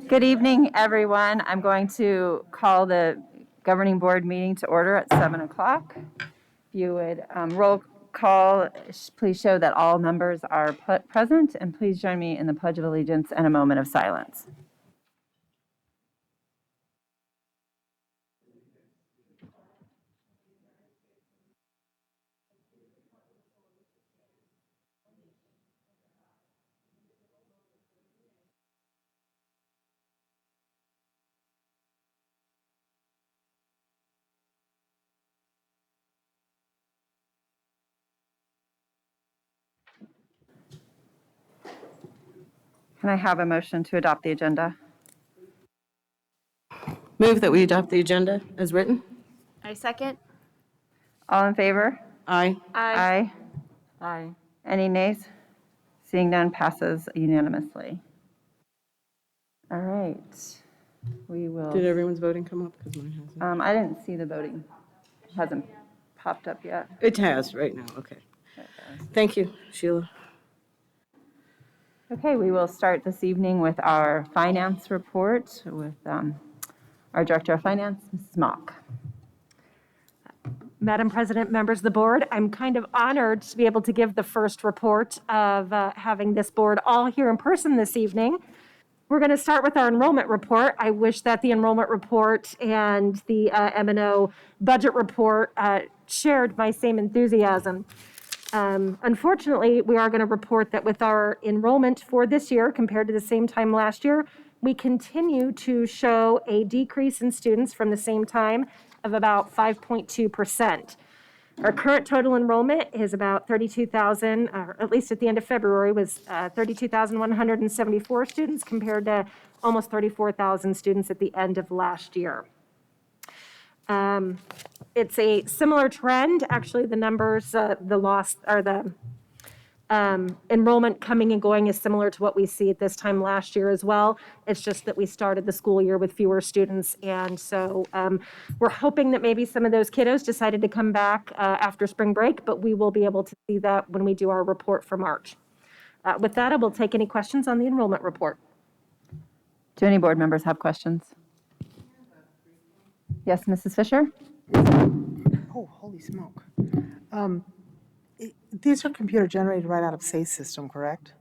Good evening, everyone. I'm going to call the governing board meeting to order at 7 o'clock. If you would roll call, please show that all members are present, and please join me in the Pledge of Allegiance and a moment of silence. Can I have a motion to adopt the agenda? Move that we adopt the agenda as written. I second. All in favor? Aye. Aye. Aye. Any nays? Seeing none, passes unanimously. All right. We will. Did everyone's voting come up? Because mine hasn't. I didn't see the voting. It hasn't popped up yet. It has right now, okay. Thank you, Sheila. Okay, we will start this evening with our finance report with our Director of Finance, Mrs. Mock. Madam President, members of the board, I'm kind of honored to be able to give the first report of having this board all here in person this evening. We're going to start with our enrollment report. I wish that the enrollment report and the M&O budget report shared my same enthusiasm. Unfortunately, we are going to report that with our enrollment for this year compared to the same time last year, we continue to show a decrease in students from the same time of about 5.2%. Our current total enrollment is about 32,000, or at least at the end of February, was 32,174 students compared to almost 34,000 students at the end of last year. It's a similar trend. Actually, the numbers, the loss or the enrollment coming and going is similar to what we see at this time last year as well. It's just that we started the school year with fewer students. And so we're hoping that maybe some of those kiddos decided to come back after spring break, but we will be able to see that when we do our report for March. With that, I will take any questions on the enrollment report. Do any board members have questions? Yes, Mrs. Fisher? Oh, holy smoke. These are computer generated right out of SACE system, correct?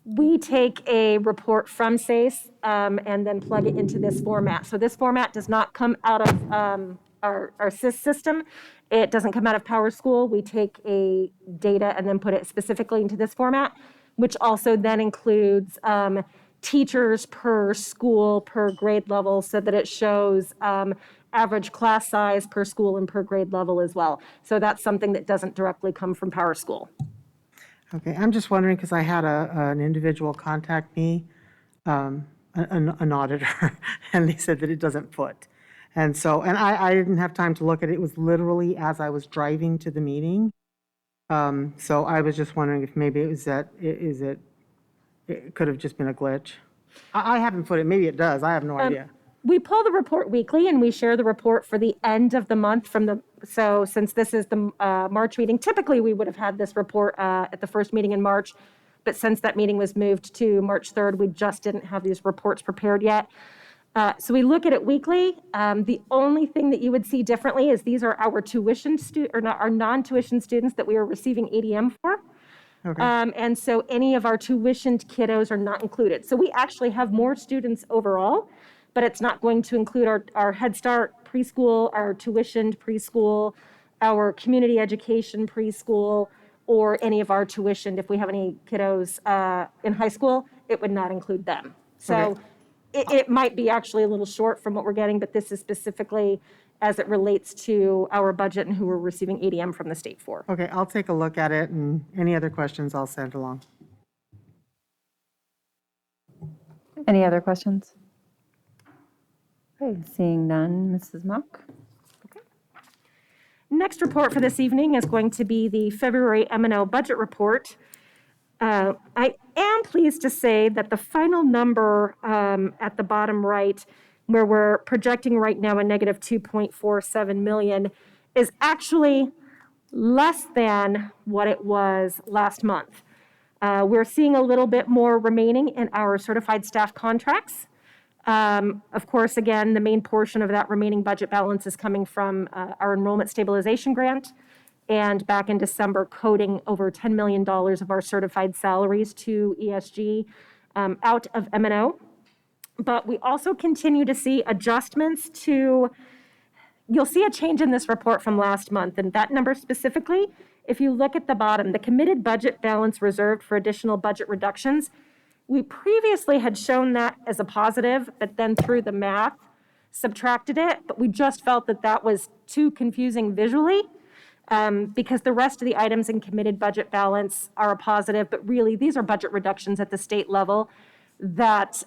We take a report from SACE and then plug it into this format. So this format does not come out of our SIS system. It doesn't come out of PowerSchool. We take a data and then put it specifically into this format, which also then includes teachers per school, per grade level, so that it shows average class size per school and per grade level as well. So that's something that doesn't directly come from PowerSchool. Okay, I'm just wondering, because I had an individual contact me, an auditor, and they said that it doesn't foot. And so, and I didn't have time to look at it. It was literally as I was driving to the meeting. So I was just wondering if maybe it was that, it could have just been a glitch. I haven't put it, maybe it does, I have no idea. We pull the report weekly and we share the report for the end of the month so since this is the March meeting, typically we would have had this report at the first meeting in March, but since that meeting was moved to March 3rd, we just didn't have these reports prepared yet. So we look at it weekly. The only thing that you would see differently is these are our tuition our non-tuition students that we are receiving ADM for. Okay. And so any of our tuitioned kiddos are not included. So we actually have more students overall, but it's not going to include our Head Start preschool, our tuitioned preschool, our community education preschool, or any of our tuitioned. If we have any kiddos in high school, it would not include them. So it might be actually a little short from what we're getting, but this is specifically as it relates to our budget and who we're receiving ADM from the state for. Okay, I'll take a look at it, and any other questions I'll send along. Any other questions? Okay, seeing none, Mrs. Mock? Next report for this evening is going to be the February M&O budget report. I am pleased to say that the final number at the bottom right, where we're projecting right now a negative 2.47 million, is actually less than what it was last month. We're seeing a little bit more remaining in our certified staff contracts. Of course, again, the main portion of that remaining budget balance is coming from our enrollment stabilization grant, and back in December, coding over $10 million of our certified salaries to ESG out of M&O. But we also continue to see adjustments to, you'll see a change in this report from last month, and that number specifically, if you look at the bottom, the committed budget balance reserved for additional budget reductions, we previously had shown that as a positive, but then through the math, subtracted it, but we just felt that that was too confusing visually, because the rest of the items in committed budget balance are a positive, but really, these are budget reductions at the state level that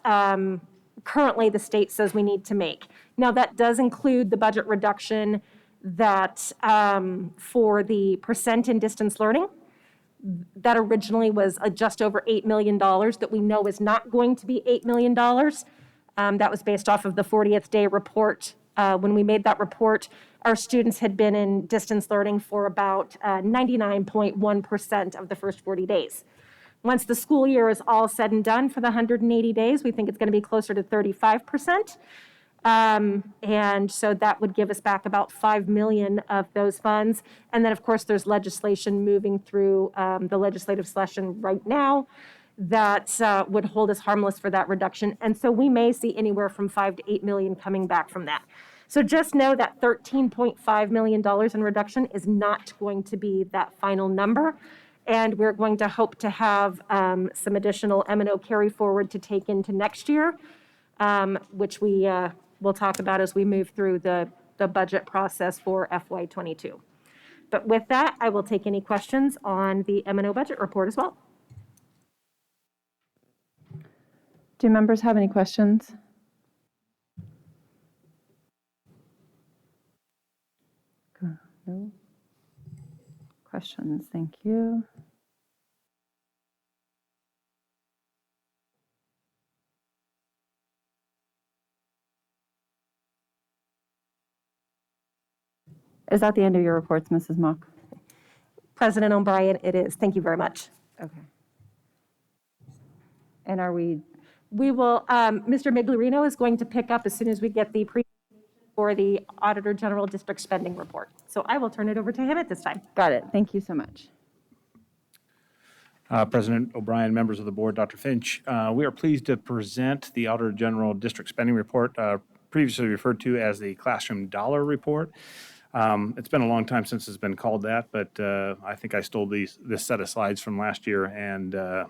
currently the state says we need to make. Now, that does include the budget reduction that for the percent in distance learning, that originally was just over $8 million that we know is not going to be $8 million. That was based off of the 40th day report. When we made that report, our students had been in distance learning for about 99.1% of the first 40 days. Once the school year is all said and done for the 180 days, we think it's going to be closer to 35%. And so that would give us back about 5 million of those funds. And then, of course, there's legislation moving through the legislative session right now that would hold us harmless for that reduction. And so we may see anywhere from 5 to 8 million coming back from that. So just know that $13.5 million in reduction is not going to be that final number. And we're going to hope to have some additional M&O carry forward to take into next year, which we will talk about as we move through the budget process for FY22. But with that, I will take any questions on the M&O budget report as well. Do members have any questions? No questions, thank you. Is that the end of your reports, Mrs. Mock? President O'Brien, it is. Thank you very much. Okay. And are we, We will, Mr. Miglorino is going to pick up as soon as we get the presentation for the Auditor General District Spending Report. So I will turn it over to him at this time. got it, thank you so much. President O'Brien, members of the board, Dr. Finch, we are pleased to present the Auditor General District Spending Report, previously referred to as the Classroom Dollar Report. It's been a long time since it's been called that, but I think I stole this set of slides from last year, and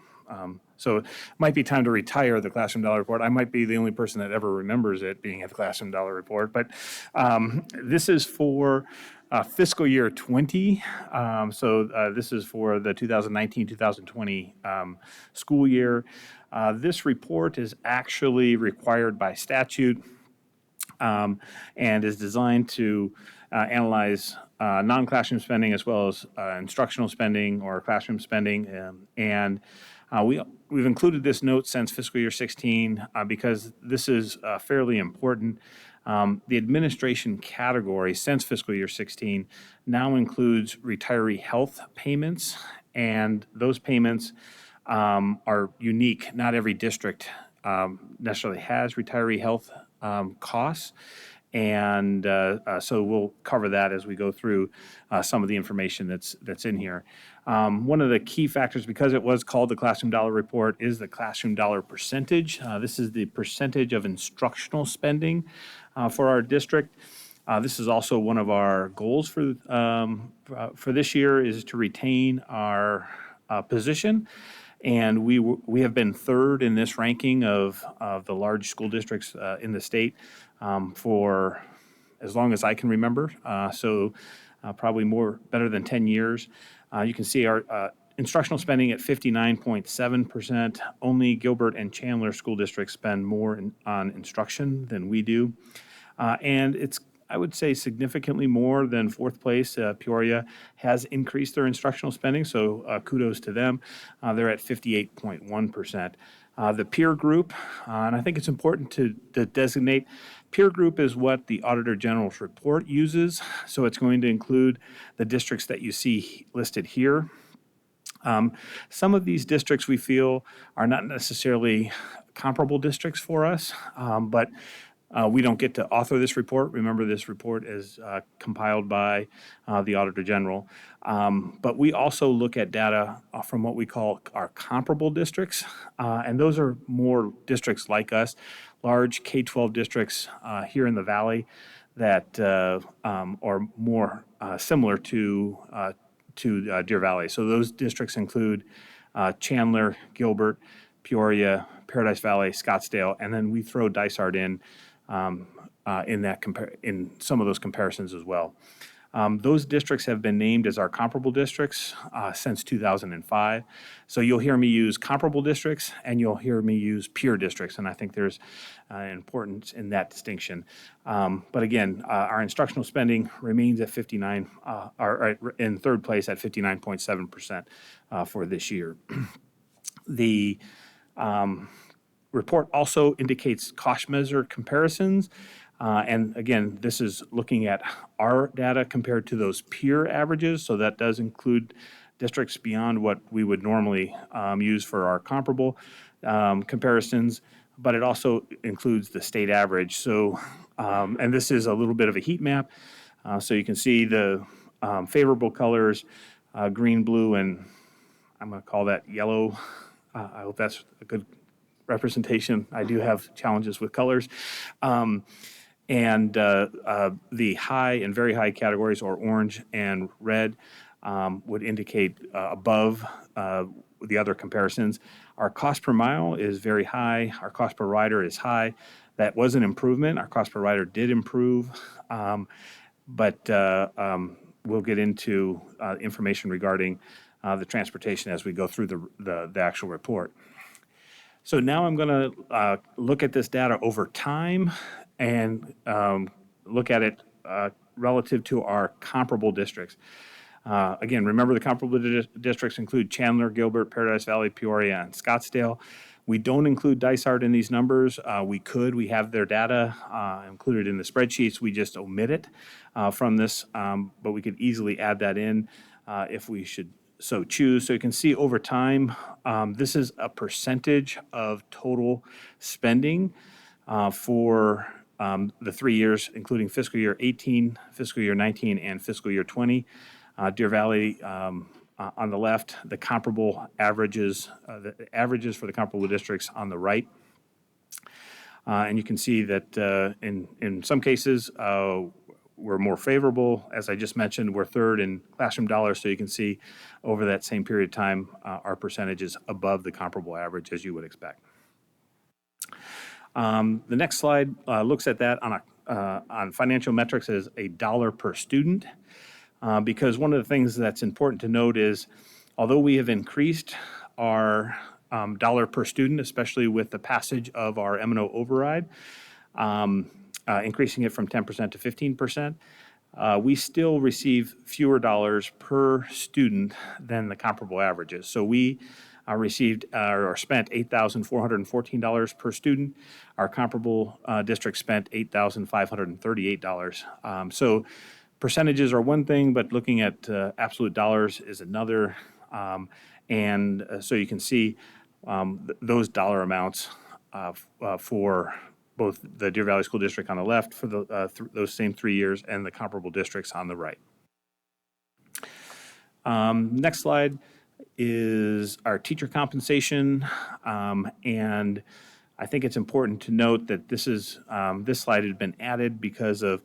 so it might be time to retire the Classroom Dollar Report. I might be the only person that ever remembers it being at the Classroom Dollar Report, but this is for fiscal year 20. So this is for the 2019-2020 school year. This report is actually required by statute and is designed to analyze non-classroom spending as well as instructional spending or classroom spending. We've included this note since fiscal year 16 because this is fairly important. The administration category since fiscal year 16 now includes retiree health payments, and those payments are unique. Not every district necessarily has retiree health costs. And so we'll cover that as we go through some of the information that's in here. One of the key factors, because it was called the Classroom Dollar Report, is the classroom dollar percentage. This is the percentage of instructional spending for our district. This is also one of our goals for this year, is to retain our position. And we have been third in this ranking of the large school districts in the state for as long as I can remember. So probably better than 10 years. You can see our instructional spending at 59.7%. Only Gilbert and Chandler school districts spend more on instruction than we do. And it's, I would say, significantly more than fourth place. Peoria has increased their instructional spending, so kudos to them. They're at 58.1%. The peer group, and I think it's important to designate, peer group is what the Auditor General's report uses, so it's going to include the districts that you see listed here. Some of these districts we feel are not necessarily comparable districts for us, but we don't get to author this report. Remember, this report is compiled by the Auditor General. But we also look at data from what we call our comparable districts, and those are more districts like us, large K-12 districts here in the Valley that are more similar to Deer Valley. So those districts include Chandler, Gilbert, Peoria, Paradise Valley, Scottsdale, and then we throw Dysart in in some of those comparisons as well. Those districts have been named as our comparable districts since 2005. So you'll hear me use comparable districts and you'll hear me use peer districts, and I think there's importance in that distinction. But again, our instructional spending remains at 59, or in third place at 59.7% for this year. The report also indicates cost measure comparisons. And again, this is looking at our data compared to those peer averages. So that does include districts beyond what we would normally use for our comparable comparisons, but it also includes the state average. So, and this is a little bit of a heat map. So you can see the favorable colors, green, blue, and I'm going to call that yellow. I hope that's a good representation. I do have challenges with colors. And the high and very high categories, or orange and red, would indicate above the other comparisons. Our cost per mile is very high. Our cost per rider is high. That was an improvement. Our cost per rider did improve. But we'll get into information regarding the transportation as we go through the actual report. So now I'm going to look at this data over time and look at it relative to our comparable districts. Again, remember the comparable districts include Chandler, Gilbert, Paradise Valley, Peoria, and Scottsdale. We don't include Dysart in these numbers. We could. We have their data included in the spreadsheets. We just omit it from this, but we could easily add that in if we should so choose. So you can see over time, this is a percentage of total spending for the 3 years, including fiscal year 18, fiscal year 19, and fiscal year 20. Deer Valley on the left, the comparable averages, the averages for the comparable districts on the right. And you can see that in some cases, we're more favorable. As I just mentioned, we're third in classroom dollars, so you can see over that same period of time, our percentage is above the comparable average, as you would expect. The next slide looks at that on financial metrics as a dollar per student, because one of the things that's important to note is, although we have increased our dollar per student, especially with the passage of our M&O override, increasing it from 10% to 15%, we still receive fewer dollars per student than the comparable averages. So we received or spent $8,414 per student. Our comparable district spent $8,538. So percentages are one thing, but looking at absolute dollars is another. And so you can see those dollar amounts for both the Deer Valley School District on the left for those same 3 years and the comparable districts on the right. Next slide is our teacher compensation, and I think it's important to note that this slide had been added because of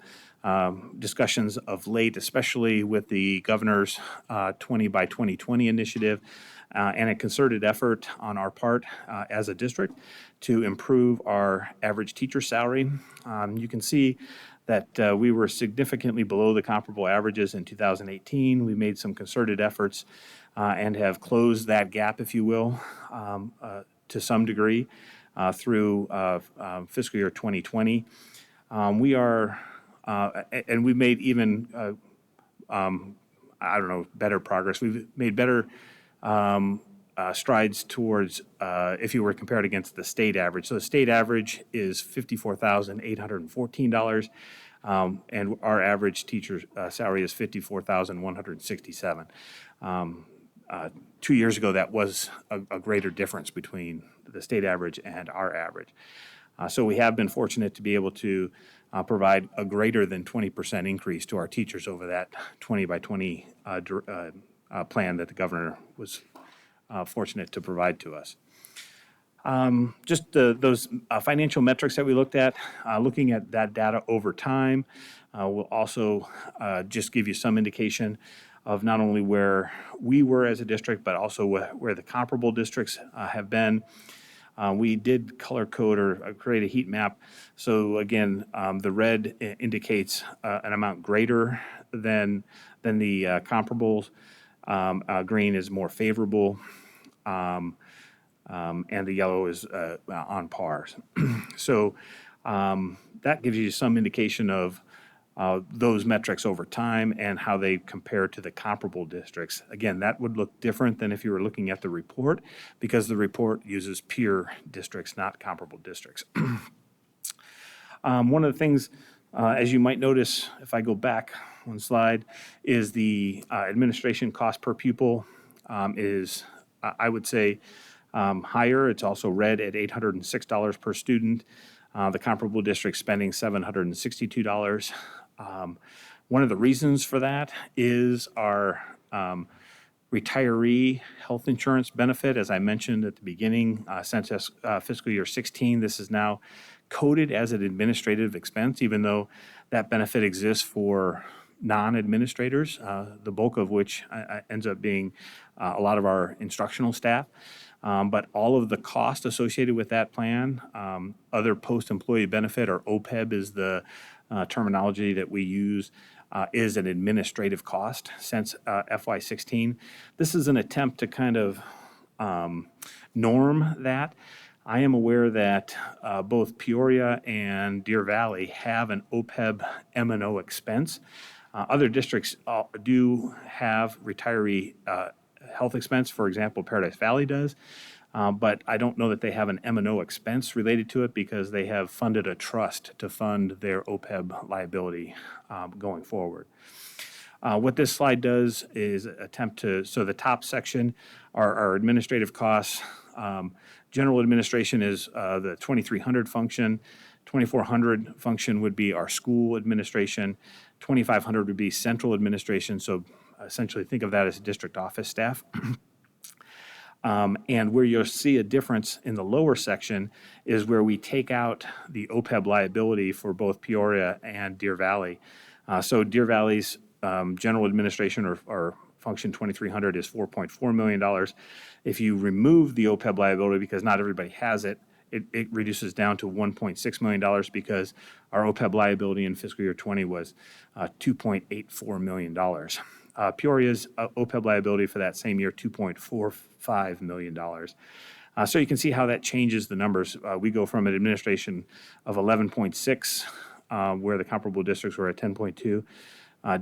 discussions of late, especially with the governor's 20 by 2020 initiative and a concerted effort on our part as a district to improve our average teacher salary. You can see that we were significantly below the comparable averages in 2018. We made some concerted efforts and have closed that gap, if you will, to some degree through fiscal year 2020. We are, and we've made even, better progress. We've made better strides towards, if you were compared against the state average. So the state average is $54,814, and our average teacher salary is $54,167. 2 years ago, that was a greater difference between the state average and our average. So we have been fortunate to be able to provide a greater than 20% increase to our teachers over that 20 by 20 plan that the governor was fortunate to provide to us. Just those financial metrics that we looked at, looking at that data over time, will also just give you some indication of not only where we were as a district, but also where the comparable districts have been. We did color code or create a heat map. So again, the red indicates an amount greater than the comparables. Green is more favorable. And the yellow is on par. So that gives you some indication of those metrics over time and how they compare to the comparable districts. Again, that would look different than if you were looking at the report, because the report uses peer districts, not comparable districts. One of the things, as you might notice, if I go back one slide, is the administration cost per pupil is, I would say, higher. It's also red at $806 per student. The comparable district spending $762. One of the reasons for that is our retiree health insurance benefit. As I mentioned at the beginning, since fiscal year 16, this is now coded as an administrative expense, even though that benefit exists for non-administrators, the bulk of which ends up being a lot of our instructional staff. But all of the cost associated with that plan, other post-employee benefit, or OPEB is the terminology that we use, is an administrative cost since FY16. This is an attempt to kind of norm that. I am aware that both Peoria and Deer Valley have an OPEB M&O expense. Other districts do have retiree health expense. For example, Paradise Valley does. But I don't know that they have an M&O expense related to it because they have funded a trust to fund their OPEB liability going forward. What this slide does is attempt to, so the top section are our administrative costs. General administration is the 2300 function. 2400 function would be our school administration. 2500 would be central administration. So essentially think of that as district office staff. And where you'll see a difference in the lower section is where we take out the OPEB liability for both Peoria and Deer Valley. So Deer Valley's general administration or function 2300 is $4.4 million. If you remove the OPEB liability, because not everybody has it, it reduces down to $1.6 million because our OPEB liability in fiscal year 20 was $2.84 million. Peoria's OPEB liability for that same year, $2.45 million. So you can see how that changes the numbers. We go from an administration of 11.6, where the comparable districts were at 10.2,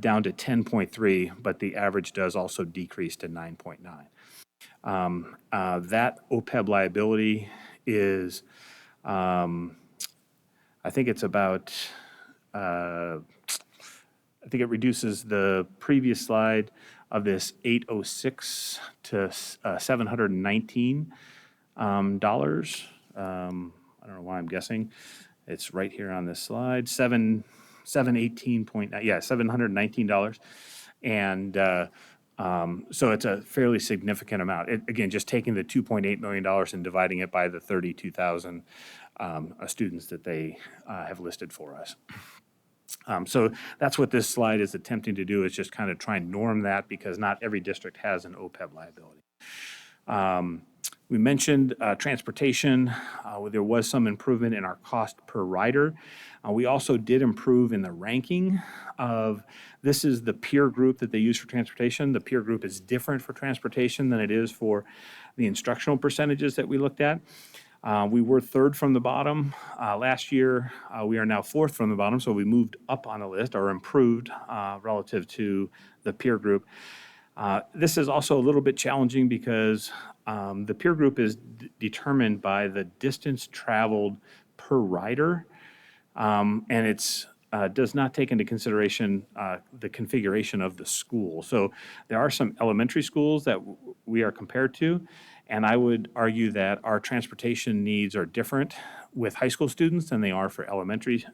down to 10.3, but the average does also decrease to 9.9. That OPEB liability is, I think it's about, I think it reduces the previous slide of this 806 to $719. I don't know why I'm guessing. It's right here on this slide. $719. And so it's a fairly significant amount. Again, just taking the $2.8 million and dividing it by the 32,000 students that they have listed for us. So that's what this slide is attempting to do, is just kind of try and norm that, because not every district has an OPEB liability. We mentioned transportation. There was some improvement in our cost per rider. We also did improve in the ranking of, this is the peer group that they use for transportation. The peer group is different for transportation than it is for the instructional percentages that we looked at. We were third from the bottom last year. We are now fourth from the bottom, so we moved up on the list, or improved relative to the peer group. This is also a little bit challenging because the peer group is determined by the distance traveled per rider, and it's does not take into consideration the configuration of the school. So there are some elementary schools that we are compared to, and I would argue that our transportation needs are different with high school students than they are for elementary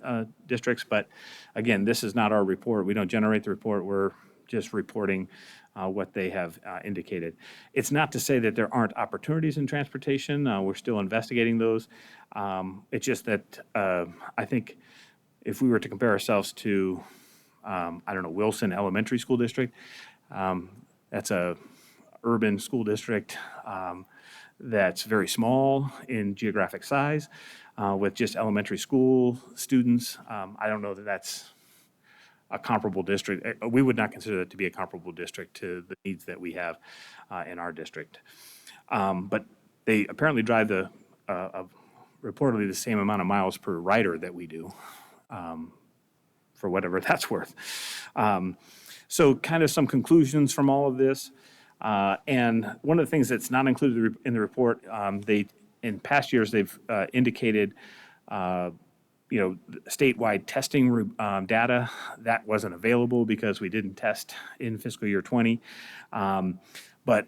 districts. But again, this is not our report. We don't generate the report. We're just reporting what they have indicated. It's not to say that there aren't opportunities in transportation. We're still investigating those. It's just that I think if we were to compare ourselves to, I don't know, Wilson Elementary School District, that's a urban school district that's very small in geographic size with just elementary school students. I don't know that that's a comparable district. We would not consider that to be a comparable district to the needs that we have in our district. But they apparently drive reportedly the same amount of miles per rider that we do, for whatever that's worth. So kind of some conclusions from all of this. And one of the things that's not included in the report, in past years, they've indicated statewide testing data. That wasn't available because we didn't test in fiscal year 20. But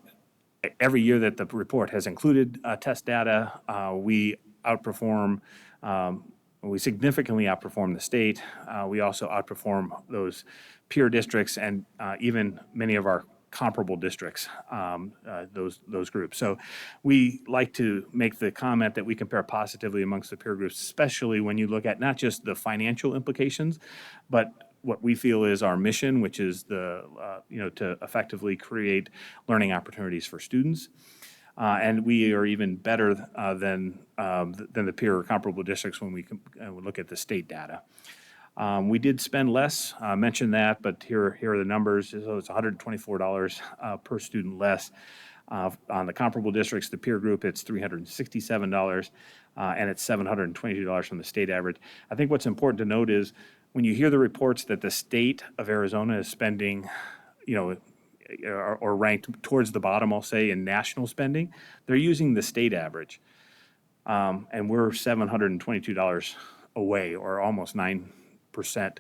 every year that the report has included test data, we significantly outperform the state. We also outperform those peer districts and even many of our comparable districts, those groups. So we like to make the comment that we compare positively amongst the peer groups, especially when you look at not just the financial implications, but what we feel is our mission, which is to effectively create learning opportunities for students. And we are even better than the peer or comparable districts when we look at the state data. We did spend less, mentioned that, but here are the numbers. So it's $124 per student less. On the comparable districts, the peer group, it's $367, and it's $722 from the state average. I think what's important to note is when you hear the reports that the state of Arizona is spending, or ranked towards the bottom, I'll say, in national spending, they're using the state average. And we're $722 away, or almost 9%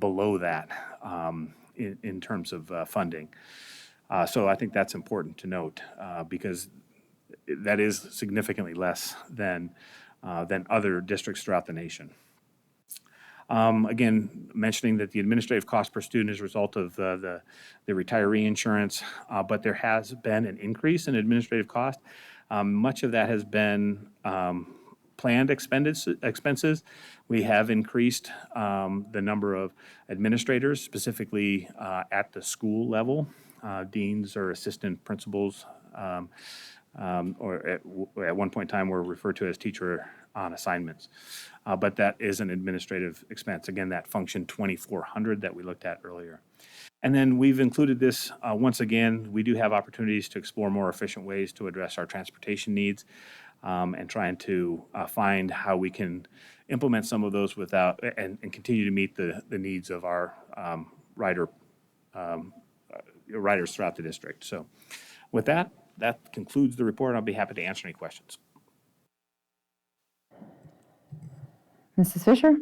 below that in terms of funding. So I think that's important to note because that is significantly less than other districts throughout the nation. Again, mentioning that the administrative cost per student is a result of the retiree insurance, but there has been an increase in administrative cost. Much of that has been planned expenses. We have increased the number of administrators, specifically at the school level, deans or assistant principals, or at one point in time were referred to as teacher on assignments. But that is an administrative expense. Again, that function 2400 that we looked at earlier. And then we've included this, once again, we do have opportunities to explore more efficient ways to address our transportation needs and trying to find how we can implement some of those without, and continue to meet the needs of our riders throughout the district. So with that concludes the report. I'll be happy to answer any questions. Mrs. Fisher?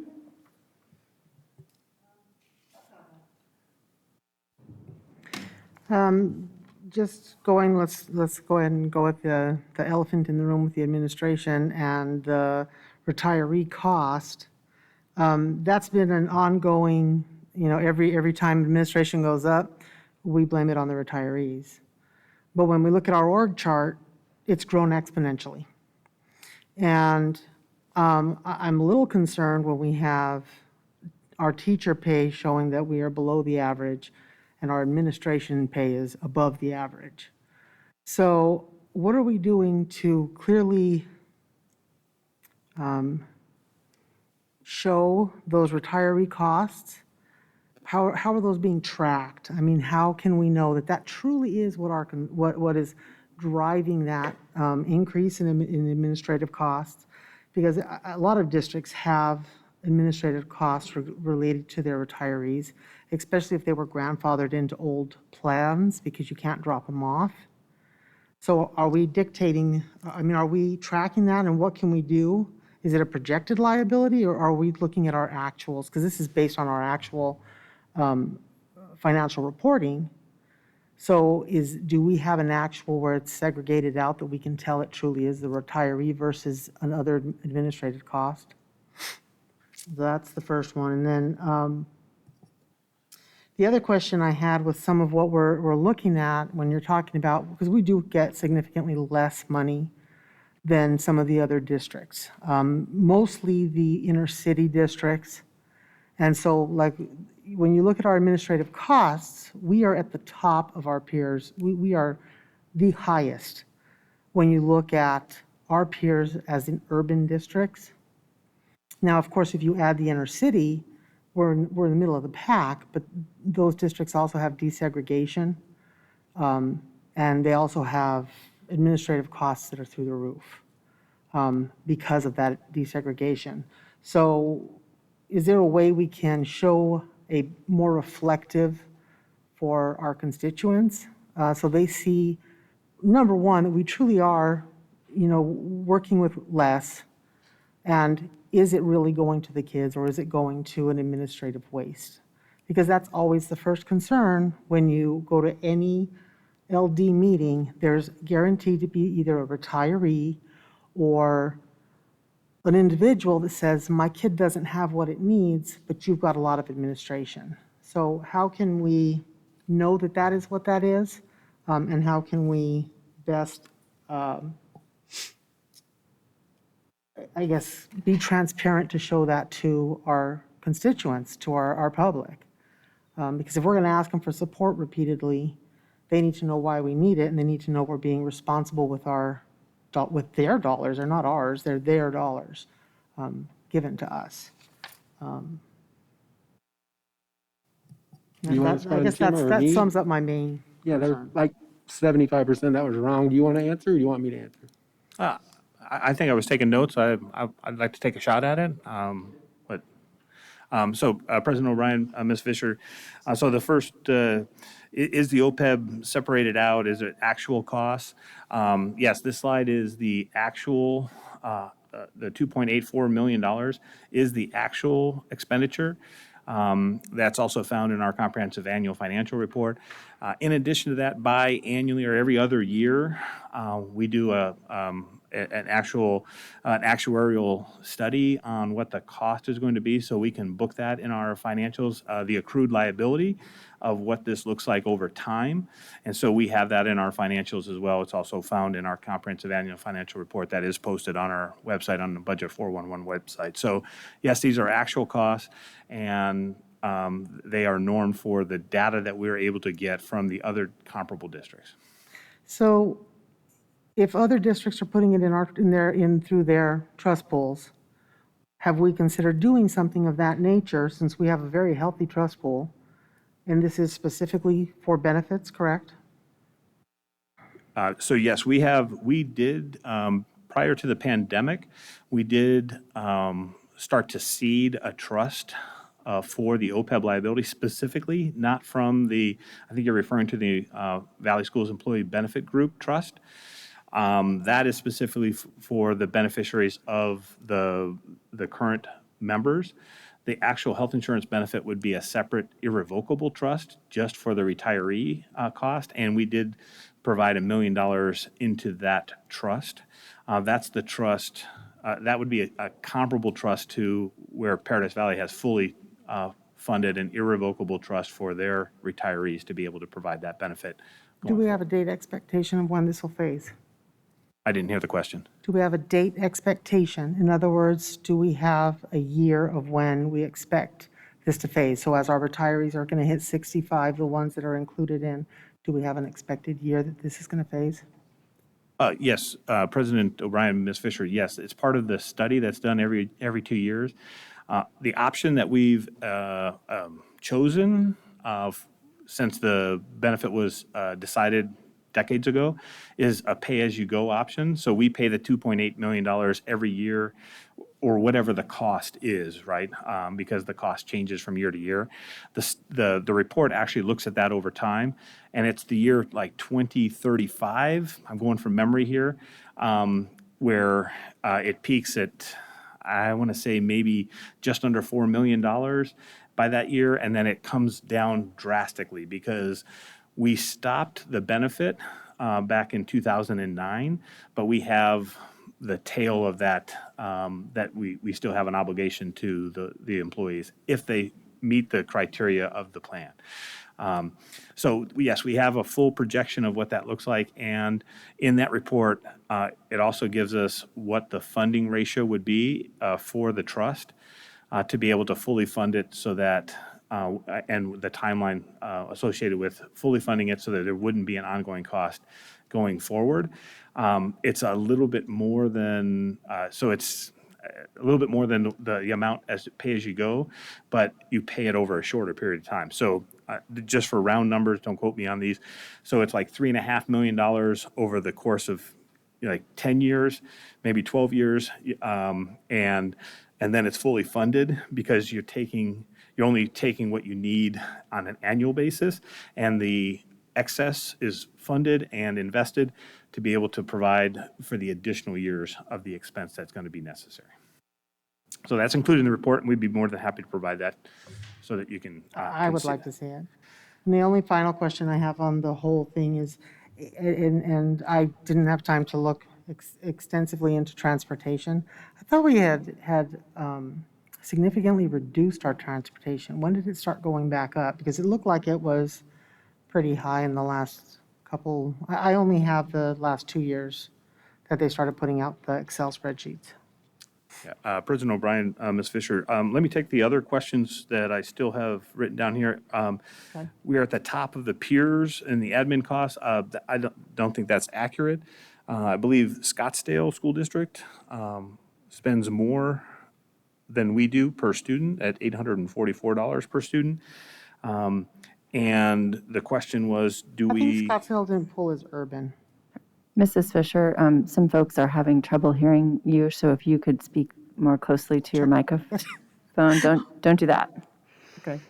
Just going, let's go ahead and go with the elephant in the room with the administration and the retiree cost. That's been an ongoing, every time administration goes up, we blame it on the retirees. But when we look at our org chart, it's grown exponentially. And I'm a little concerned when we have our teacher pay showing that we are below the average and our administration pay is above the average. So what are we doing to clearly show those retiree costs? How are those being tracked? I mean, how can we know that truly is what is driving that increase in administrative costs? Because a lot of districts have administrative costs related to their retirees, especially if they were grandfathered into old plans because you can't drop them off. So are we dictating, are we tracking that, and what can we do? is it a projected liability, or are we looking at our actuals? Because this is based on our actual financial reporting. So do we have an actual where it's segregated out that we can tell it truly is the retiree versus another administrative cost? That's the first one. And then the other question I had with some of what we're looking at when you're talking about, because we do get significantly less money than some of the other districts, mostly the inner city districts. And so like when you look at our administrative costs, we are at the top of our peers. We are the highest when you look at our peers as in urban districts. Now, of course, if you add the inner city, we're in the middle of the pack, but those districts also have desegregation, and they also have administrative costs that are through the roof because of that desegregation. So is there a way we can show a more reflective for our constituents so they see, number one, that we truly are, working with less, and is it really going to the kids or is it going to an administrative waste? Because that's always the first concern when you go to any LD meeting. There's guaranteed to be either a retiree or an individual that says, my kid doesn't have what it needs, but you've got a lot of administration. So how can we know that that is what that is? And how can we best, I guess, be transparent to show that to our constituents, to our public? Because if we're going to ask them for support repeatedly, they need to know why we need it, and they need to know we're being responsible with their dollars. They're not ours, they're their dollars given to us. You want to I respond, guess Jim, or that me? sums up my main Yeah, there's concern. like 75% that was wrong. Do you want to answer, or do you want me to answer? I think I was taking notes. I'd like to take a shot at it. President O'Brien, Ms. Fisher, so the first, is the OPEB separated out? Is it actual costs? Yes, this slide is the actual, the $2.84 million is the actual expenditure. That's also found in our comprehensive annual financial report. In addition to that, biannually or every other year, we do an actuarial study on what the cost is going to be, so we can book that in our financials, the accrued liability of what this looks like over time. And so we have that in our financials as well. It's also found in our comprehensive annual financial report that is posted on our website, on the Budget 411 website. So yes, these are actual costs, and they are normed for the data that we're able to get from the other comparable districts. So if other districts are putting it through their trust pools, have we considered doing something of that nature, since we have a very healthy trust pool? And this is specifically for benefits, correct? So yes, we did, prior to the pandemic, we did start to seed a trust for the OPEB liability specifically, not from I think you're referring to the Valley Schools Employee Benefit Group Trust. That is specifically for the beneficiaries of the current members. The actual health insurance benefit would be a separate irrevocable trust just for the retiree cost, and we did provide $1 million into that trust. That's the trust, that would be a comparable trust to where Paradise Valley has fully funded an irrevocable trust for their retirees to be able to provide that benefit. Do we have a date expectation of when this will phase? I didn't hear the question. Do we have a date expectation? In other words, do we have a year of when we expect this to phase? So as our retirees are going to hit 65, the ones that are included in, do we have an expected year that this is going to phase? Yes, President O'Brien, Ms. Fisher, yes, it's part of the study that's done every 2 years. The option that we've chosen since the benefit was decided decades ago is a pay-as-you-go option. So we pay the $2.8 million every year, or whatever the cost is, right? Because the cost changes from year to year. The report actually looks at that over time, and it's the year like 2035, I'm going from memory here, where it peaks at I want to say maybe just under $4 million by that year, and then it comes down drastically because we stopped the benefit back in 2009, but we have the tail of that, that we still have an obligation to the employees if they meet the criteria of the plan. So yes, we have a full projection of what that looks like, and in that report, it also gives us what the funding ratio would be for the trust to be able to fully fund it so that, and the timeline associated with fully funding it so that there wouldn't be an ongoing cost going forward. It's a little bit more than, so it's a little bit more than the amount as pay as you go, but you pay it over a shorter period of time. So just for round numbers, don't quote me on these. So it's like $3.5 million over the course of like 10 years, maybe 12 years. And then it's fully funded because you're only taking what you need on an annual basis, and the excess is funded and invested to be able to provide for the additional years of the expense that's going to be necessary. So that's included in the report, and we'd be more than happy to provide that so that you can. I would like to see it. And the only final question I have on the whole thing is, and I didn't have time to look extensively into transportation. I thought we had significantly reduced our transportation. When did it start going back up? Because it looked like it was pretty high in the last couple, I only have the last 2 years that they started putting out the Excel spreadsheets. Yeah, President O'Brien, Ms. Fisher, let me take the other questions that I still have written down here. We are at the top of the peers and the admin costs. I don't think that's accurate. I believe Scottsdale School District spends more than we do per student at $844 per student. And the question was, do I we? think Scottsdale didn't pull as urban. Mrs. Fisher, some folks are having trouble hearing you, so if you could speak more closely to your microphone, don't do that. Okay.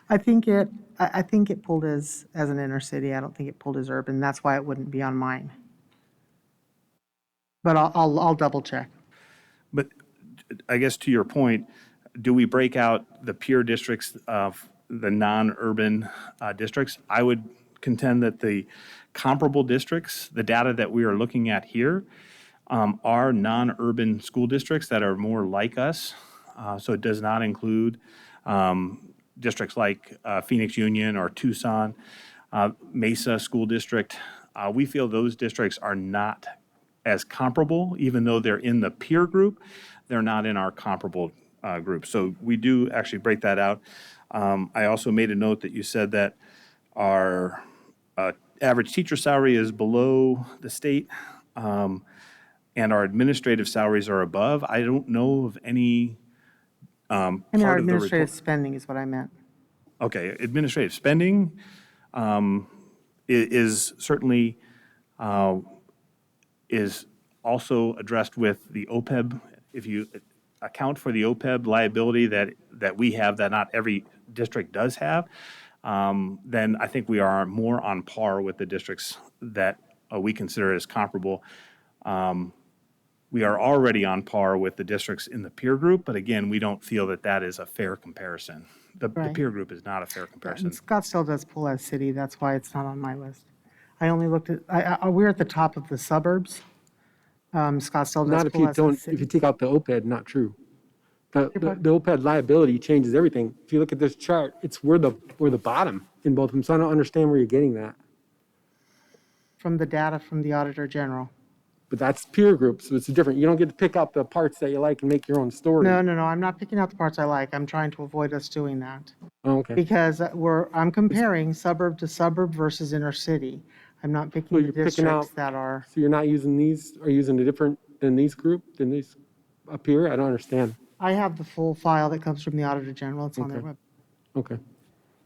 I think it pulled as an inner city. I don't think it pulled as urban. That's why it wouldn't be on mine. But I'll double check. But I guess to your point, do we break out the peer districts of the non-urban districts? I would contend that the comparable districts, the data that we are looking at here, are non-urban school districts that are more like us. So it does not include districts like Phoenix Union or Tucson, Mesa School District. We feel those districts are not as comparable, even though they're in the peer group, they're not in our comparable group. So we do actually break that out. I also made a note that you said that our average teacher salary is below the state, and our administrative salaries are above. I don't know of any I mean, part our of the administrative report. spending is what I meant. Okay, administrative spending is certainly is also addressed with the OPEB. If you account for the OPEB liability that we have, that not every district does have, then I think we are more on par with the districts that we consider as comparable. We are already on par with the districts in the peer group, but again, we don't feel that that is a fair comparison. The Right. peer group is not a fair comparison. And Scottsdale does pull as city. That's why it's not on my list. I only looked at, we're at the top of the suburbs. Scottsdale Not does if pull you as a don't, if you city. take out the OPED, not true. The OPED liability changes everything. If you look at this chart, we're the bottom in both of them, so I don't understand where you're getting that. From the data from the Auditor General. But that's peer group, so it's different. You don't get to pick out the parts that you like and make your own story. No, I'm not picking out the parts I like. I'm trying to avoid us doing that. Oh, okay. Because I'm comparing suburb to suburb versus inner city. I'm not So picking the you're picking districts out, that are, so you're not using these, or using a different than these up here? I don't understand. I have the full file that comes from the Auditor General. It's on their Okay. web. Okay.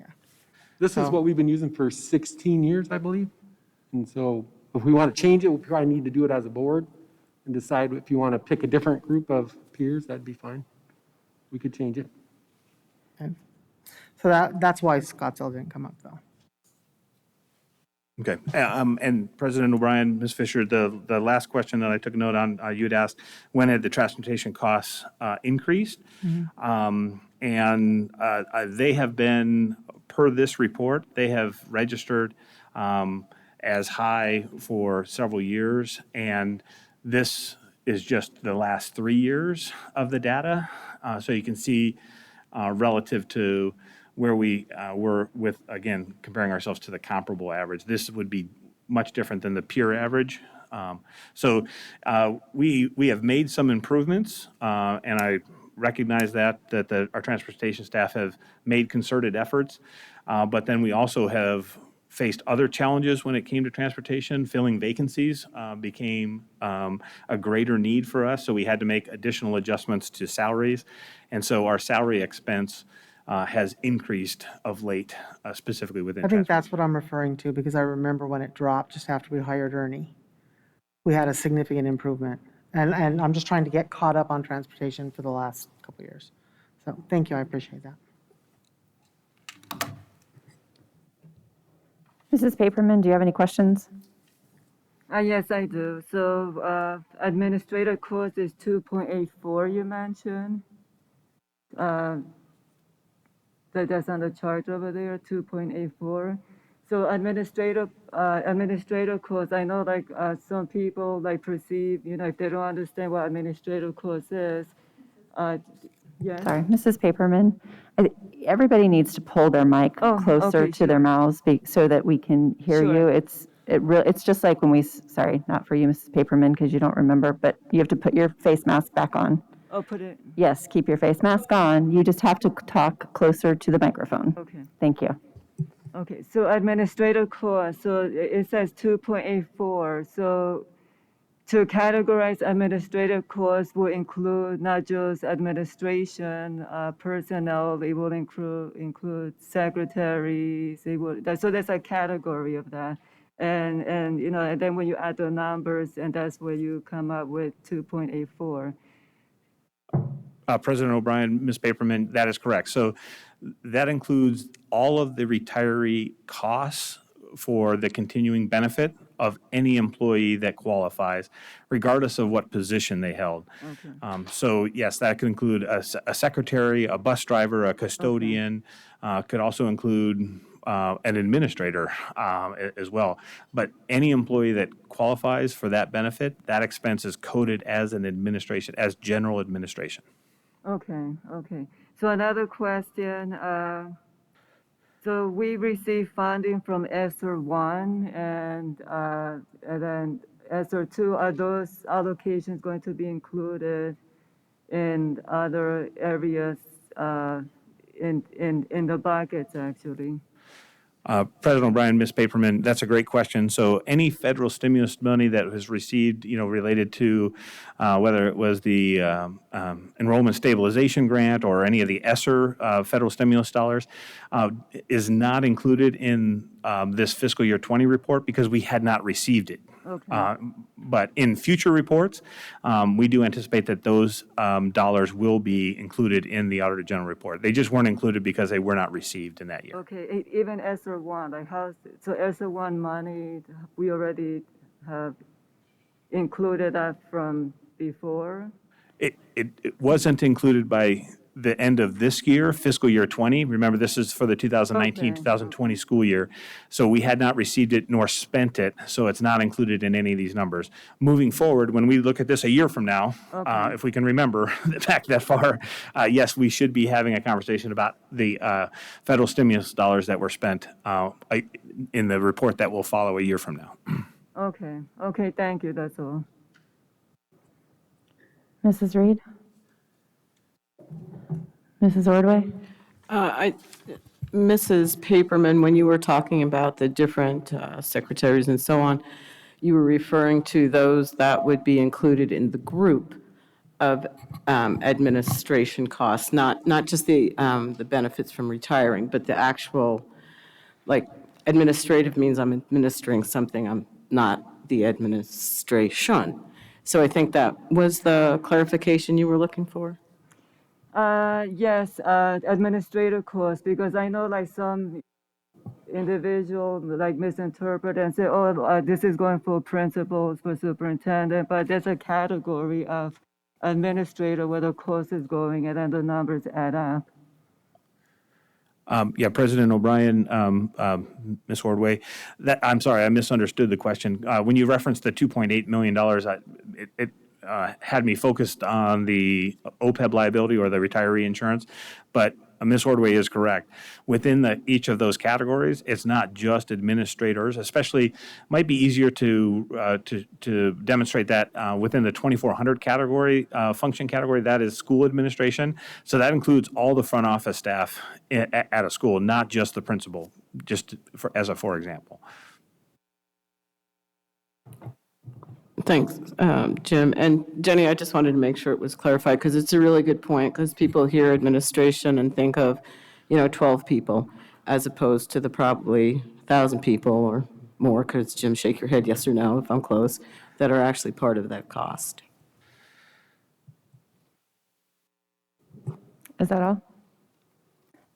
Yeah. This is So- what we've been using for 16 years, I believe. And so if we want to change it, we probably need to do it as a board and decide if you want to pick a different group of peers, that'd be fine. We could change it. Okay. So that's why Scottsdale didn't come up though. Okay. And President O'Brien, Ms. Fisher, the last question that I took a note on, you had asked, when had the transportation costs increased? And they have been, per this report, they have registered as high for several years. And this is just the last 3 years of the data. So you can see relative to where we were with, again, comparing ourselves to the comparable average. This would be much different than the peer average. So we have made some improvements, and I recognize that our transportation staff have made concerted efforts. But then we also have faced other challenges when it came to transportation. Filling vacancies became a greater need for us, so we had to make additional adjustments to salaries. And so our salary expense has increased of late, specifically within I think transportation. that's what I'm referring to, because I remember when it dropped just after we hired Ernie. We had a significant improvement. And I'm just trying to get caught up on transportation for the last couple of years. So thank you, I appreciate that. Mrs. Paperman, do you have any questions? Yes, I do. So administrative cost is 2.84 you mentioned. That's on the chart over there, 2.84. So administrative cost, I know like some people like perceive, if they don't understand what administrative cost is. Yes. Sorry, Mrs. Paperman, everybody needs to pull their mic Oh, closer okay, to their sure. mouths so that we can hear Sure. you. It's just like when sorry, not for you, Mrs. Paperman, because you don't remember, but you have to put your face mask back on. I'll put it, Yes, keep your face mask on. You just have to talk closer to the microphone. okay. Thank you. Okay, so administrative cost, so it says 2.84. So to categorize administrative costs will include not just administration personnel, it will include secretaries, so there's a category of that. And and then when you add the numbers, and that's where you come up with 2.84. President O'Brien, Ms. Paperman, that is correct. So that includes all of the retiree costs for the continuing benefit of any employee that qualifies, regardless of what position they held. So yes, that could include a secretary, a bus driver, a custodian, could also include an administrator as well. But any employee that qualifies for that benefit, that expense is coded as as general administration. Okay. So another question, so we receive funding from ESSER 1 and then ESSER 2. Are those allocations going to be included in other areas in the buckets, actually? President O'Brien, Ms. Paperman, that's a great question. So any federal stimulus money that was received, related to whether it was the enrollment stabilization grant or any of the ESSER federal stimulus dollars, is not included in this fiscal year 20 report because we had not received it. Okay. But in future reports, we do anticipate that those dollars will be included in the Auditor General report. They just weren't included because they were not received in that year. Okay, even ESSER 1, like so ESSER 1 money, we already have included that from before? It wasn't included by the end of this year, fiscal year 20. Remember, this is for the 2019, Okay. 2020 school year. So we had not received it nor spent it, so it's not included in any of these numbers. Moving forward, when we look at this a year from now, if we can remember back that far, yes, we should be having a conversation about the federal stimulus dollars that were spent in the report that will follow a year from now. Okay, thank you, that's all. Mrs. Reed? Mrs. Ordway? Mrs. Paperman, when you were talking about the different secretaries and so on, you were referring to those that would be included in the group of administration costs, not just the benefits from retiring, but the actual, like, administrative means I'm administering something, I'm not the administration. So I think that was the clarification you were looking for? Yes, administrative costs, because I know like some individual like misinterpret and say, oh, this is going for principals, for superintendent, but there's a category of administrator where the course is going and then the numbers add up. Yeah, President O'Brien, Ms. Ordway, I'm sorry, I misunderstood the question. When you referenced the $2.8 million, it had me focused on the OPEB liability or the retiree insurance, but Ms. Ordway is correct. Within each of those categories, it's not just administrators, especially might be easier to demonstrate that within the 2400 category, function category, that is school administration. So that includes all the front office staff at a school, not just the principal, just as a for example. Thanks, Jim. And Jenny, I just wanted to make sure it was clarified because it's a really good point because people hear administration and think of, 12 people as opposed to the probably 1,000 people or more, because Jim, shake your head yes or no if I'm close, that are actually part of that cost. Is that all?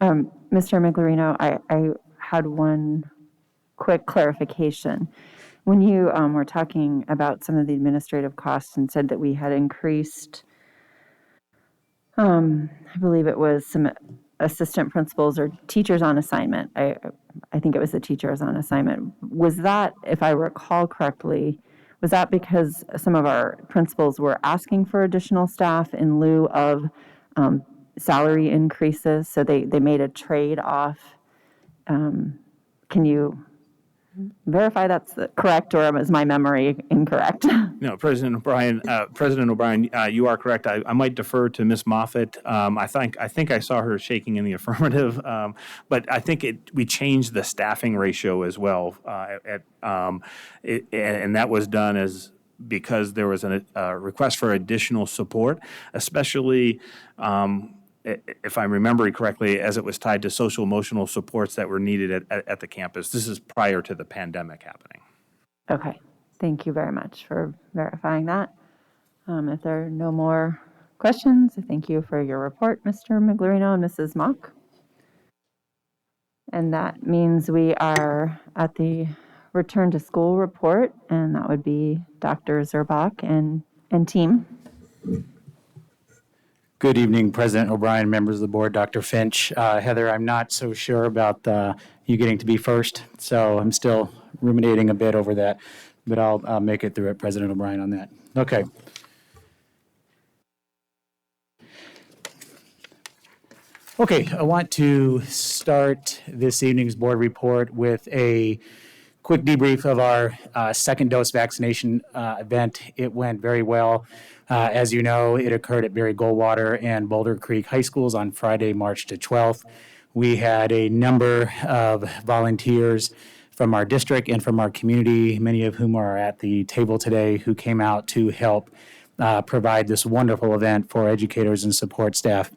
Mr. Miglerino, I had one quick clarification. When you were talking about some of the administrative costs and said that we had increased, I believe it was some assistant principals or teachers on assignment. I think it was the teachers on assignment. Was that, if I recall correctly, was that because some of our principals were asking for additional staff in lieu of salary increases? So they made a trade-off. Can you verify that's correct, or is my memory incorrect? No, President O'Brien, you are correct. I might defer to Ms. Moffett. I think I saw her shaking in the affirmative, but I think we changed the staffing ratio as well, and that was done because there was a request for additional support, especially. If I'm remembering correctly, as it was tied to social emotional supports that were needed at the campus. This is prior to the pandemic happening. Okay, thank you very much for verifying that. If there are no more questions, thank you for your report, Mr. Miglerino and Mrs. Mock. And that means we are at the return to school report, and that would be Dr. Zerbach and team. Good evening, President O'Brien, members of the board, Dr. Finch. Heather, I'm not so sure about you getting to be first, so I'm still ruminating a bit over that, but I'll make it through it, President O'Brien, on that. Okay. Okay, I want to start this evening's board report with a quick debrief of our second dose vaccination event. It went very well. As you know, it occurred at Barry Goldwater and Boulder Creek High Schools on Friday, March the 12th. We had a number of volunteers from our district and from our community, many of whom are at the table today, who came out to help provide this wonderful event for educators and support staff,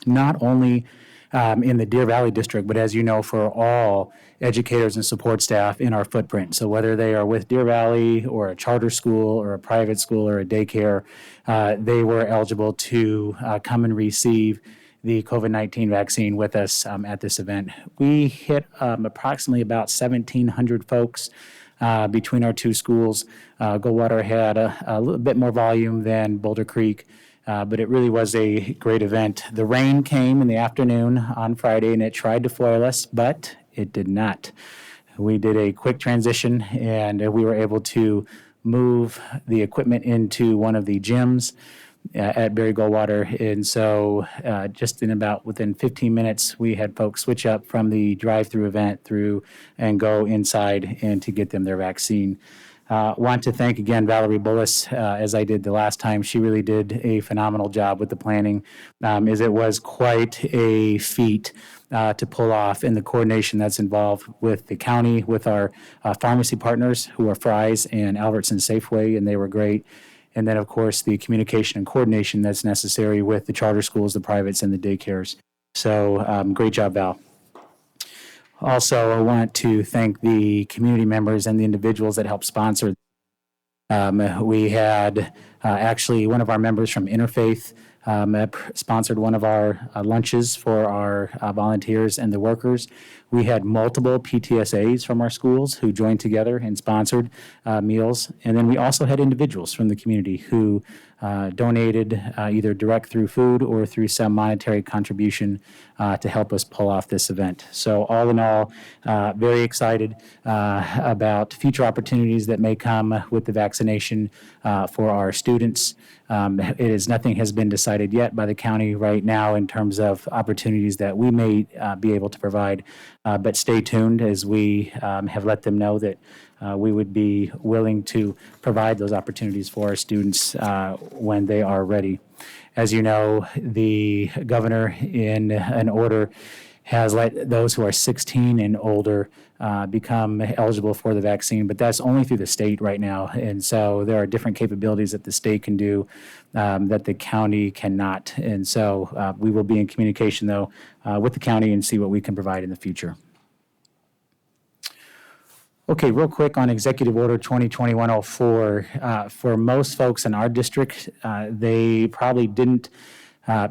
not only in the Deer Valley District, but as you know, for all educators and support staff in our footprint. So whether they are with Deer Valley or a charter school or a private school or a daycare, they were eligible to come and receive the COVID-19 vaccine with us at this event. We hit approximately about 1,700 folks between our two schools. Goldwater had a little bit more volume than Boulder Creek. But it really was a great event. The rain came in the afternoon on Friday, and it tried to foil us, but it did not. We did a quick transition, and we were able to move the equipment into one of the gyms at Barry Goldwater. And so just within 15 minutes, we had folks switch up from the drive-through event through and go inside and to get them their vaccine. Want to thank again Valerie Bullis, as I did the last time. She really did a phenomenal job with the planning, as it was quite a feat to pull off, and the coordination that's involved with the county, with our pharmacy partners who are Fry's and Albertson Safeway, and they were great. And then, of course, the communication and coordination that's necessary with the charter schools, the privates, and the daycares. So great job, Val. Also, I want to thank the community members and the individuals that helped sponsor. We had actually one of our members from Interfaith sponsored one of our lunches for our volunteers and the workers. We had multiple PTSAs from our schools who joined together and sponsored meals. And then we also had individuals from the community who donated either direct through food or through some monetary contribution to help us pull off this event. So all in all, very excited about future opportunities that may come with the vaccination for our students. Nothing has been decided yet by the county right now in terms of opportunities that we may be able to provide. But stay tuned as we have let them know that we would be willing to provide those opportunities for our students when they are ready. As you know, the governor, in an order, has let those who are 16 and older become eligible for the vaccine, but that's only through the state right now. And so there are different capabilities that the state can do that the county cannot. And so we will be in communication, though, with the county and see what we can provide in the future. Okay, real quick on Executive Order 2021-04. For most folks in our district, they probably didn't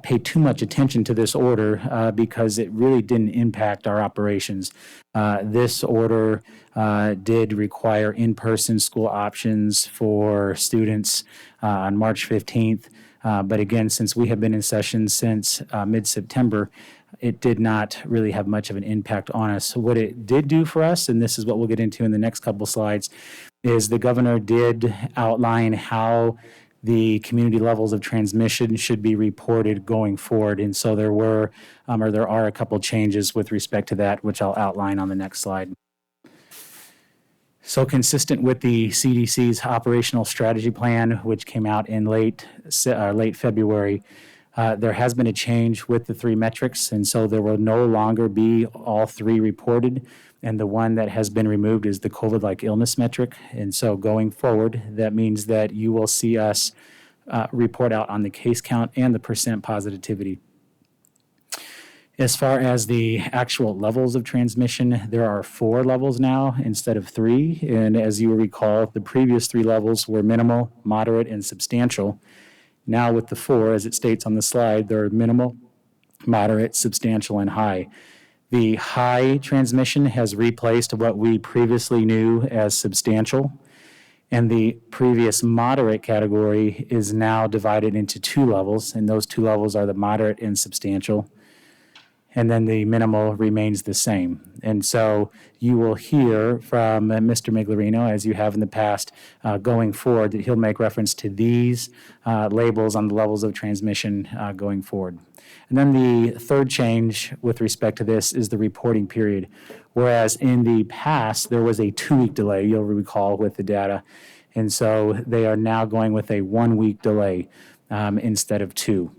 pay too much attention to this order because it really didn't impact our operations. This order did require in-person school options for students on March 15th. But again, since we have been in session since mid-September, it did not really have much of an impact on us. What it did do for us, and this is what we'll get into in the next couple slides, is the governor did outline how the community levels of transmission should be reported going forward. And so there are a couple changes with respect to that, which I'll outline on the next slide. So consistent with the CDC's operational strategy plan, which came out in late February, there has been a change with the three metrics, and so there will no longer be all three reported, and the one that has been removed is the COVID-like illness metric. And so going forward, that means that you will see us report out on the case count and the percent positivity. As far as the actual levels of transmission, there are 4 levels now instead of 3, and as you will recall, the previous 3 levels were minimal, moderate, and substantial. Now with the 4, as it states on the slide, there are minimal, moderate, substantial, and high. The high transmission has replaced what we previously knew as substantial, and the previous moderate category is now divided into 2 levels, and those 2 levels are the moderate and substantial. And then the minimal remains the same. And so you will hear from Mr. Miglerino, as you have in the past, going forward, that he'll make reference to these labels on the levels of transmission going forward. And then the third change with respect to this is the reporting period. Whereas in the past, there was a 2-week delay, you'll recall, with the data. And so they are now going with a 1-week delay instead of 2.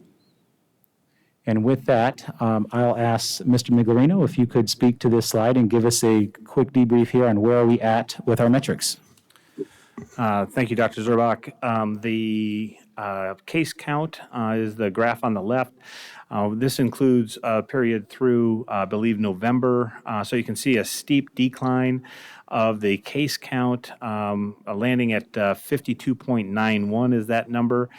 And with that, I'll ask Mr. Miglerino if you could speak to this slide and give us a quick debrief here on where are we at with our metrics. Thank you, Dr. Zurbach. The case count is the graph on the left. This includes a period through, I believe, November. So you can see a steep decline of the case count, landing at 52.91 is that number.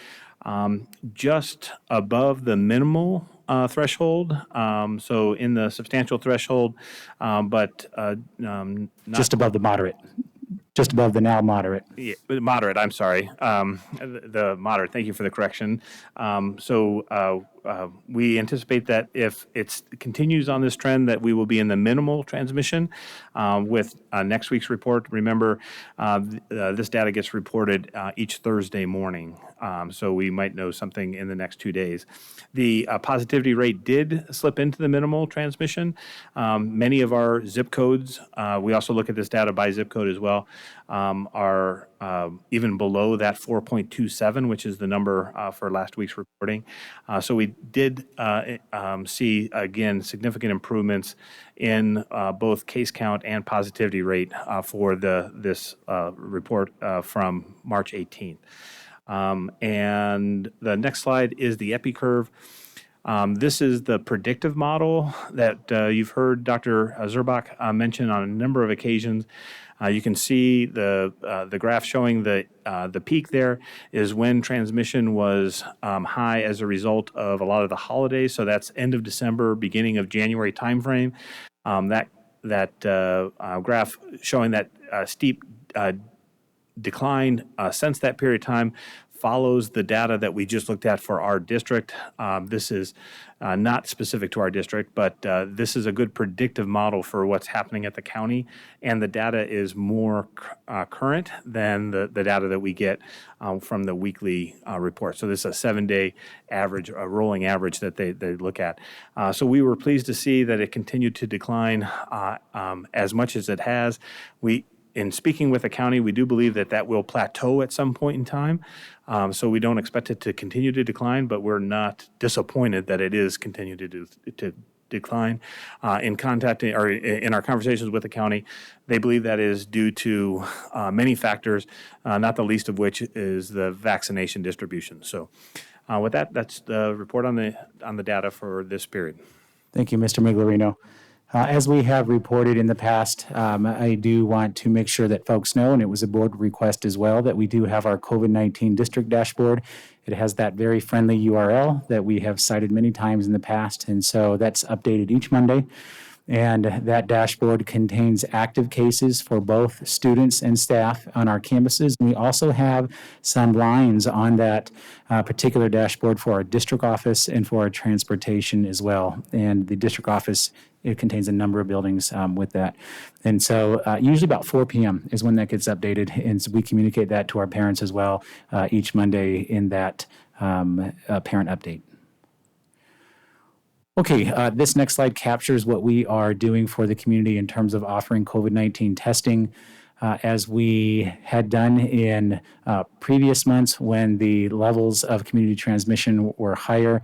Just above the minimal threshold, so in the substantial threshold, but not Just above the moderate. Just above the now moderate. Yeah, moderate, I'm sorry. The moderate, thank you for the correction. We anticipate that if it continues on this trend, that we will be in the minimal transmission with next week's report. Remember, this data gets reported each Thursday morning, so we might know something in the next 2 days. The positivity rate did slip into the minimal transmission. Many of our zip codes, we also look at this data by zip code as well, are even below that 4.27, which is the number for last week's reporting. So we did see, again, significant improvements in both case count and positivity rate for this report from March 18th. And the next slide is the epi curve. This is the predictive model that you've heard Dr. Zurbach mention on a number of occasions. You can see the graph showing the peak there is when transmission was high as a result of a lot of the holidays. So that's end of December, beginning of January timeframe. That graph showing that steep decline since that period of time follows the data that we just looked at for our district. This is not specific to our district, but this is a good predictive model for what's happening at the county, and the data is more current than the data that we get from the weekly report. So this is a 7-day average, a rolling average that they look at. So we were pleased to see that it continued to decline as much as it has. In speaking with the county, we do believe that will plateau at some point in time. So we don't expect it to continue to decline, but we're not disappointed that it is continuing to decline. In our conversations with the county, they believe that is due to many factors, not the least of which is the vaccination distribution. So with that, that's the report on the data for this period. Thank you, Mr. Miglerino. As we have reported in the past, I do want to make sure that folks know, and it was a board request as well, that we do have our COVID-19 district dashboard. It has that very friendly URL that we have cited many times in the past, and so that's updated each Monday. And that dashboard contains active cases for both students and staff on our campuses. We also have some lines on that particular dashboard for our district office and for our transportation as well. And the district office, it contains a number of buildings with that. And so usually about 4 p.m. is when that gets updated. And so we communicate that to our parents as well each Monday in that parent update. Okay, this next slide captures what we are doing for the community in terms of offering COVID-19 testing. As we had done in previous months when the levels of community transmission were higher,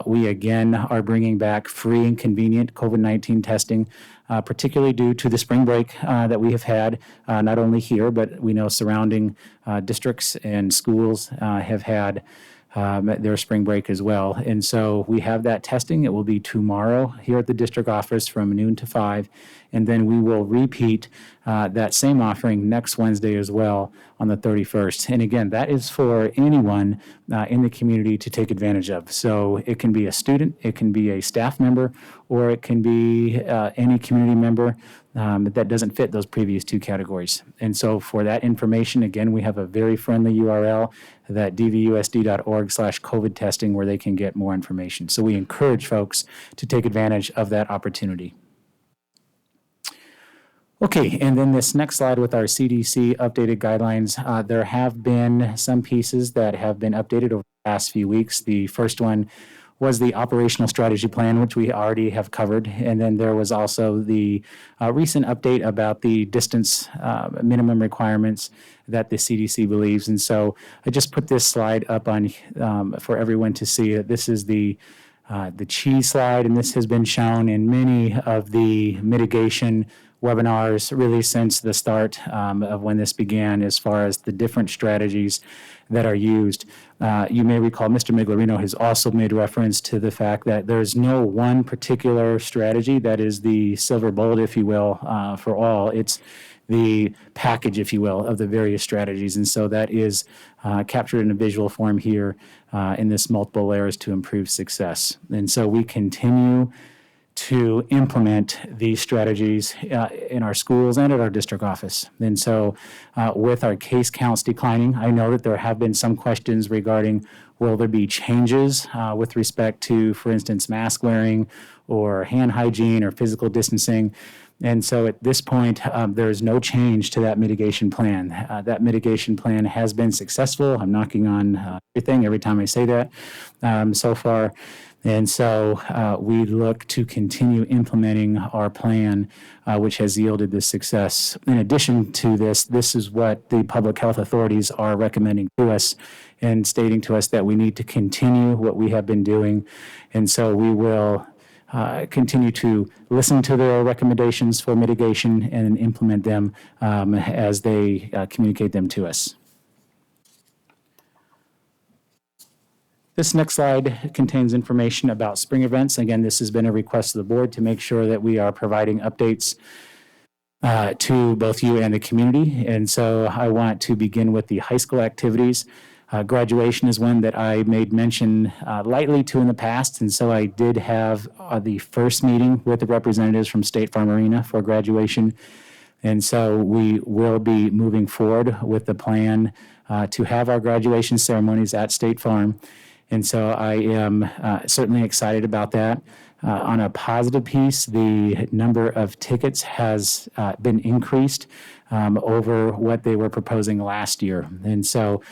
we again are bringing back free and convenient COVID-19 testing, particularly due to the spring break that we have had, not only here, but we know surrounding districts and schools have had their spring break as well. And so we have that testing. It will be tomorrow here at the district office from noon to 5. And then we will repeat that same offering next Wednesday as well on the 31st. And again, that is for anyone in the community to take advantage of. So it can be a student, it can be a staff member, or it can be any community member that doesn't fit those previous two categories. And so for that information, again, we have a very friendly URL, that dvusd.org/COVID testing, where they can get more information. So we encourage folks to take advantage of that opportunity. Okay, and then this next slide with our CDC updated guidelines, there have been some pieces that have been updated over the past few weeks. The first one was the operational strategy plan, which we already have covered. And then there was also the recent update about the distance minimum requirements that the CDC believes. And so I just put this slide up on for everyone to see. This is the cheese slide, and this has been shown in many of the mitigation webinars really since the start of when this began, as far as the different strategies that are used. You may recall Mr. Miglerino has also made reference to the fact that there's no one particular strategy that is the silver bullet, if you will, for all. It's the package, if you will, of the various strategies. And so that is captured in a visual form here in this multiple layers to improve success. And so we continue to implement these strategies in our schools and at our district office. And so with our case counts declining, I know that there have been some questions regarding will there be changes with respect to, for instance, mask wearing or hand hygiene or physical distancing. And so at this point, there is no change to that mitigation plan. That mitigation plan has been successful. I'm knocking on everything every time I say that so far. And so we look to continue implementing our plan, which has yielded this success. In addition to this, this is what the public health authorities are recommending to us and stating to us that we need to continue what we have been doing. And so we will continue to listen to their recommendations for mitigation and implement them as they communicate them to us. This next slide contains information about spring events. Again, this has been a request of the board to make sure that we are providing updates to both you and the community. And so I want to begin with the high school activities. Graduation is one that I made mention lightly to in the past, and so I did have the first meeting with the representatives from State Farm Arena for graduation. And so we will be moving forward with the plan to have our graduation ceremonies at State Farm. And so I am certainly excited about that. On a positive piece, the number of tickets has been increased over what they were proposing last year. And so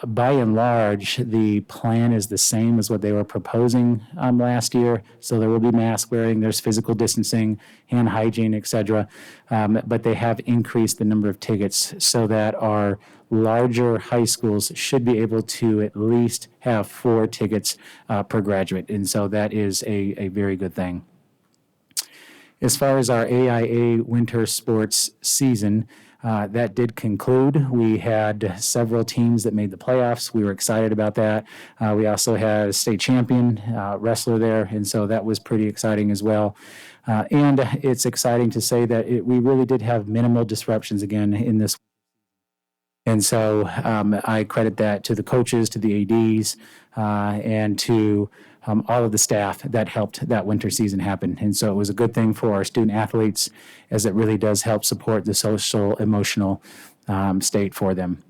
by and large, the plan is the same as what they were proposing last year. So there will be mask wearing, there's physical distancing, hand hygiene, et cetera. But they have increased the number of tickets so that our larger high schools should be able to at least have 4 tickets per graduate. And so that is a very good thing. As far as our AIA winter sports season, that did conclude. We had several teams that made the playoffs. We were excited about that. We also had a state champion wrestler there, and so that was pretty exciting as well. And it's exciting to say that we really did have minimal disruptions again in this. And so I credit that to the coaches, to the ADs, and to all of the staff that helped that winter season happen. And so it was a good thing for our student athletes, as it really does help support the social, emotional state for them.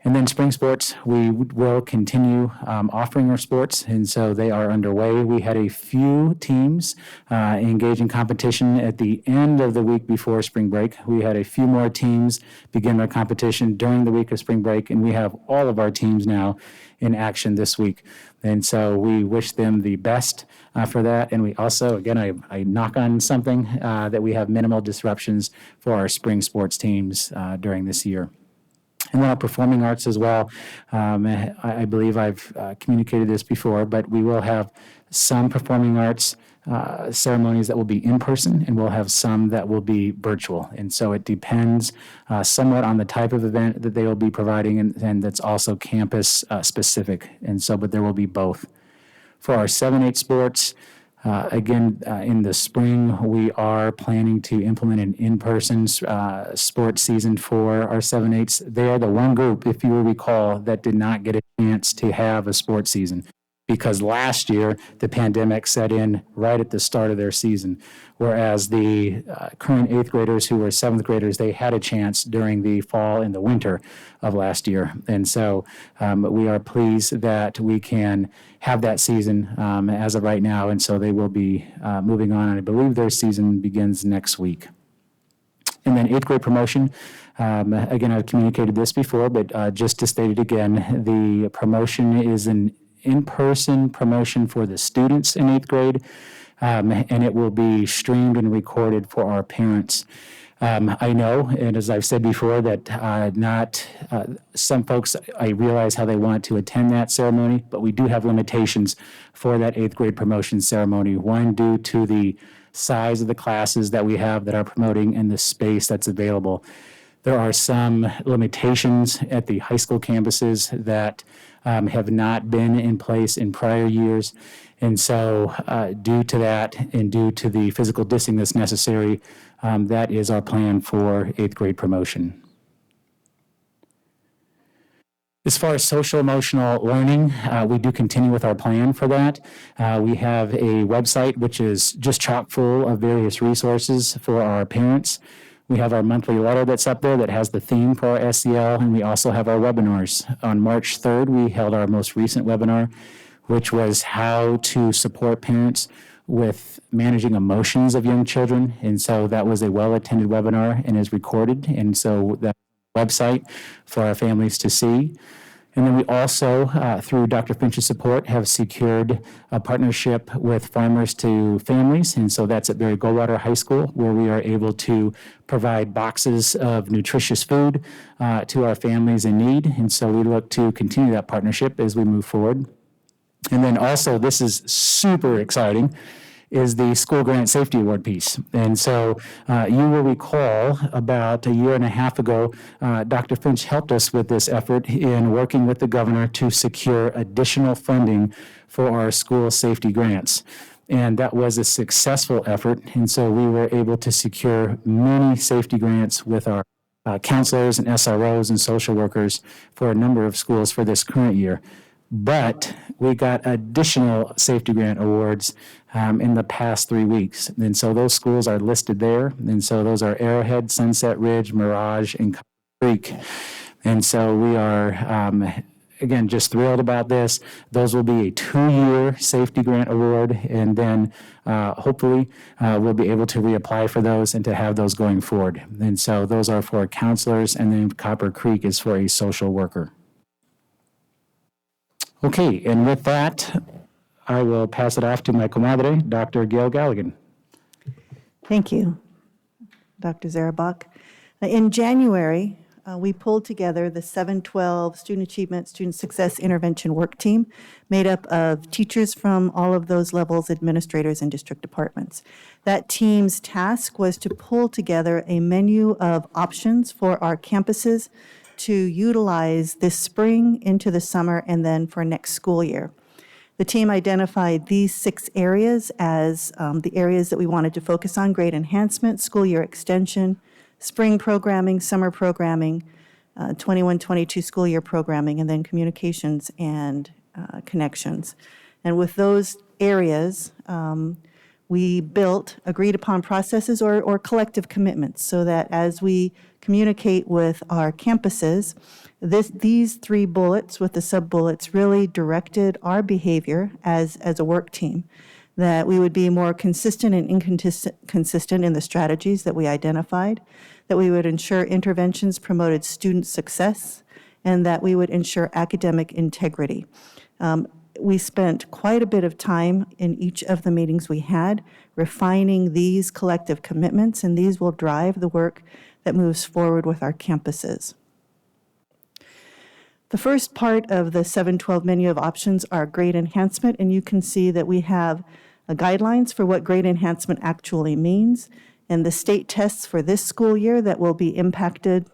And then spring sports, we will continue offering our sports, and so they are underway. We had a few teams engage in competition at the end of the week before spring break. We had a few more teams begin their competition during the week of spring break, and we have all of our teams now in action this week. And so we wish them the best for that. And we also, again, I knock on something that we have minimal disruptions for our spring sports teams during this year. And then our performing arts as well. I believe I've communicated this before, but we will have some performing arts ceremonies that will be in person, and we'll have some that will be virtual. And so it depends somewhat on the type of event that they will be providing, and that's also campus specific. And so, but there will be both. For our 7-8 sports, again, in the spring, we are planning to implement an in-person sports season for our 7-8s. They are the one group, if you will recall, that did not get a chance to have a sports season, because last year the pandemic set in right at the start of their season, whereas the current 8th graders who were 7th graders, they had a chance during the fall and the winter of last year. And so we are pleased that we can have that season as of right now, and so they will be moving on, and I believe their season begins next week. And then 8th grade promotion, again, I've communicated this before, but just to state it again, the promotion is an in-person promotion for the students in 8th grade, and it will be streamed and recorded for our parents. I know, and as I've said before, that not some folks, I realize how they want to attend that ceremony, but we do have limitations for that 8th grade promotion ceremony. One, due to the size of the classes that we have that are promoting and the space that's available. There are some limitations at the high school campuses that have not been in place in prior years. And so due to that and due to the physical distancing that's necessary, that is our plan for 8th grade promotion. As far as social emotional learning, we do continue with our plan for that. We have a website which is just chock full of various resources for our parents. We have our monthly letter that's up there that has the theme for our SEL, and we also have our webinars. On March 3rd, we held our most recent webinar, which was how to support parents with managing emotions of young children. And so that was a well-attended webinar and is recorded. And so that website for our families to see. And then we also, through Dr. Finch's support, have secured a partnership with Farmers to Families. And so that's at Barry Goldwater High School, where we are able to provide boxes of nutritious food to our families in need. And so we look to continue that partnership as we move forward. And then also, this is super exciting, is the School Grant Safety Award piece. And so you will recall about a year and a half ago, Dr. Finch helped us with this effort in working with the governor to secure additional funding for our school safety grants. And that was a successful effort. And so we were able to secure many safety grants with our counselors and SROs and social workers for a number of schools for this current year. But we got additional safety grant awards in the past 3 weeks. And so those schools are listed there. And so those are Arrowhead, Sunset Ridge, Mirage, and Copper Creek. And so we are, again, just thrilled about this. Those will be a 2-year safety grant award. And then hopefully we'll be able to reapply for those and to have those going forward. And so those are for counselors, and then Copper Creek is for a social worker. Okay, and with that, I will pass it off to my comadre, Dr. Gail Galligan. Thank you, Dr. Zarabak. In January, we pulled together the 712 Student Achievement, Student Success Intervention Work Team, made up of teachers from all of those levels, administrators, and district departments. That team's task was to pull together a menu of options for our campuses to utilize this spring into the summer and then for next school year. The team identified these 6 areas as the areas that we wanted to focus on: grade enhancement, school year extension, spring programming, summer programming, 21-22 school year programming, and then communications and connections. And with those areas, we built agreed upon processes or collective commitments so that as we communicate with our campuses, these 3 bullets with the sub-bullets really directed our behavior as a work team, that we would be more consistent and inconsistent in the strategies that we identified, that we would ensure interventions promoted student success, and that we would ensure academic integrity. We spent quite a bit of time in each of the meetings we had refining these collective commitments, and these will drive the work that moves forward with our campuses. The first part of the 712 menu of options are grade enhancement, and you can see that we have guidelines for what grade enhancement actually means, and the state tests for this school year that will be impacted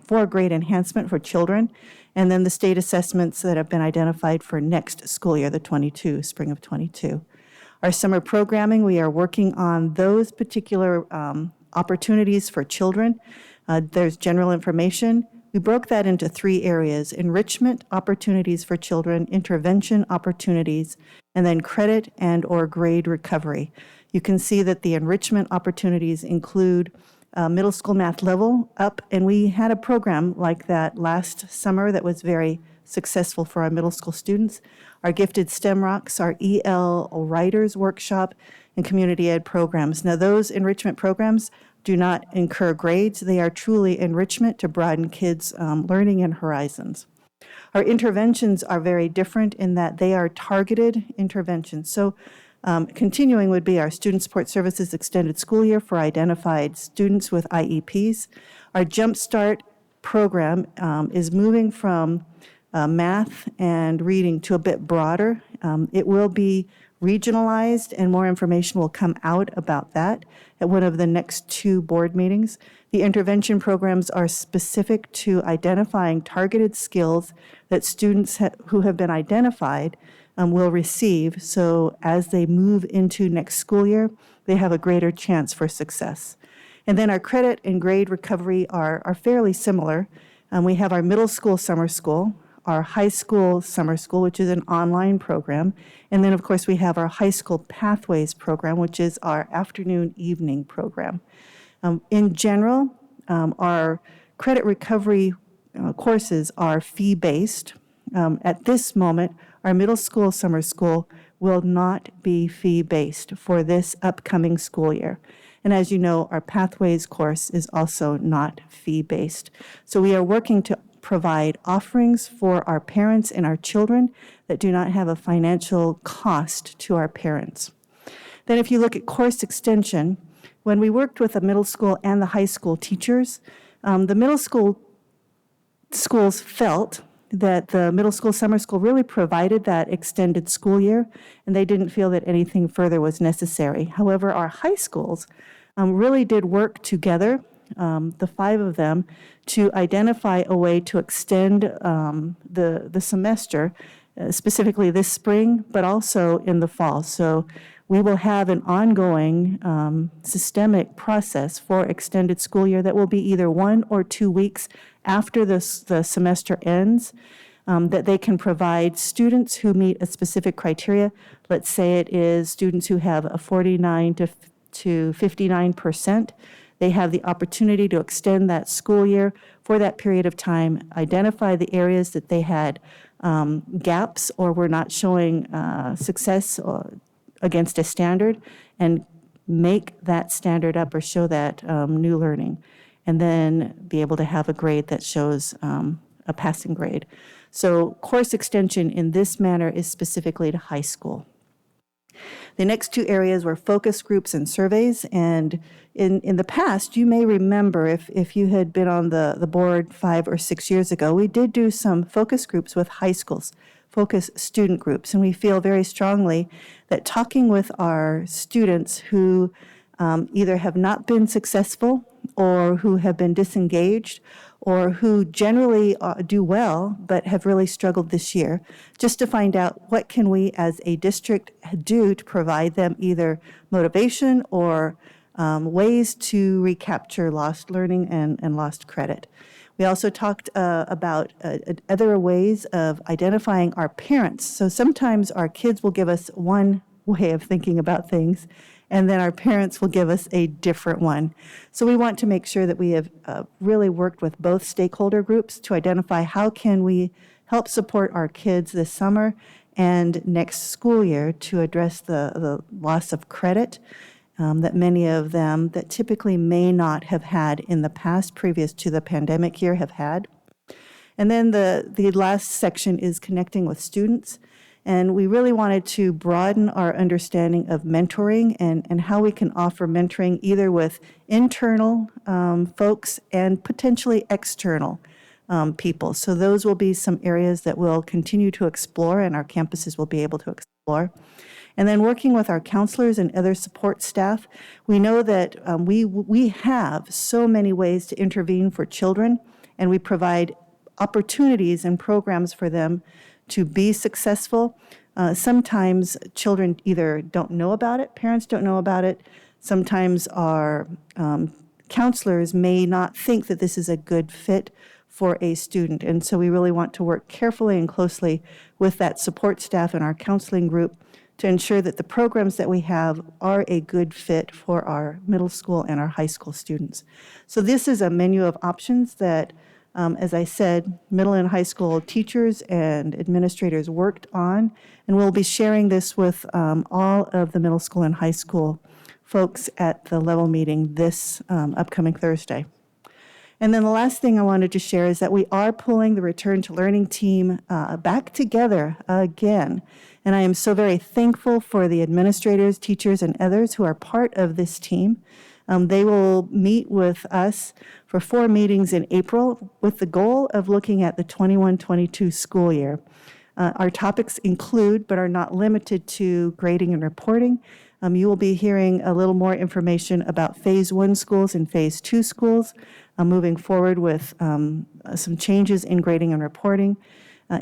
for grade enhancement for children, and then the state assessments that have been identified for next school year, the spring of 22. Our summer programming, we are working on those particular opportunities for children. There's general information. We broke that into 3 areas: enrichment opportunities for children, intervention opportunities, and then credit and or grade recovery. You can see that the enrichment opportunities include middle school math level up, and we had a program like that last summer that was very successful for our middle school students. Our Gifted STEM Rocks, our EL Writers Workshop, and community ed programs. Now, those enrichment programs do not incur grades. They are truly enrichment to broaden kids' learning and horizons. Our interventions are very different in that they are targeted interventions. So continuing would be our Student Support Services Extended School Year for identified students with IEPs. Our Jumpstart program is moving from math and reading to a bit broader. It will be regionalized, and more information will come out about that at one of the next 2 board meetings. The intervention programs are specific to identifying targeted skills that students who have been identified will receive, so as they move into next school year, they have a greater chance for success. And then our credit and grade recovery are fairly similar. We have our middle school summer school, our high school summer school, which is an online program, and then, of course, we have our high school pathways program, which is our afternoon evening program. In general, our credit recovery courses are fee-based. At this moment, our middle school summer school will not be fee-based for this upcoming school year. And as you know, our pathways course is also not fee-based. So we are working to provide offerings for our parents and our children that do not have a financial cost to our parents. Then if you look at course extension, when we worked with the middle school and the high school teachers, the middle school schools felt that the middle school, summer school really provided that extended school year, and they didn't feel that anything further was necessary. However, our high schools really did work together, the 5 of them, to identify a way to extend the semester, specifically this spring, but also in the fall. So we will have an ongoing systemic process for extended school year that will be either 1 or 2 weeks after the semester ends, that they can provide students who meet a specific criteria. Let's say it is students who have a 49 to 59%. They have the opportunity to extend that school year for that period of time, identify the areas that they had gaps or were not showing success against a standard, and make that standard up or show that new learning, and then be able to have a grade that shows a passing grade. So course extension in this manner is specifically to high school. The next 2 areas were focus groups and surveys. And in the past, you may remember, if you had been on the board 5 or 6 years ago, we did do some focus groups with high schools, focus student groups. And we feel very strongly that talking with our students who either have not been successful or who have been disengaged or who generally do well but have really struggled this year, just to find out what can we as a district do to provide them either motivation or ways to recapture lost learning and lost credit. We also talked about other ways of identifying our parents. So sometimes our kids will give us one way of thinking about things, and then our parents will give us a different one. So we want to make sure that we have really worked with both stakeholder groups to identify how can we help support our kids this summer and next school year to address the loss of credit that many of them that typically may not have had in the past previous to the pandemic year have had. And then the last section is connecting with students. And we really wanted to broaden our understanding of mentoring and how we can offer mentoring either with internal folks and potentially external people. So those will be some areas that we'll continue to explore and our campuses will be able to explore. And then working with our counselors and other support staff, we know that we have so many ways to intervene for children, and we provide opportunities and programs for them to be successful. Sometimes children either don't know about it, parents don't know about it. Sometimes our counselors may not think that this is a good fit for a student. And so we really want to work carefully and closely with that support staff and our counseling group to ensure that the programs that we have are a good fit for our middle school and our high school students. So this is a menu of options that, as I said, middle and high school teachers and administrators worked on, and we'll be sharing this with all of the middle school and high school folks at the level meeting this upcoming Thursday. And then the last thing I wanted to share is that we are pulling the Return to Learning team back together again. And I am so very thankful for the administrators, teachers, and others who are part of this team. They will meet with us for 4 meetings in April with the goal of looking at the 21-22 school year. Our topics include, but are not limited to, grading and reporting. You will be hearing a little more information about Phase 1 schools and Phase 2 schools, moving forward with some changes in grading and reporting.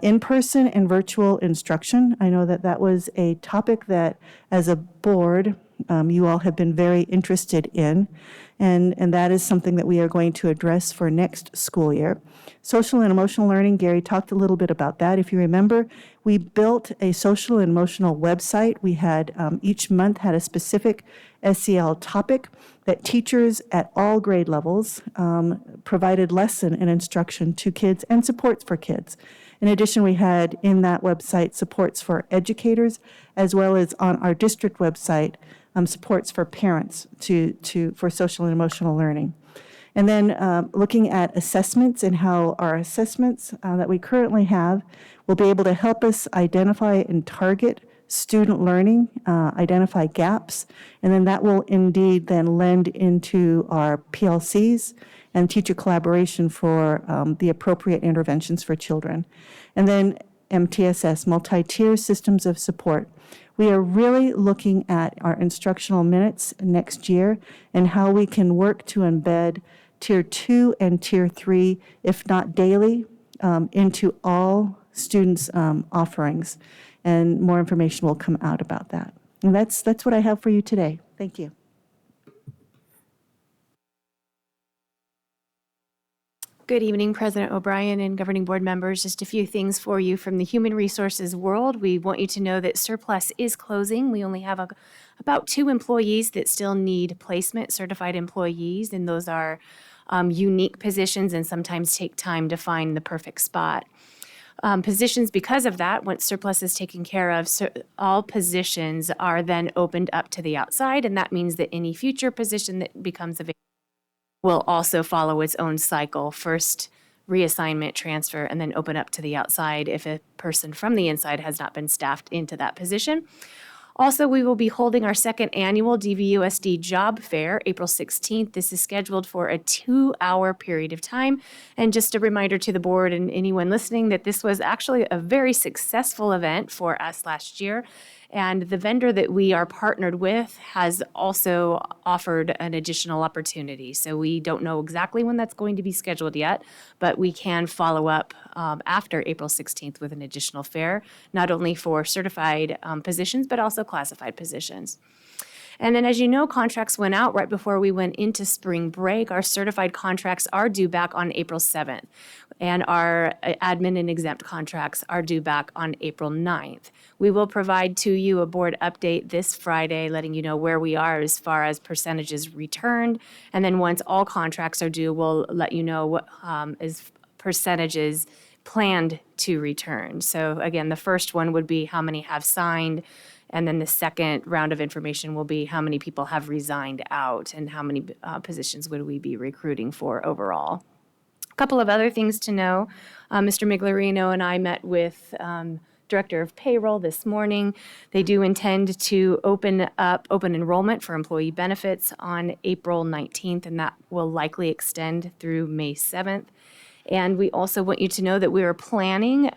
In-person and virtual instruction. I know that that was a topic that, as a board, you all have been very interested in, and that is something that we are going to address for next school year. Social and emotional learning, Gary talked a little bit about that. If you remember, we built a social and emotional website. We had each month had a specific SEL topic that teachers at all grade levels provided lesson and instruction to kids and supports for kids. In addition, we had in that website supports for educators, as well as on our district website, supports for parents for social and emotional learning. And then looking at assessments and how our assessments that we currently have will be able to help us identify and target student learning, identify gaps, and then that will indeed then lend into our PLCs and teacher collaboration for the appropriate interventions for children. And then MTSS, multi-tier systems of support. We are really looking at our instructional minutes next year and how we can work to embed Tier 2 and Tier 3, if not daily, into all students' offerings. And more information will come out about that. And that's what I have for you today. Thank you. Good evening, President O'Brien and governing board members. Just a few things for you from the human resources world. We want you to know that surplus is closing. We only have about 2 employees that still need placement, certified employees, and those are unique positions and sometimes take time to find the perfect spot. Positions, because of that, once surplus is taken care of, all positions are then opened up to the outside, and that means that any future position that becomes available will also follow its own cycle. First, reassignment, transfer, and then open up to the outside if a person from the inside has not been staffed into that position. Also, we will be holding our second annual DVUSD Job Fair, April 16th. This is scheduled for a 2-hour period of time. And just a reminder to the board and anyone listening that this was actually a very successful event for us last year. And the vendor that we are partnered with has also offered an additional opportunity. So we don't know exactly when that's going to be scheduled yet, but we can follow up after April 16th with an additional fair, not only for certified positions, but also classified positions. And then, as you know, contracts went out right before we went into spring break. Our certified contracts are due back on April 7th, and our admin and exempt contracts are due back on April 9th. We will provide to you a board update this Friday, letting you know where we are as far as percentages returned. And then once all contracts are due, we'll let you know what is percentages planned to return. So again, the first one would be how many have signed. And then the second round of information will be how many people have resigned out and how many positions would we be recruiting for overall. A couple of other things to know. Mr. Miglerino and I met with Director of Payroll this morning. They do intend to open enrollment for employee benefits on April 19th, and that will likely extend through May 7th. And we also want you to know that we are planning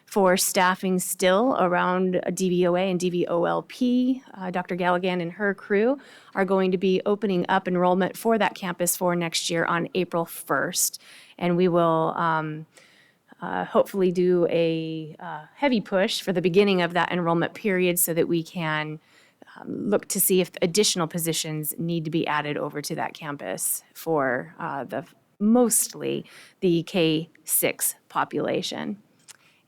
for staffing still around DVOA and DVOLP. Dr. Galligan and her crew are going to be opening up enrollment for that campus for next year on April 1st. And we will hopefully do a heavy push for the beginning of that enrollment period so that we can look to see if additional positions need to be added over to that campus for mostly the K-6 population.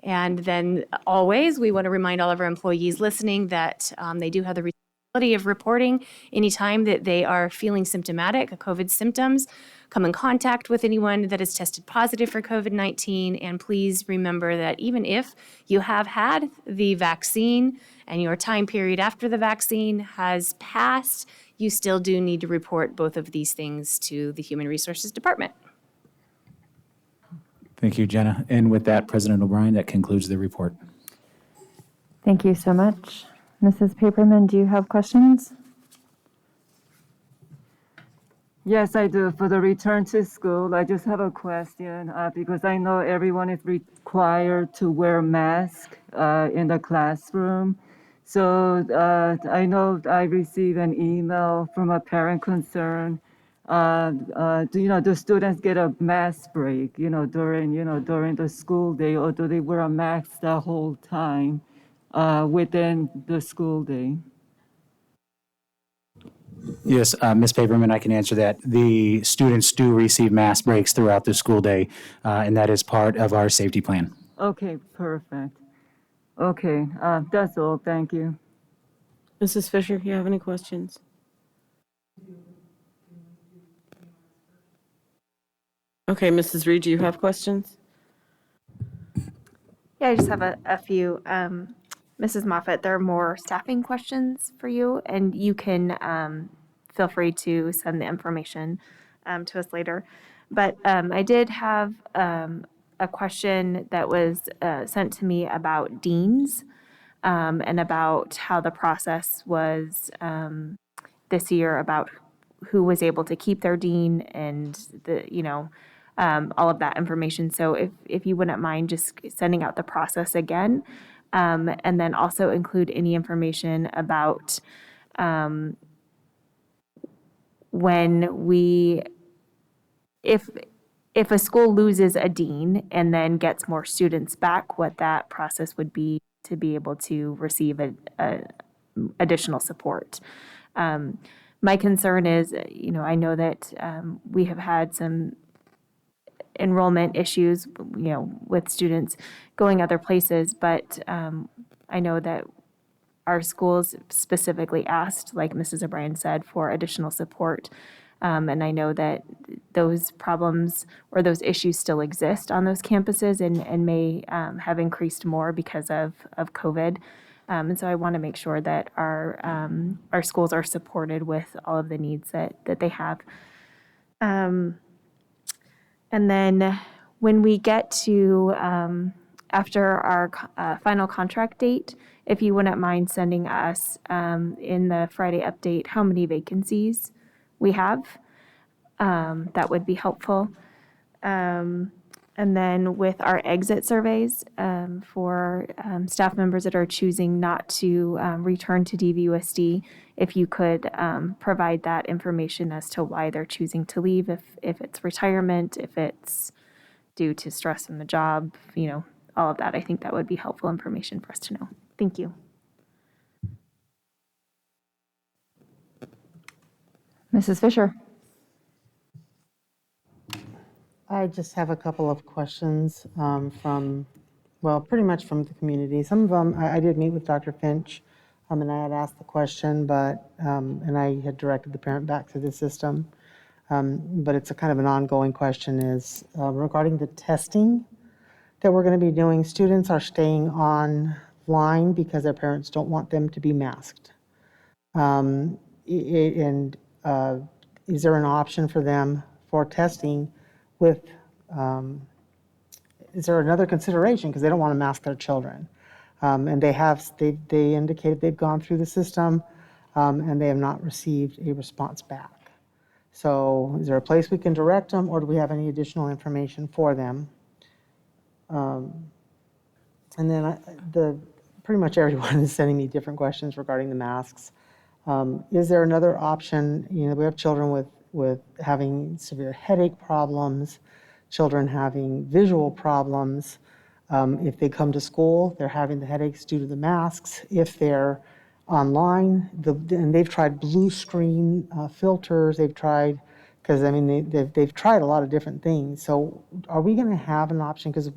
And then always, we want to remind all of our employees listening that they do have the responsibility of reporting anytime that they are feeling symptomatic, COVID symptoms, come in contact with anyone that is tested positive for COVID-19. And please remember that even if you have had the vaccine and your time period after the vaccine has passed, you still do need to report both of these things to the Human Resources Department. Thank you, Jenna. And with that, President O'Brien, that concludes the report. Thank you so much. Mrs. Paperman, do you have questions? Yes, I do. For the return to school, I just have a question because I know everyone is required to wear a mask in the classroom. So I know I received an email from a parent concerned. Do students get a mask break, during the school day, or do they wear a mask the whole time within the school day? Yes, Ms. Paperman, I can answer that. The students do receive mask breaks throughout the school day, and that is part of our safety plan. Okay, perfect. Okay, that's all. Thank you. Mrs. Fisher, you have any questions? Okay, Mrs. Reed, do you have questions? Yeah, I just have a few. Mrs. Moffett, there are more staffing questions for you, and you can feel free to send the information to us later. But I did have a question that was sent to me about deans and about how the process was this year about who was able to keep their dean and all of that information. So if you wouldn't mind just sending out the process again, and then also include any information about when if a school loses a dean and then gets more students back, what that process would be to be able to receive additional support. My concern is, I know that we have had some enrollment issues, with students going other places, but I know that our schools specifically asked, like Mrs. O'Brien said, for additional support. And I know that those problems or those issues still exist on those campuses and may have increased more because of COVID. And so I want to make sure that our schools are supported with all of the needs that they have. And then when we get to after our final contract date, if you wouldn't mind sending us in the Friday update how many vacancies we have, that would be helpful. And then with our exit surveys for staff members that are choosing not to return to DVUSD, if you could provide that information as to why they're choosing to leave, if it's retirement, if it's due to stress in the job, all of that. I think that would be helpful information for us to know. Thank you. Mrs. Fisher? I just have a couple of questions pretty much from the community. Some of them, I did meet with Dr. Finch, and I had asked the question, but, and I had directed the parent back through the system. But it's a kind of an ongoing question is regarding the testing that we're going to be doing. Students are staying online because their parents don't want them to be masked. Is there an option for them for testing with, is there another consideration? Because they don't want to mask their children. And they indicated they've gone through the system and they have not received a response back. So is there a place we can direct them, or do we have any additional information for them? And then pretty much everyone is sending me different questions regarding the masks. Is there another option? We have children with having severe headache problems, children having visual problems. If they come to school, they're having the headaches due to the masks. If they're online, and they've tried blue screen filters, they've tried, because they've tried a lot of different things. So are we going to have an option? Because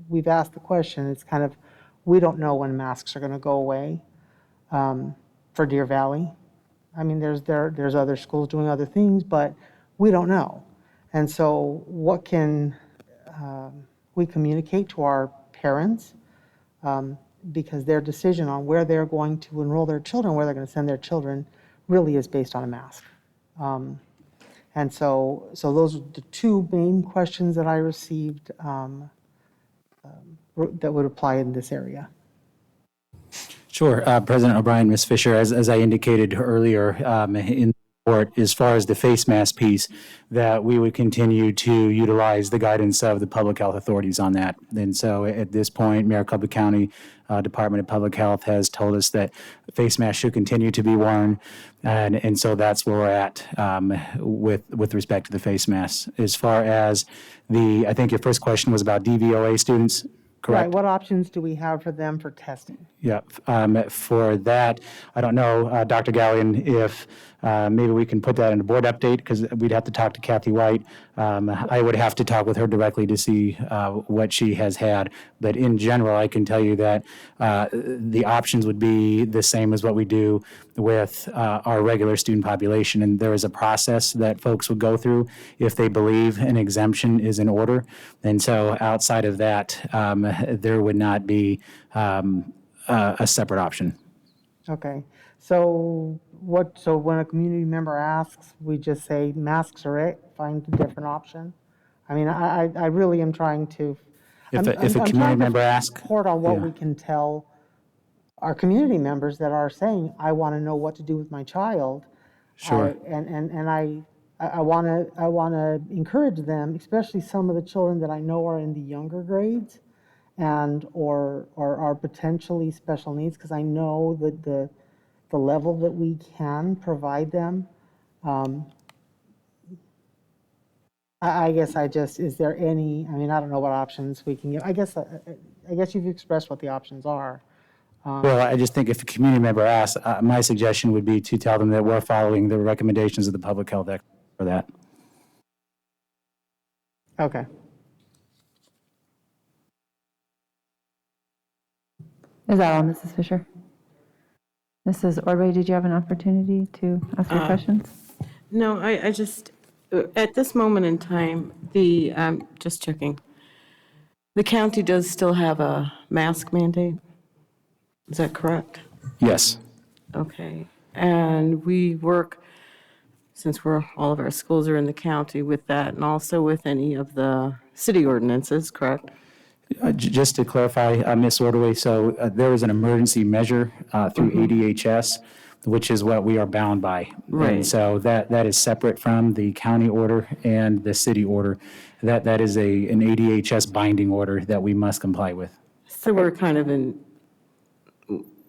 we've asked the question, it's kind of, we don't know when masks are going to go away for Deer Valley. There's other schools doing other things, but we don't know. And so what can we communicate to our parents? Because their decision on where they're going to enroll their children, where they're going to send their children, really is based on a mask. And so those are the two main questions that I received that would apply in this area. Sure. President O'Brien, Ms. Fisher, as I indicated earlier in the report, as far as the face mask piece, that we would continue to utilize the guidance of the public health authorities on that. And so at this point, Maricopa County Department of Public Health has told us that face masks should continue to be worn. And so that's where we're at with respect to the face masks. As far as I think your first question was about DVOA students. Correct. Right. What options do we have for them for testing? Yeah. For that, I don't know, Dr. Gallion, if maybe we can put that in a board update, because we'd have to talk to Kathy White. I would have to talk with her directly to see what she has had. But in general, I can tell you that the options would be the same as what we do with our regular student population. And there is a process that folks would go through if they believe an exemption is in order. And so outside of that, there would not be a separate option. Okay. So when a community member asks, we just say masks are it, find a different option? I really am trying to. If a community member asks. Report on what we can tell our community members that are saying, I want to know what to do with my child. Sure. I want to encourage them, especially some of the children that I know are in the younger grades and or are potentially special needs, because I know that the level that we can provide them. I guess is there any, I mean, I don't know what options we can give. I guess you've expressed what the options are. Well, I just think if a community member asks, my suggestion would be to tell them that we're following the recommendations of the public health expert for that. Okay. Is that all, Mrs. Fisher? Mrs. Ordway, did you have an opportunity to ask your questions? No, I just, at this moment in time, just checking, the county does still have a mask mandate? Is that correct? Yes. Okay. And we work, since all of our schools are in the county, with that, and also with any of the city ordinances, correct? Just to clarify, Ms. Ordway, so there is an emergency measure through ADHS, which is what we are bound by. Right. And so that is separate from the county order and the city order. That is an ADHS binding order that we must comply with. So we're kind of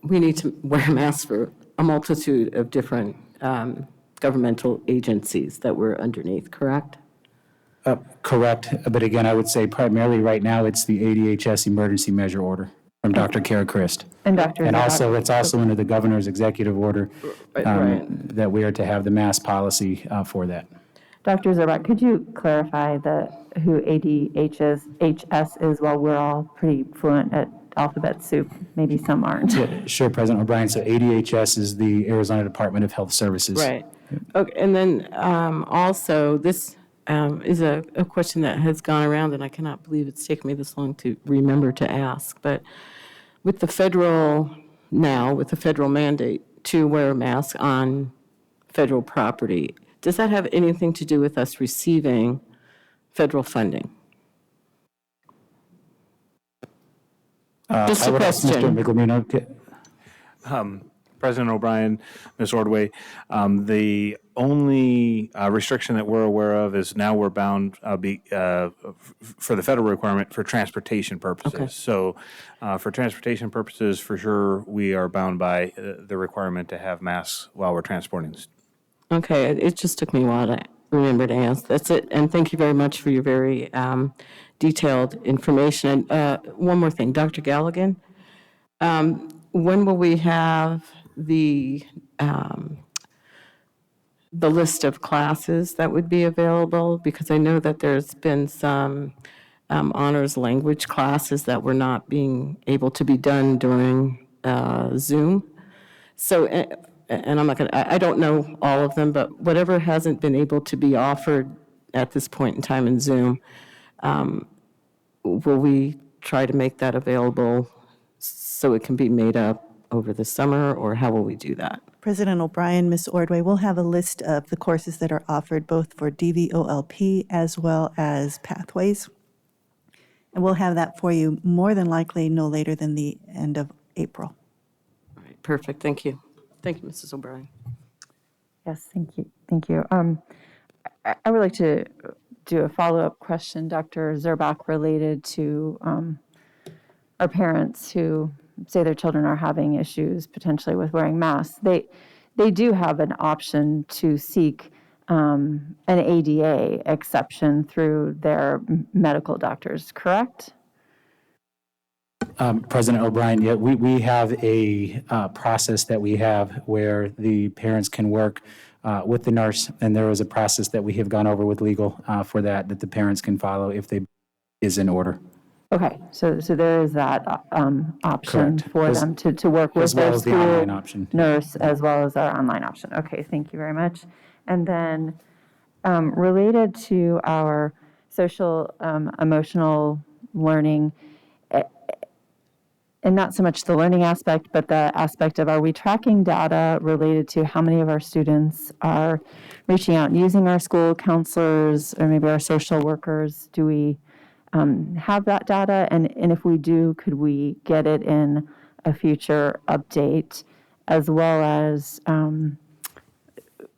we need to wear masks for a multitude of different governmental agencies that we're underneath, correct? Correct. But again, I would say primarily right now, it's the ADHS emergency measure order from Dr. Kara Christ. And Dr. And Zabak. also, it's also under the governor's executive order Right. that we are to have the mask policy for that. Dr. Zabak, could you clarify who ADHS is while we're all pretty fluent at alphabet soup? Maybe some aren't. Yeah, sure, President O'Brien. So ADHS is the Arizona Department of Health Services. Right. Okay. And then also, this is a question that has gone around, and I cannot believe it's taken me this long to remember to ask. But with the federal mandate to wear a mask on federal property, does that have anything to do with us receiving federal funding? Just I a would ask question. Mr. Michelino. President O'Brien, Ms. Ordway, the only restriction that we're aware of is now we're bound for the federal requirement for transportation purposes. Okay. So for transportation purposes, for sure, we are bound by the requirement to have masks while we're transporting. Okay, it just took me a while to remember to ask. That's it, and thank you very much for your very detailed information. And one more thing, Dr. Galligan, when will we have the list of classes that would be available? Because I know that there's been some honors language classes that were not being able to be done during Zoom. So, and I'm not going to, I don't know all of them, but whatever hasn't been able to be offered at this point in time in Zoom, will we try to make that available so it can be made up over the summer, or how will we do that? President O'Brien, Ms. Ordway, we'll have a list of the courses that are offered both for DVOLP as well as Pathways. And we'll have that for you more than likely no later than the end of April. All right, perfect, thank you. Thank you, Mrs. O'Brien. Yes, thank you. Thank you. I would like to do a follow-up question, Dr. Zerbach, related to our parents who say their children are having issues potentially with wearing masks. They do have an option to seek an ADA exception through their medical doctors, correct? President O'Brien, yeah, we have a process that we have where the parents can work with the nurse, and there is a process that we have gone over with legal for that the parents can follow if they is in order. Okay, so there is that option Correct. for them to work with as well their as the online school option. nurse as well as our online option. Okay, thank you very much. And then related to our social emotional learning, and not so much the learning aspect, but the aspect of, are we tracking data related to how many of our students are reaching out and using our school counselors or maybe our social workers? Do we have that data? And if we do, could we get it in a future update, as well as,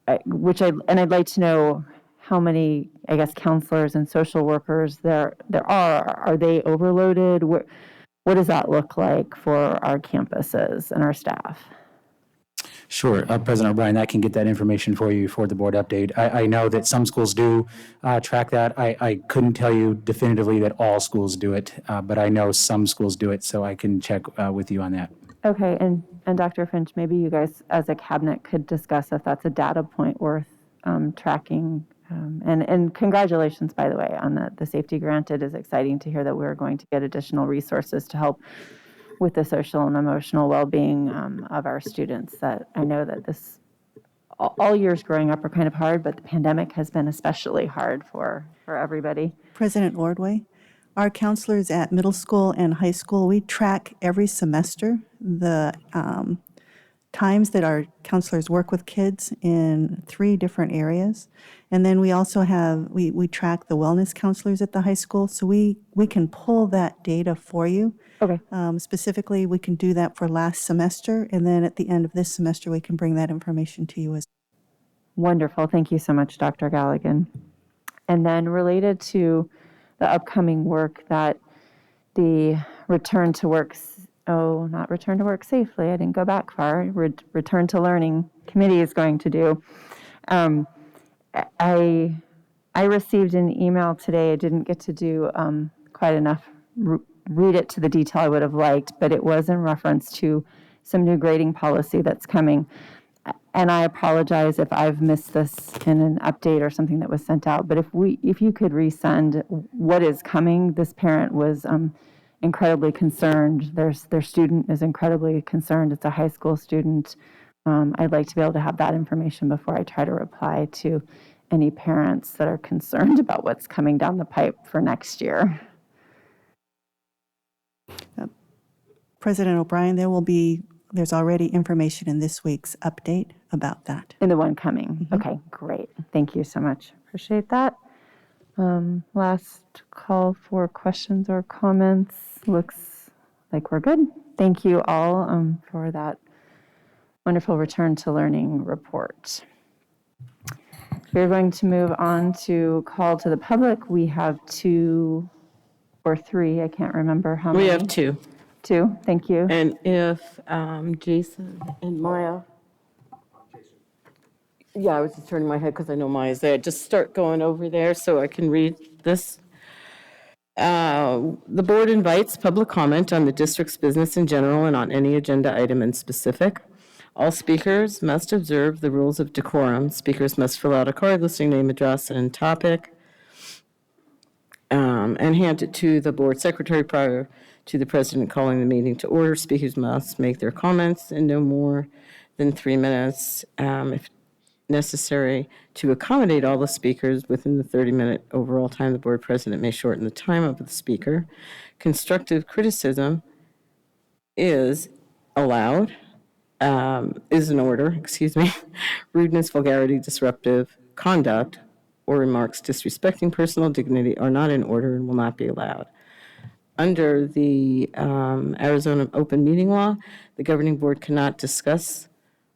I'd like to know how many, I guess, counselors and social workers there are. Are they overloaded? What does that look like for our campuses and our staff? Sure, President O'Brien, I can get that information for you for the board update. I know that some schools do track that. I couldn't tell you definitively that all schools do it, but I know some schools do it, so I can check with you on that. Okay, and Dr. Finch, maybe you guys as a cabinet could discuss if that's a data point worth tracking. And congratulations, by the way, on the safety grant. It is exciting to hear that we're going to get additional resources to help with the social and emotional well-being of our students. That I know that all years growing up are kind of hard, but the pandemic has been especially hard for everybody. President Ordway, our counselors at middle school and high school, we track every semester the times that our counselors work with kids in 3 different areas. And then we also have, we track the wellness counselors at the high school, so we can pull that data for you. Okay. Specifically, we can do that for last semester, and then at the end of this semester, we can bring that information to you as Wonderful. Thank you so much, Dr. Galligan. And then related to the upcoming work that the return to work, not return to work safely, I didn't go back far, return to learning committee is going to do. I received an email today. I didn't get to do quite enough, read it to the detail I would have liked, but it was in reference to some new grading policy that's coming. And I apologize if I've missed this in an update or something that was sent out, but if you could resend what is coming. This parent was incredibly concerned. Their student is incredibly concerned. It's a high school student. I'd like to be able to have that information before I try to reply to any parents that are concerned about what's coming down the pipe for next year. President O'Brien, there's already information in this week's update about that. In the one coming. Okay, great. Thank you so much. Appreciate that. Last call for questions or comments. Looks like we're good. Thank you all for that wonderful return to learning report. We're going to move on to call to the public. We have 2 or 3, I can't remember how many. We have 2. 2, thank you. And if Jason and Maya. Yeah, I was just turning my head because I know Maya's there. Just start going over there so I can read this. The board invites public comment on the district's business in general and on any agenda item in specific. All speakers must observe the rules of decorum. Speakers must fill out a card listing name, address, and topic, and hand it to the board secretary prior to the president calling the meeting to order. Speakers must make their comments in no more than 3 minutes. If necessary to accommodate all the speakers within the 30-minute overall time, the board president may shorten the time of the speaker. Constructive criticism is allowed, is in order, Rudeness, vulgarity, disruptive conduct, or remarks disrespecting personal dignity are not in order and will not be allowed. Under the Arizona Open Meeting Law, the governing board cannot discuss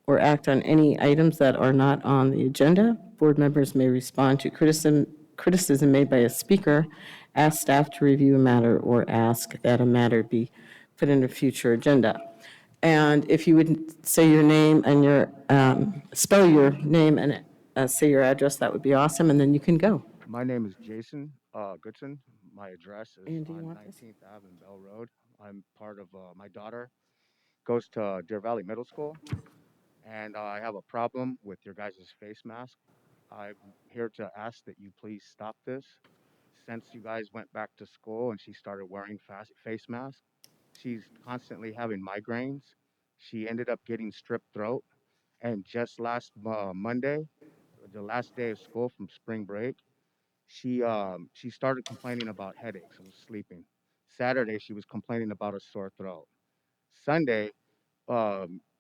or act on any items that are not on the agenda. Board members may respond to criticism made by a speaker, ask staff to review a matter, or ask that a matter be put in a future agenda. And if you would say your name and spell your name and say your address, that would be awesome, and then you can go. My name is Jason Goodson. My address is And do you on want this? 19th Ave and Bell Road. I'm part of, my daughter goes to Deer Valley Middle School, and I have a problem with your guys' face mask. I'm here to ask that you please stop this. Since you guys went back to school and she started wearing face masks, she's constantly having migraines. She ended up getting strep throat, and just last Monday, the last day of school from spring break, she started complaining about headaches and was sleeping. Saturday she was complaining about a sore throat. Sunday,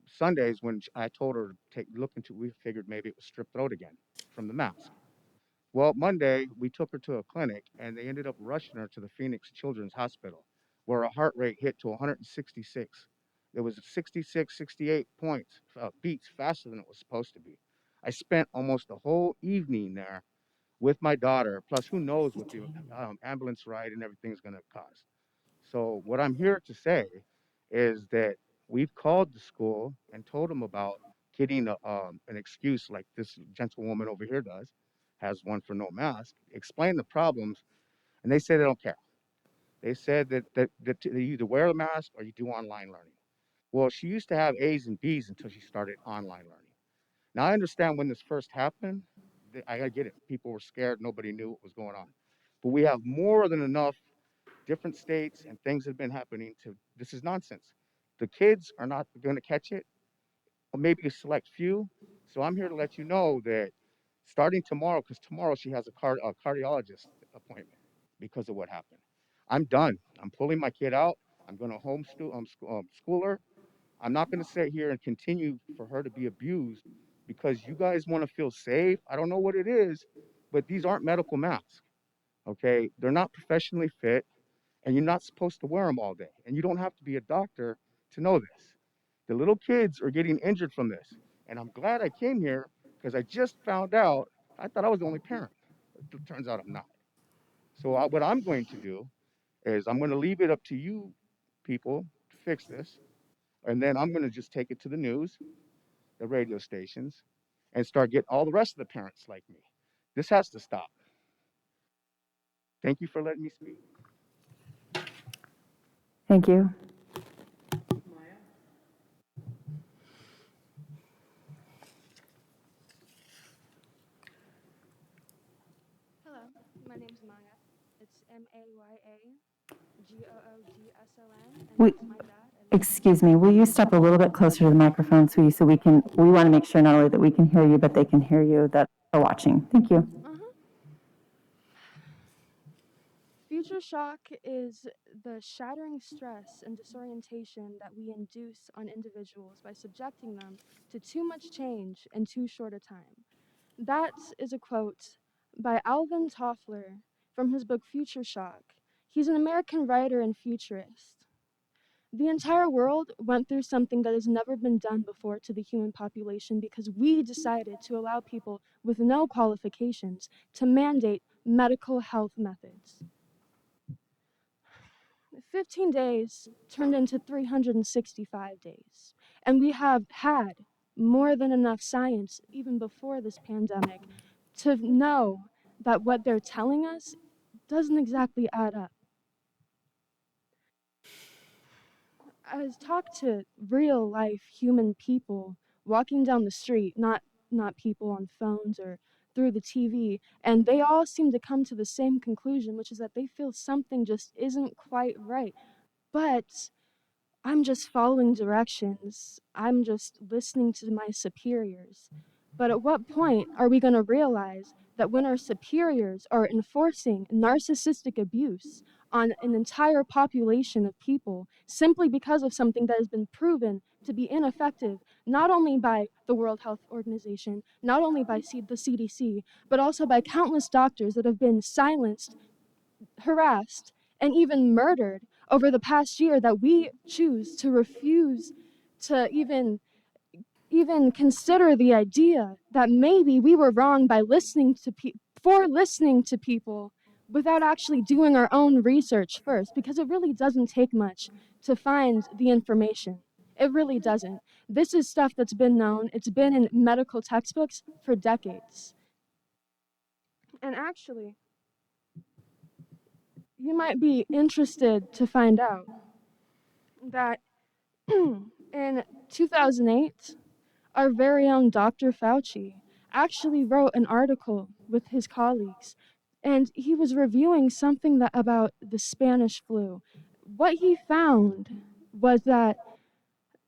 Sundays when I told her to look into, we figured maybe it was strep throat again from the mask. Well, Monday we took her to a clinic and they ended up rushing her to the Phoenix Children's Hospital, where her heart rate hit to 166. It was 66, 68 beats faster than it was supposed to be. I spent almost the whole evening there with my daughter. Plus, who knows what the ambulance ride and everything's going to cost. So what I'm here to say is that we've called the school and told them about getting an excuse like this gentlewoman over here has one for no mask, explain the problems, and they say they don't care. They said that you either wear a mask or you do online learning. Well, she used to have A's and B's until she started online learning. Now, I understand when this first happened, I get it. People were scared. Nobody knew what was going on. But we have more than enough different states and things have been happening this is nonsense. The kids are not going to catch it, or maybe a select few. So I'm here to let you know that starting tomorrow, because tomorrow she has a cardiologist appointment because of what happened. I'm done. I'm pulling my kid out. I'm going to school her. I'm not going to sit here and continue for her to be abused because you guys want to feel safe. I don't know what it is, but these aren't medical masks. Okay, they're not professionally fit, and you're not supposed to wear them all day. And you don't have to be a doctor to know this. The little kids are getting injured from this, and I'm glad I came here because I just found out. I thought I was the only parent. It turns out I'm not. So what I'm going to do is I'm going to leave it up to you people to fix this, and then I'm going to just take it to the news, the radio stations, and start getting all the rest of the parents like me. This has to stop. Thank you for letting me speak. Thank you. Hello, my name's Maya. It's MAYAGOOGSON, and We, that's my dad. excuse me, will you step a little bit closer to the microphone, sweetie, so we want to make sure not only that we can hear you, but they can hear you that are watching. Thank you. Future shock is the shattering stress and disorientation that we induce on individuals by subjecting them to too much change in too short a time. That is a quote by Alvin Toffler from his book Future Shock. He's an American writer and futurist. The entire world went through something that has never been done before to the human population because we decided to allow people with no qualifications to mandate medical health methods. 15 days turned into 365 days, and we have had more than enough science, even before this pandemic, to know that what they're telling us doesn't exactly add up. I talked to real life human people walking down the street, not people on phones or through the TV, and they all seem to come to the same conclusion, which is that they feel something just isn't quite right. But I'm just following directions. I'm just listening to my superiors. But at what point are we going to realize that when our superiors are enforcing narcissistic abuse on an entire population of people simply because of something that has been proven to be ineffective, not only by the World Health Organization, not only by the CDC, but also by countless doctors that have been silenced, harassed, and even murdered over the past year, that we choose to refuse to even consider the idea that maybe we were wrong by listening to people without actually doing our own research first, because it really doesn't take much to find the information. It really doesn't. This is stuff that's been known. It's been in medical textbooks for decades. And actually, you might be interested to find out that in 2008, our very own Dr. Fauci actually wrote an article with his colleagues, and he was reviewing something about the Spanish flu. What he found was that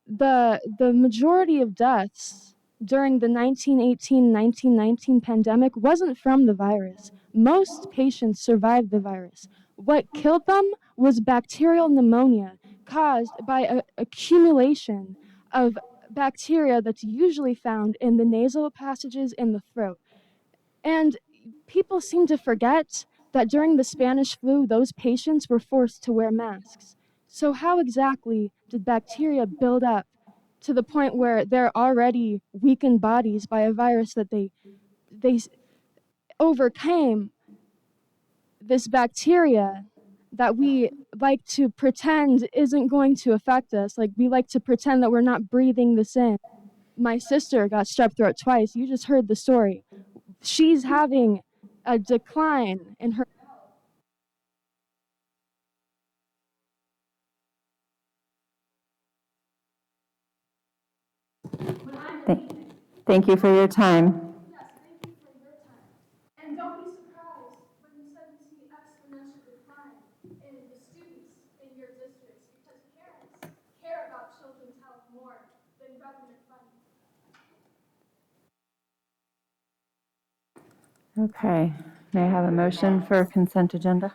the majority of deaths during the 1918-1919 pandemic wasn't from the virus. Most patients survived the virus. What killed them was bacterial pneumonia caused by an accumulation of bacteria that's usually found in the nasal passages in the throat. And people seem to forget that during the Spanish flu, those patients were forced to wear masks. So how exactly did bacteria build up to the point where they're already weakened bodies by a virus that they overcame this bacteria that we like to pretend isn't going to affect us. Like, we like to pretend that we're not breathing this in. My sister got strep throat twice. You just heard the story. She's having a decline in her. Thank you for your time. And don't be surprised when you start to see exponential decline in the students in your districts, because parents care about children's health more than government funding. Okay, may I have a motion for consent agenda?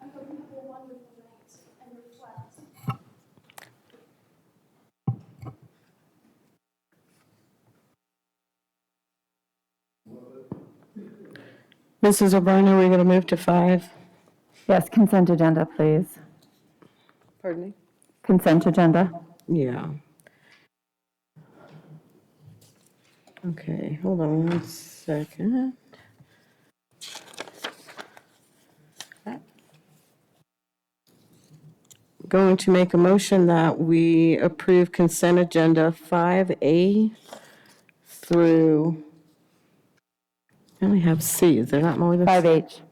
I hope you have a wonderful night and reflect. Mrs. O'Brien, are we going to move to 5? Yes, consent agenda, please. Pardon me? Consent agenda. Yeah. Okay, hold on 1 second. Going to make a motion that we approve consent agenda 5A through, I only have C, is there not more than? 5H.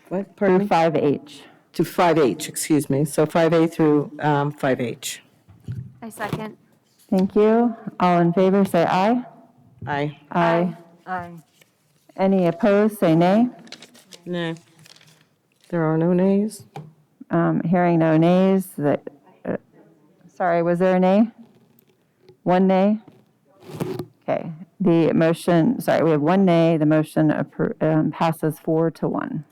What, pardon Through me? 5H. To 5H, excuse me, so 5A through 5H. I second. Thank you. All in favor, say aye. Aye. Aye. Aye. Any opposed, say nay. No. There are no nays? Hearing no nays, sorry, was there a nay? One nay? Okay, the motion, sorry, we have one nay, the motion passes 4-1.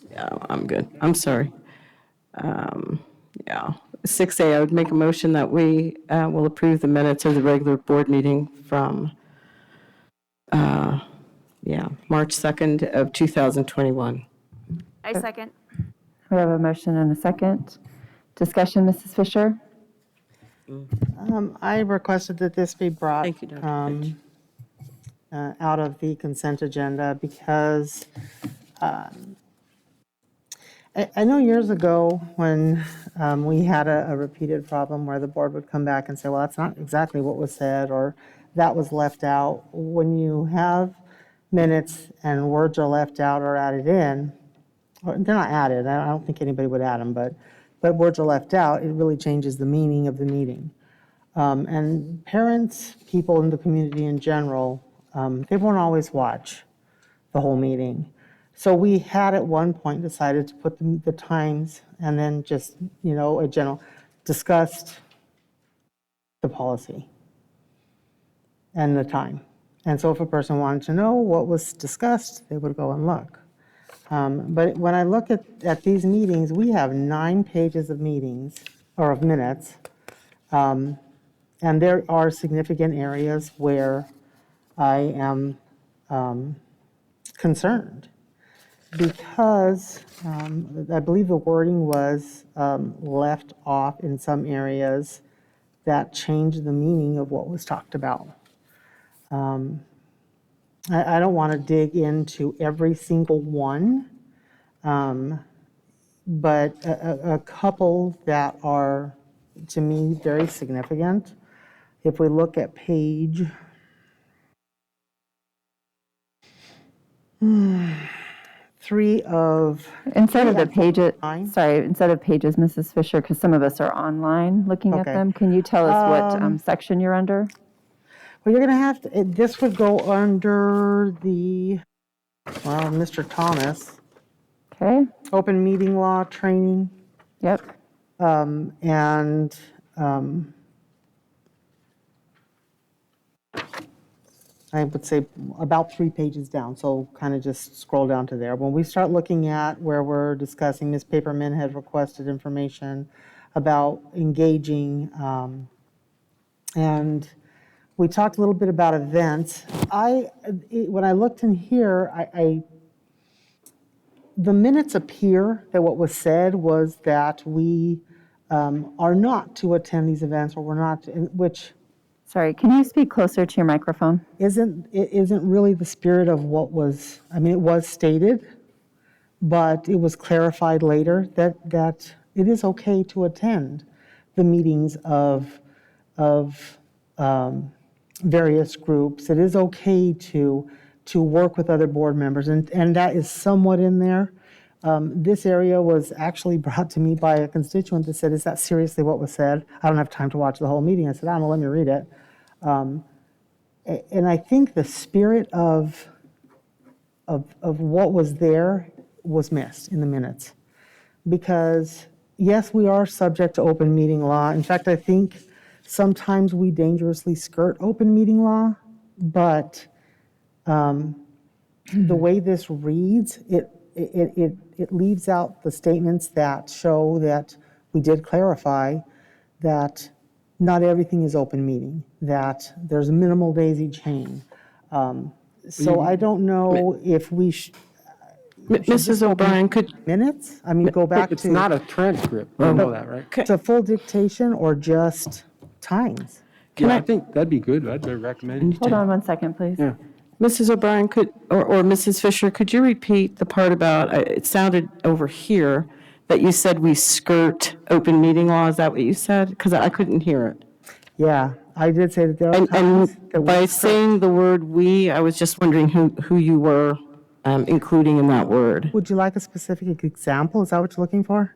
Yeah, I'm good. I'm sorry. Yeah. 6A, I would make a motion that we will approve the minutes of the regular board meeting from, March 2nd of 2021. I second. We have a motion and a second. Discussion, Mrs. Fisher? I requested that this be brought Thank you, Dr. Fitch. out of the consent agenda because I know years ago when we had a repeated problem where the board would come back and say, well, that's not exactly what was said, or that was left out. When you have minutes and words are left out or added in, or they're not added, I don't think anybody would add them, but words are left out, it really changes the meaning of the meeting. And parents, people in the community in general, they won't always watch the whole meeting. So we had at one point decided to put the times and then just, a general, discussed the policy and the time. And so if a person wanted to know what was discussed, they would go and look. But when I look at these meetings, we have 9 pages of meetings, or of minutes. And there are significant areas where I am concerned because I believe the wording was left off in some areas that changed the meaning of what was talked about. I don't want to dig into every single one, but a couple that are, to me, very significant. If we look at page 3 of. Instead of the pages, Nine. sorry, instead of pages, Mrs. Fisher, because some of us are online looking at Okay. them, can you tell us what section you're under? Well, you're going to have to, this would go under the, Mr. Thomas, Okay, open meeting law training. yep. And I would say about 3 pages down, so kind of just scroll down to there. When we start looking at where we're discussing, Ms. Paperman had requested information about engaging, and we talked a little bit about events. When I looked in here, the minutes appear that what was said was that we are not to attend these events, or we're not, which Sorry, can you speak closer to your microphone? isn't really the spirit of what was, I mean, it was stated, but it was clarified later that it is okay to attend the meetings of various groups. It is okay to work with other board members, and that is somewhat in there. This area was actually brought to me by a constituent that said, is that seriously what was said? I don't have time to watch the whole meeting. I said, I don't know, let me read it. And I think the spirit of what was there was missed in the minutes. Because, yes, we are subject to open meeting law. In fact, I think sometimes we dangerously skirt open meeting law, but the way this reads, it leaves out the statements that show that we did clarify that not everything is open meeting, that there's a minimal daisy chain. So I don't know if we Mrs. O'Brien, could, minutes? I mean, go back to. It's not a transcript, you know that, right? It's a full dictation or just times? Yeah, I think that'd be good, I'd recommend. Hold on 1 second, please. Yeah. Mrs. O'Brien, or Mrs. Fisher, could you repeat the part about, it sounded over here that you said we skirt open meeting law, is that what you said? Because I couldn't hear it. Yeah, I did say that there are times that And by saying the word "we," I was just wondering who you were including in that word. Would you like a specific example? Is that what you're looking for?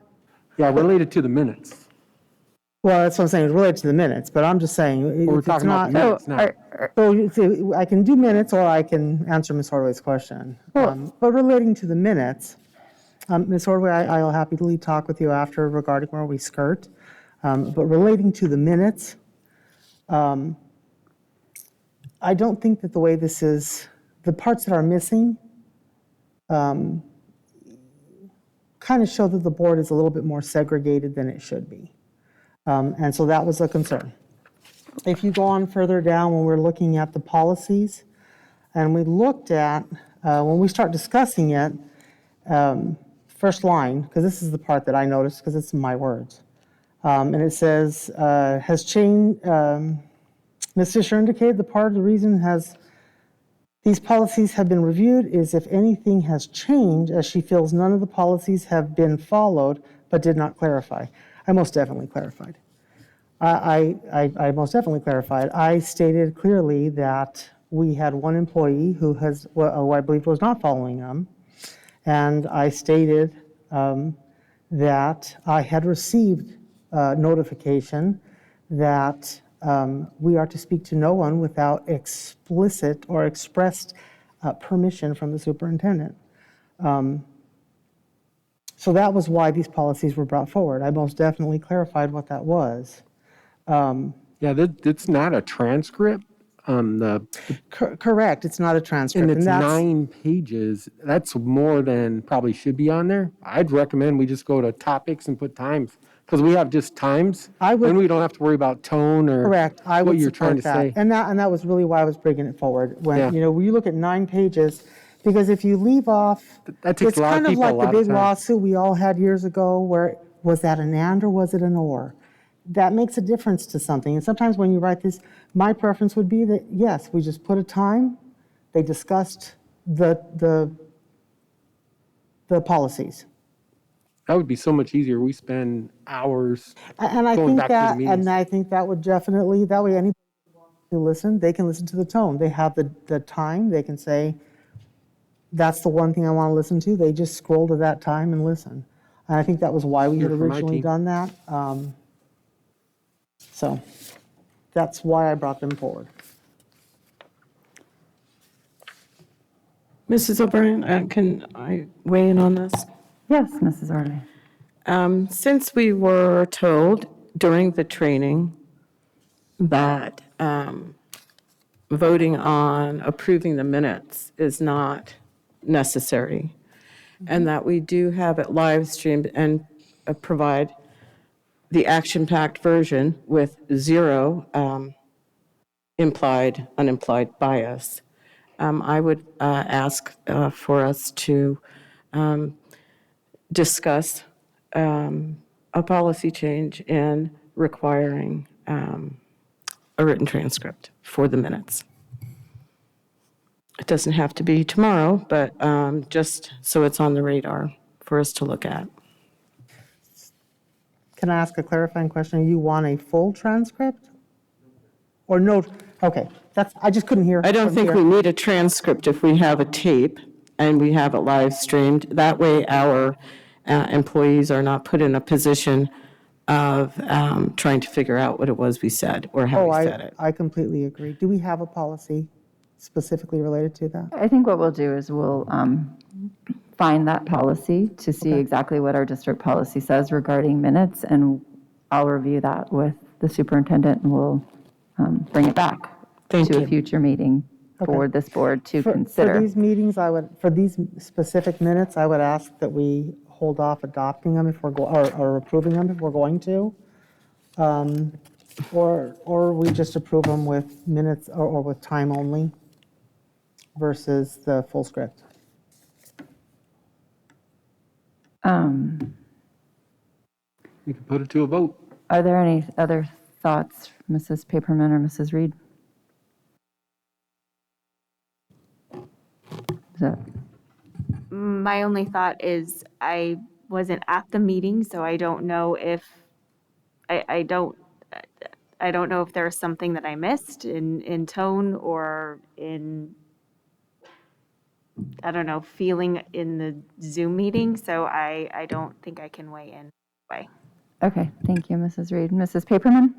Yeah, related to the minutes. Well, that's what I'm saying, it's related to the minutes, but I'm just saying, Well, we're if it's talking about not. the minutes now. So you see, I can do minutes, or I can answer Ms. Horway's question. But relating to the minutes, Ms. Horway, I'll happily talk with you after regarding where we skirt. But relating to the minutes, I don't think that the way this is, the parts that are missing kind of show that the board is a little bit more segregated than it should be. And so that was a concern. If you go on further down, when we're looking at the policies, and we looked at, when we start discussing it, first line, because this is the part that I noticed, because it's in my words. And it says, has changed, Ms. Fisher indicated the part of the reason these policies have been reviewed is if anything has changed, as she feels none of the policies have been followed, but did not clarify. I most definitely clarified. I most definitely clarified. I stated clearly that we had one employee who I believe was not following them. And I stated that I had received notification that we are to speak to no one without explicit or expressed permission from the superintendent. So that was why these policies were brought forward. I most definitely clarified what that was. Yeah, it's not a transcript. Correct, it's not a transcript. And it's that's 9 pages. That's more than probably should be on there. I'd recommend we just go to topics and put times, because we have just times. Then we don't have to worry about tone or correct. I what would you're trying support to that. say. And that was really why I was bringing it forward. When Yeah. when you look at 9 pages, because if you leave off, That takes it's a lot of kind of people a like the lot of big time. lawsuit we all had years ago, where was that an and or was it an or? That makes a difference to something. And sometimes when you write this, my preference would be that, yes, we just put a time, they discussed the policies. That would be so much easier. We spend hours And I going think back to the that, meetings. and I think that would definitely, that way anybody who listen, they can listen to the tone. They have the time, they can say, that's the one thing I want to listen to. They just scroll to that time and listen. And I think that was why we had Hear from my originally team. done that. So that's why I brought them forward. Mrs. O'Brien, can I weigh in on this? Yes, Mrs. Orley. Since we were told during the training that voting on approving the minutes is not necessary, and that we do have it live streamed and provide the action-packed version with zero implied, unimplied bias. I would ask for us to discuss a policy change in requiring a written transcript for the minutes. It doesn't have to be tomorrow, but just so it's on the radar for us to look at. Can I ask a clarifying question? You want a full transcript? Or no? Okay, I just couldn't hear. I don't think we need a transcript if we have a tape and we have it live streamed. That way our employees are not put in a position of trying to figure out what it was we said or how we said it. I completely agree. Do we have a policy specifically related to that? I think what we'll do is we'll find that policy to see exactly what our district policy says regarding minutes, and I'll review that with the superintendent, and we'll bring it back to a future meeting for this board to consider. For these meetings, for these specific minutes, I would ask that we hold off adopting them if we're or approving them if we're going to, or we just approve them with minutes or with time only versus the full script. We can put it to a vote. Are there any other thoughts, Mrs. Paperman or Mrs. Reed? Is that? My only thought is I wasn't at the meeting, so I don't know if, I don't know if there's something that I missed in tone or in, I don't know, feeling in the Zoom meeting, so I don't think I can weigh in. Okay, thank you, Mrs. Reed. Mrs. Paperman?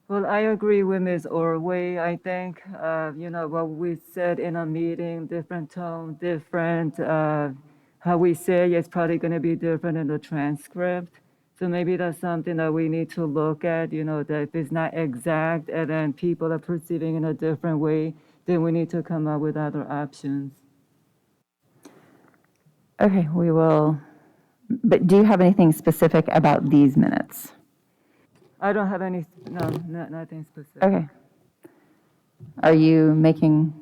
Well, I agree with Ms. Orway. I think, what we said in a meeting, different tone, different, how we say it's probably going to be different in the transcript. So maybe that's something that we need to look at, that if it's not exact and then people are perceiving in a different way, then we need to come up with other options. Okay, we will, but do you have anything specific about these minutes? I don't have any, nothing specific. Okay. Are you making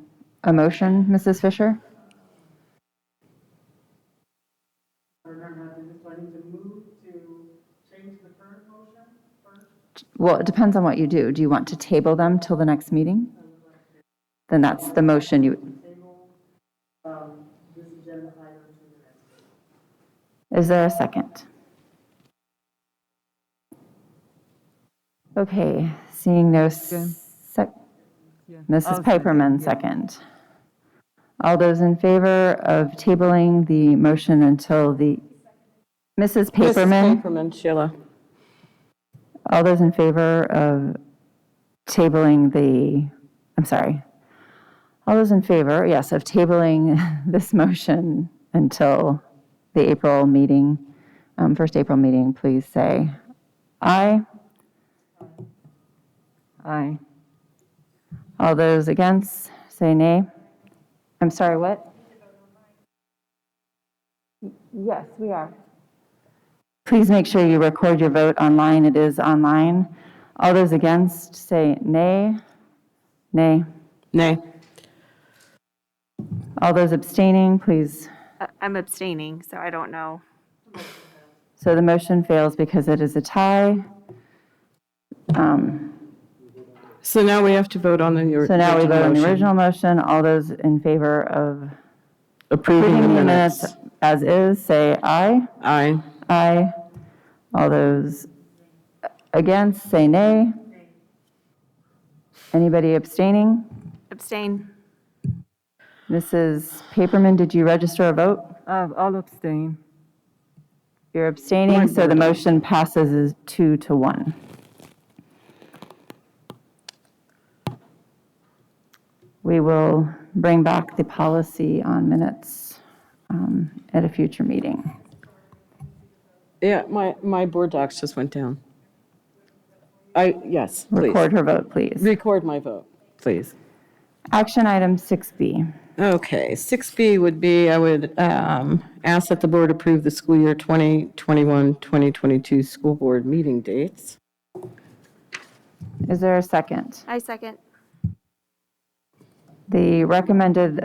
a motion, Mrs. Fisher? Well, it depends on what you do. Do you want to table them till the next meeting? Then that's the motion you. Is there a second? Okay, seeing no Mrs. Piperman, second. All those in favor of tabling the motion until the, Mrs. Paperman? Mrs. Paperman, Sheila. All those in favor of tabling the, I'm sorry. All those in favor, yes, of tabling this motion until the April meeting, first April meeting, please say aye. Aye. All those against, say nay. I'm sorry, what? Yes, we are. Please make sure you record your vote online. It is online. All those against, say nay. Nay. Nay. All those abstaining, please. I'm abstaining, so I don't know. So the motion fails because it is a tie. So now we have to vote on the original So now we vote on the motion. original motion. All those in favor of Approving the minutes. as is, say aye. Aye. Aye. All those against, say nay. Anybody abstaining? Abstain. Mrs. Paperman, did you register a vote? I'll abstain. You're abstaining, so the motion passes as 2-1. We will bring back the policy on minutes at a future meeting. Yeah, my board docs just went down. Yes, please. Record her vote, please. Record my vote, please. Action item 6B. Okay, 6B would be, I would ask that the board approve the school year 2021-2022 school board meeting dates. Is there a second? I second. The recommended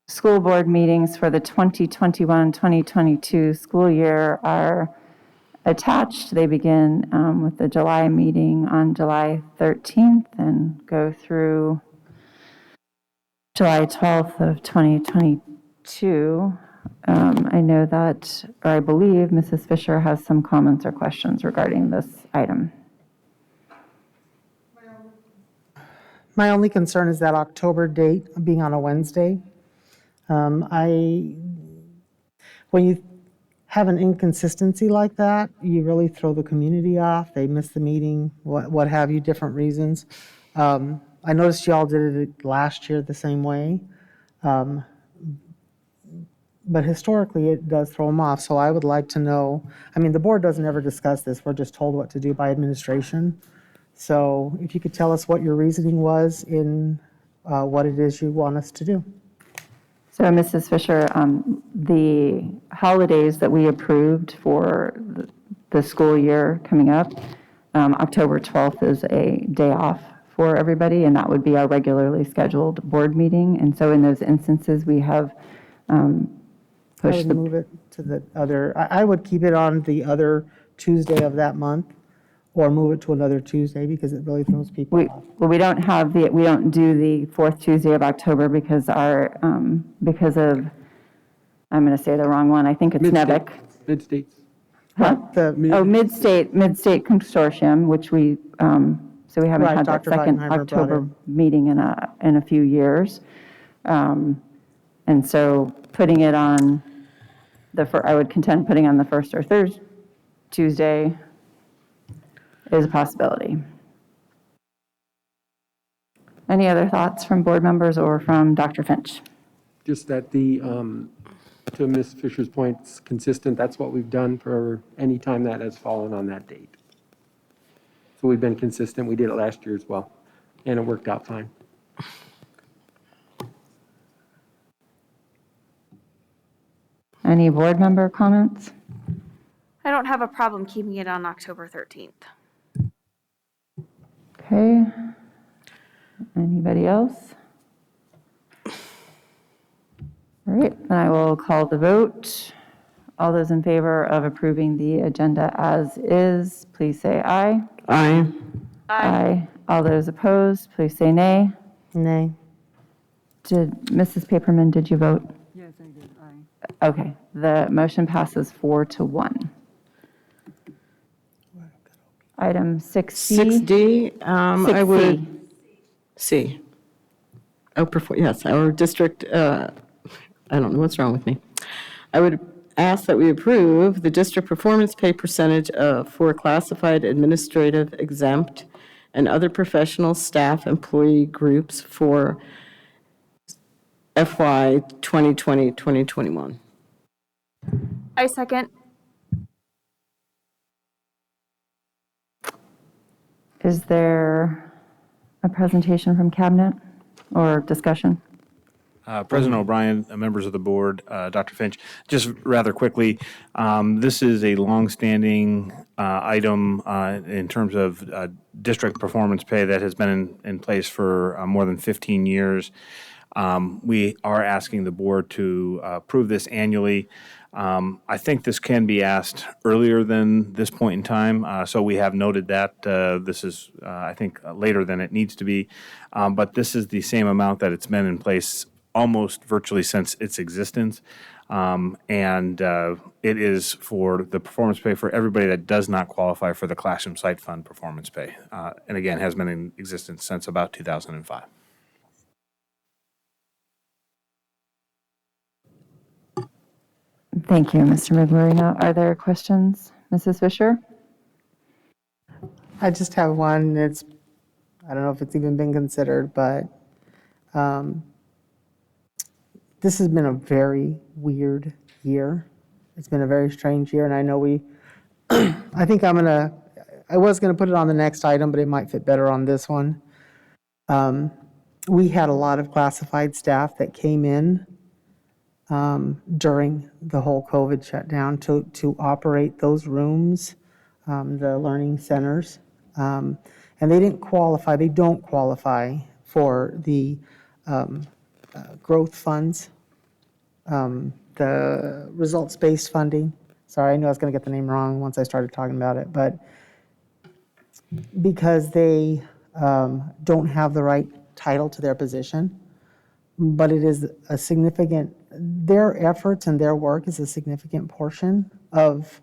school board meetings for the 2021-2022 school year are attached. They begin with the July meeting on July 13th and go through July 12th of 2022. I know that, or I believe Mrs. Fisher has some comments or questions regarding this item. My only concern is that October date being on a Wednesday. When you have an inconsistency like that, you really throw the community off. They miss the meeting, what have you, different reasons. I noticed y'all did it last year the same way. But historically, it does throw them off. So I would like to know, I mean, the board doesn't ever discuss this. We're just told what to do by administration. So if you could tell us what your reasoning was in what it is you want us to do. So, Mrs. Fisher, the holidays that we approved for the school year coming up, October 12th is a day off for everybody, and that would be our regularly scheduled board meeting. And so in those instances, we have I pushed would move it to the other, I would keep it on the other Tuesday of that month, or move it to another Tuesday, because it really throws people off. Well, we don't do the fourth Tuesday of October because because of, I'm going to say the wrong one, I think it's NEVIC. Mid-states. Huh? Mid-State Consortium, which we, so we haven't Right, had that Dr. second Weidenheimer brought October it. meeting in a few years. And so putting it on I would contend putting on the first or third Tuesday is a possibility. Any other thoughts from board members or from Dr. Finch? Just that to Ms. Fisher's point, it's consistent. That's what we've done for any time that has fallen on that date. So we've been consistent. We did it last year as well, and it worked out fine. Any board member comments? I don't have a problem keeping it on October 13th. Okay. Anybody else? All right, then I will call the vote. All those in favor of approving the agenda as is, please say aye. Aye. Aye. All those opposed, please say nay. Nay. Mrs. Paperman, did you vote? Yes, I did. Aye. Okay, the motion passes 4-1. Item 6C. 6D, I would. 6C. C. Oh, yes, our district, I don't know what's wrong with me. I would ask that we approve the district performance pay percentage for classified administrative exempt and other professional staff employee groups for FY 2020-2021. I second. Is there a presentation from cabinet or discussion? President O'Brien, members of the board, Dr. Finch, just rather quickly, this is a longstanding item in terms of district performance pay that has been in place for more than 15 years. We are asking the board to approve this annually. I think this can be asked earlier than this point in time, so we have noted that this is, I think, later than it needs to be. But this is the same amount that it's been in place almost virtually since its existence. And it is for the performance pay for everybody that does not qualify for the Classroom Site Fund performance pay. And again, has been in existence since about 2005. Thank you, Mr. Miglorino. Are there questions? Mrs. Fisher? I just have one. I don't know if it's even been considered, but this has been a very weird year. It's been a very strange year, and I know I I was going to put it on the next item, but it might fit better on this one. We had a lot of classified staff that came in during the whole COVID shutdown to operate those rooms, the learning centers. And they didn't qualify, they don't qualify for the growth funds, the results-based funding. Sorry, I knew I was going to get the name wrong once I started talking about it, but because they don't have the right title to their position, but it is a significant, their efforts and their work is a significant portion of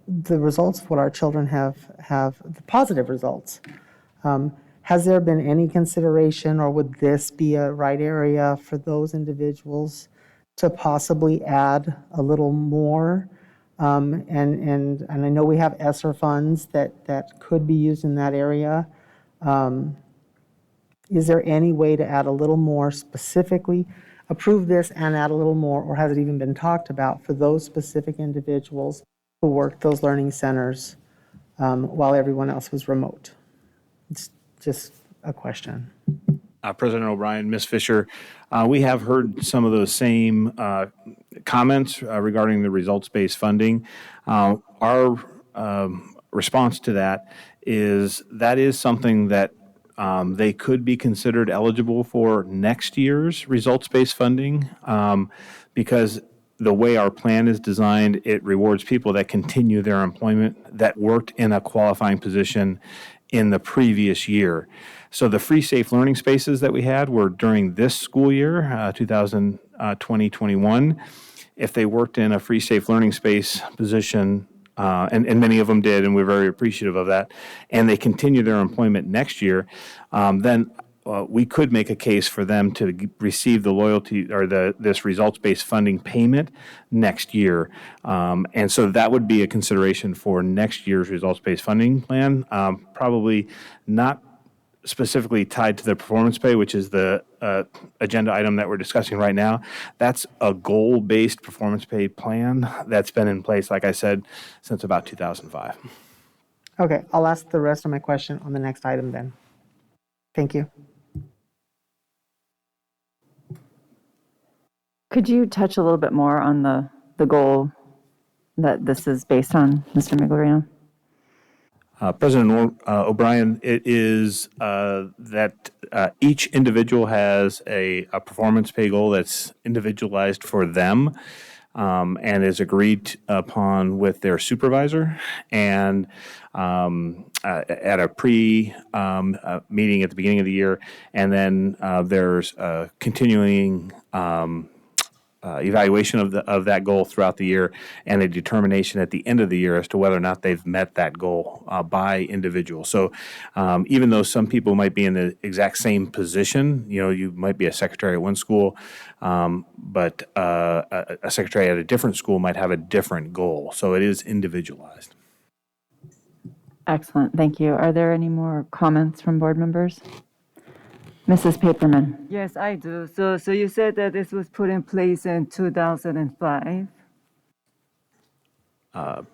the results of what our children have the positive results. Has there been any consideration, or would this be a right area for those individuals to possibly add a little more? And I know we have ESSER funds that could be used in that area. Is there any way to add a little more specifically, approve this and add a little more, or has it even been talked about for those specific individuals who worked those learning centers while everyone else was remote? It's just a question. President O'Brien, Ms. Fisher, we have heard some of those same comments regarding the results-based funding. Our response to that is something that they could be considered eligible for next year's results-based funding because the way our plan is designed, it rewards people that continue their employment that worked in a qualifying position in the previous year. So the free safe learning spaces that we had were during this school year, 2020-21. If they worked in a free safe learning space position, and many of them did, and we're very appreciative of that, and they continue their employment next year, then we could make a case for them to receive the loyalty or this results-based funding payment next year. And so that would be a consideration for next year's results-based funding plan, probably not specifically tied to the performance pay, which is the agenda item that we're discussing right now. That's a goal-based performance pay plan that's been in place, like I said, since about 2005. Okay, I'll ask the rest of my question on the next item then. Thank you. Could you touch a little bit more on the goal that this is based on, Mr. Miglerino? President O'Brien, it is that each individual has a performance pay goal that's individualized for them and is agreed upon with their supervisor. And at a meeting at the beginning of the year, and then there's a continuing evaluation of that goal throughout the year, and a determination at the end of the year as to whether or not they've met that goal by individual. So even though some people might be in the exact same position, you might be a secretary at one school, but a secretary at a different school might have a different goal. So it is individualized. Excellent, thank you. Are there any more comments from board members? Mrs. Paperman. Yes, I do. So you said that this was put in place in 2005.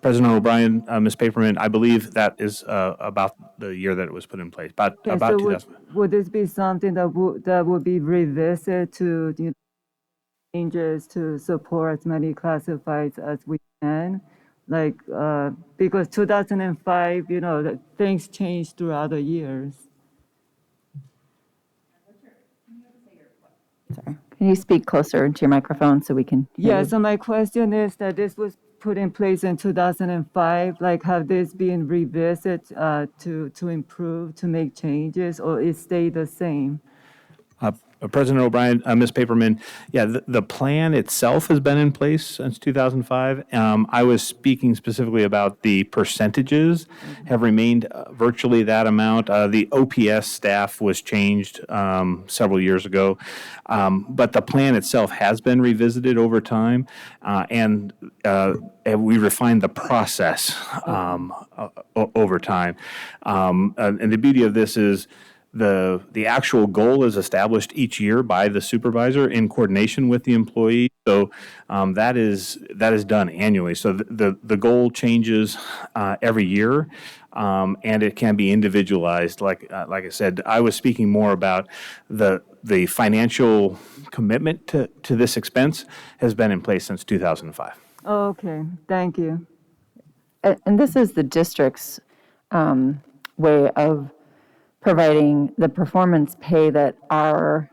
President O'Brien, Ms. Paperman, I believe that is about the year that it was put in place, about So 2000. would this be something that would be revisited to changes to support as many classifieds as we can? Like, because 2005, things changed throughout the years. Sorry. Can you speak closer to your microphone so we can hear Yeah, you? so my question is that this was put in place in 2005, like have this been revisited to improve, to make changes, or it stayed the same? President O'Brien, Ms. Paperman, yeah, the plan itself has been in place since 2005. I was speaking specifically about the percentages have remained virtually that amount. The OPS staff was changed several years ago, but the plan itself has been revisited over time, and we refined the process over time. And the beauty of this is The actual goal is established each year by the supervisor in coordination with the employee. So that is done annually. So the goal changes every year, and it can be individualized. Like I said, I was speaking more about the financial commitment to this expense has been in place since 2005. Okay, thank you. And this is the district's way of providing the performance pay that our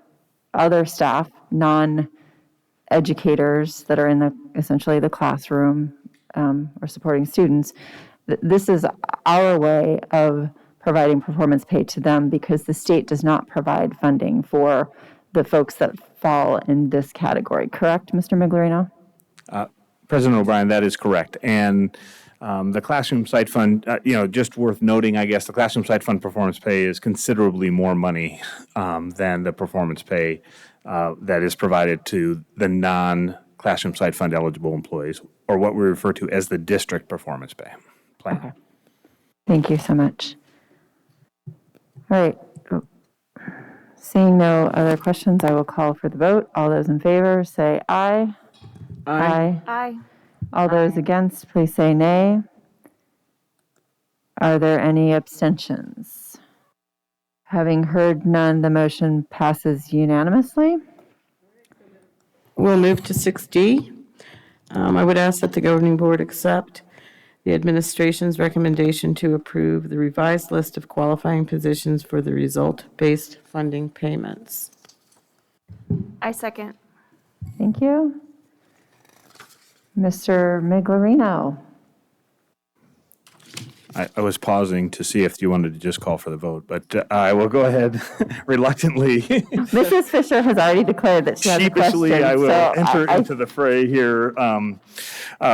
other staff, non-educators that are in essentially the classroom or supporting students, this is our way of providing performance pay to them because the state does not provide funding for the folks that fall in this category. Correct, Mr. Miglerino? President O'Brien, that is correct. And the Classroom Site Fund, just worth noting, I guess, the Classroom Site Fund performance pay is considerably more money than the performance pay that is provided to the non-Classroom Site Fund eligible employees, or what we refer to as the district performance pay plan. Okay. Thank you so much. All right. Seeing no other questions, I will call for the vote. All those in favor, say aye. Aye. Aye. All those against, please say nay. Are there any abstentions? Having heard none, the motion passes unanimously. We'll move to 6D. I would ask that the governing board accept the administration's recommendation to approve the revised list of qualifying positions for the result-based funding payments. I second. Thank you. Mr. Miglerino. I was pausing to see if you wanted to just call for the vote, but I will go ahead reluctantly. Mrs. Fisher has already declared that she has a question. Sheepishly, I will so enter into the fray here.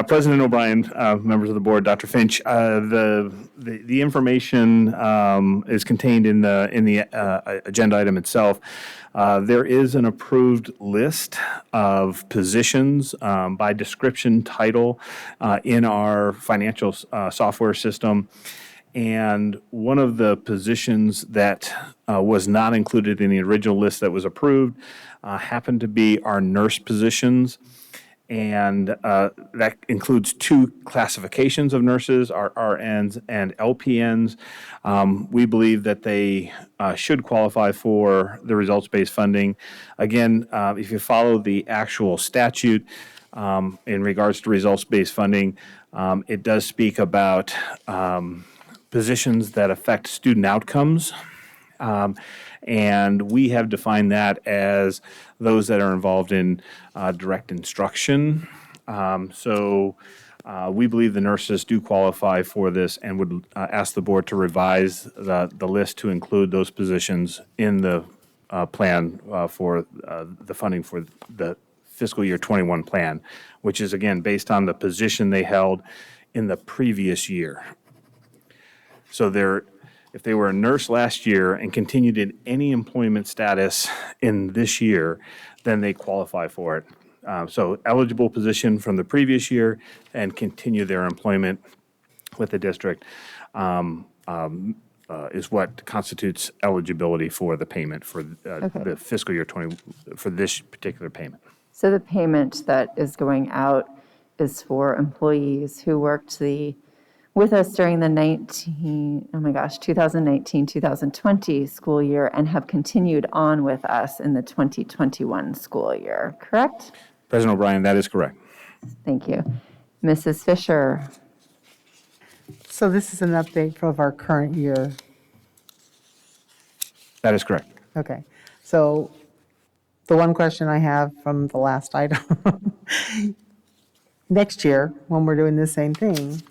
President O'Brien, members of the board, Dr. Finch, the information is contained in the agenda item itself. There is an approved list of positions by description title in our financial software system. And one of the positions that was not included in the original list that was approved happened to be our nurse positions. And that includes two classifications of nurses, our RNs and LPNs. We believe that they should qualify for the results-based funding. Again, if you follow the actual statute in regards to results-based funding, it does speak about positions that affect student outcomes. And we have defined that as those that are involved in direct instruction. So we believe the nurses do qualify for this and would ask the board to revise the list to include those positions in the plan for the funding for the fiscal year 21 plan, which is, again, based on the position they held in the previous year. So if they were a nurse last year and continued in any employment status in this year, then they qualify for it. So eligible position from the previous year and continue their employment with the district is what constitutes eligibility for the payment for the fiscal year 20, for this particular payment. So the payment that is going out is for employees who worked with us during the 2019, 2020 school year and have continued on with us in the 2021 school year, correct? President O'Brien, that is correct. Thank you. Mrs. Fisher. So this is an update of our current year. That is correct. Okay. So the one question I have from the last item, next year, when we're doing the same thing,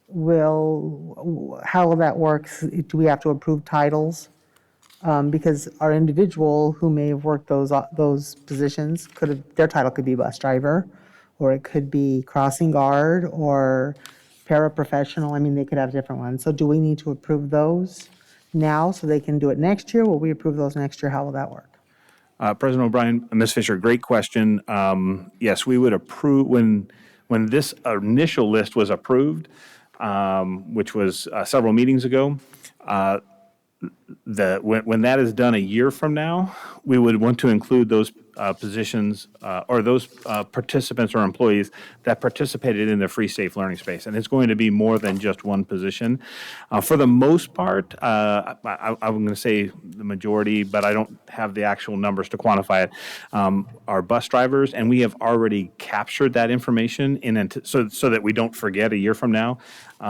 how will that work? Do we have to approve titles? Because our individual who may have worked those positions their title could be bus driver, or it could be crossing guard, or paraprofessional. I mean, they could have different ones. So do we need to approve those now so they can do it next year? Will we approve those next year? How will that work? President O'Brien, Ms. Fisher, great question. Yes, we would approve when this initial list was approved, which was several meetings ago. when that is done a year from now, we would want to include those positions or those participants or employees that participated in the free, safe learning space. And it's going to be more than just one position. For the most part, I'm going to say the majority, but I don't have the actual numbers to quantify it, are bus drivers. And we have already captured that information so that we don't forget a year from now.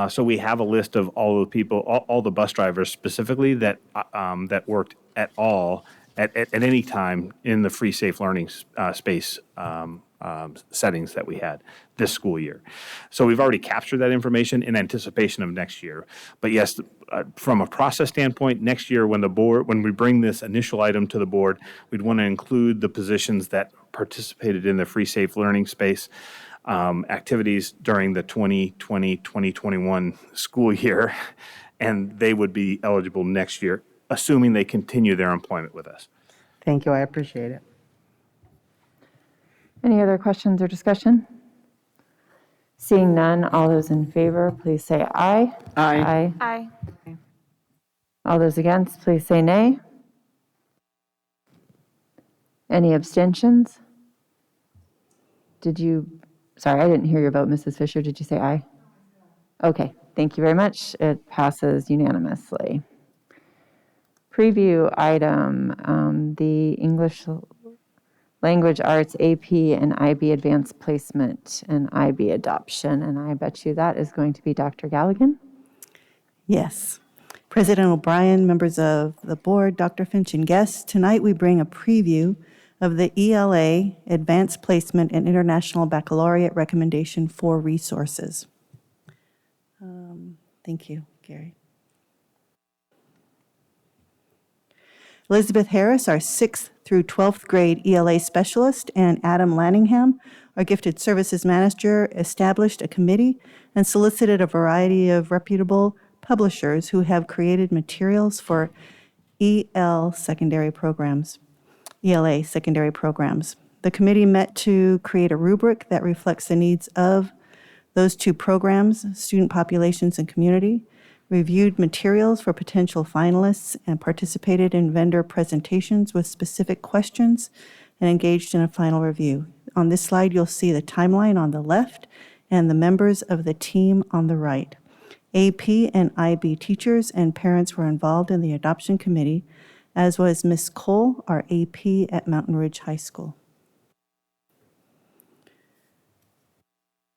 So we have a list of all the people, all the bus drivers specifically that worked at any time in the free, safe learning space settings that we had this school year. So we've already captured that information in anticipation of next year. But yes, from a process standpoint, next year when we bring this initial item to the board, we'd want to include the positions that participated in the free, safe learning space activities during the 2020-2021 school year, and they would be eligible next year, assuming they continue their employment with us. Thank you, I appreciate it. Any other questions or discussion? Seeing none, all those in favor, please say aye. Aye. Aye. All those against, please say nay. Any abstentions? Sorry, I didn't hear your vote, Mrs. Fisher. Did you say aye? Okay, thank you very much. It passes unanimously. Preview item, the English Language Arts AP and IB Advanced Placement and IB Adoption. And I bet you that is going to be Dr. Galligan. Yes. President O'Brien, members of the board, Dr. Finch, and guests, tonight we bring a preview of the ELA Advanced Placement and International Baccalaureate Recommendation for Resources. Thank you, Gary. Elizabeth Harris, our 6th through 12th grade ELA specialist, and Adam Lanningham, our gifted services manager, established a committee and solicited a variety of reputable publishers who have created materials for ELA secondary programs. The committee met to create a rubric that reflects the needs of those two programs, student populations and community, reviewed materials for potential finalists, and participated in vendor presentations with specific questions and engaged in a final review. On this slide, you'll see the timeline on the left and the members of the team on the right. AP and IB teachers and parents were involved in the adoption committee, as was Ms. Cole, our AP at Mountain Ridge High School.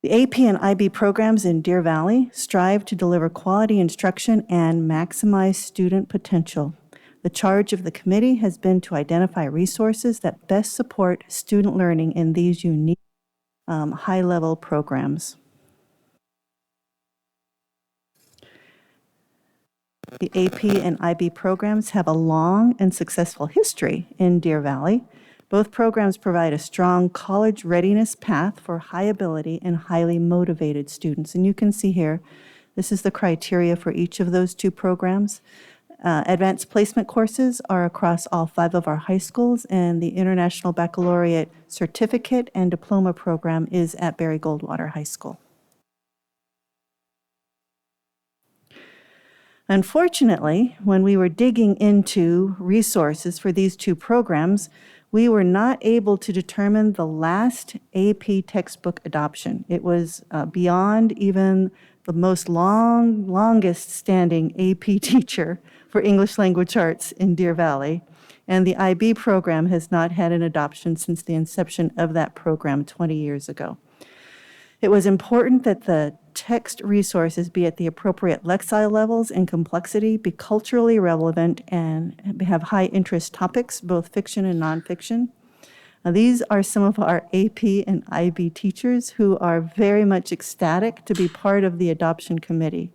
The AP and IB programs in Deer Valley strive to deliver quality instruction and maximize student potential. The charge of the committee has been to identify resources that best support student learning in these unique high-level programs. The AP and IB programs have a long and successful history in Deer Valley. Both programs provide a strong college readiness path for high ability and highly motivated students. And you can see here, this is the criteria for each of those two programs. Advanced placement courses are across all 5 of our high schools, and the International Baccalaureate Certificate and Diploma program is at Barry Goldwater High School. Unfortunately, when we were digging into resources for these two programs, we were not able to determine the last AP textbook adoption. It was beyond even the most longest standing AP teacher for English Language Arts in Deer Valley. And the IB program has not had an adoption since the inception of that program 20 years ago. It was important that the text resources be at the appropriate lexile levels and complexity, be culturally relevant, and have high interest topics, both fiction and nonfiction. Now, these are some of our AP and IB teachers who are very much ecstatic to be part of the adoption committee.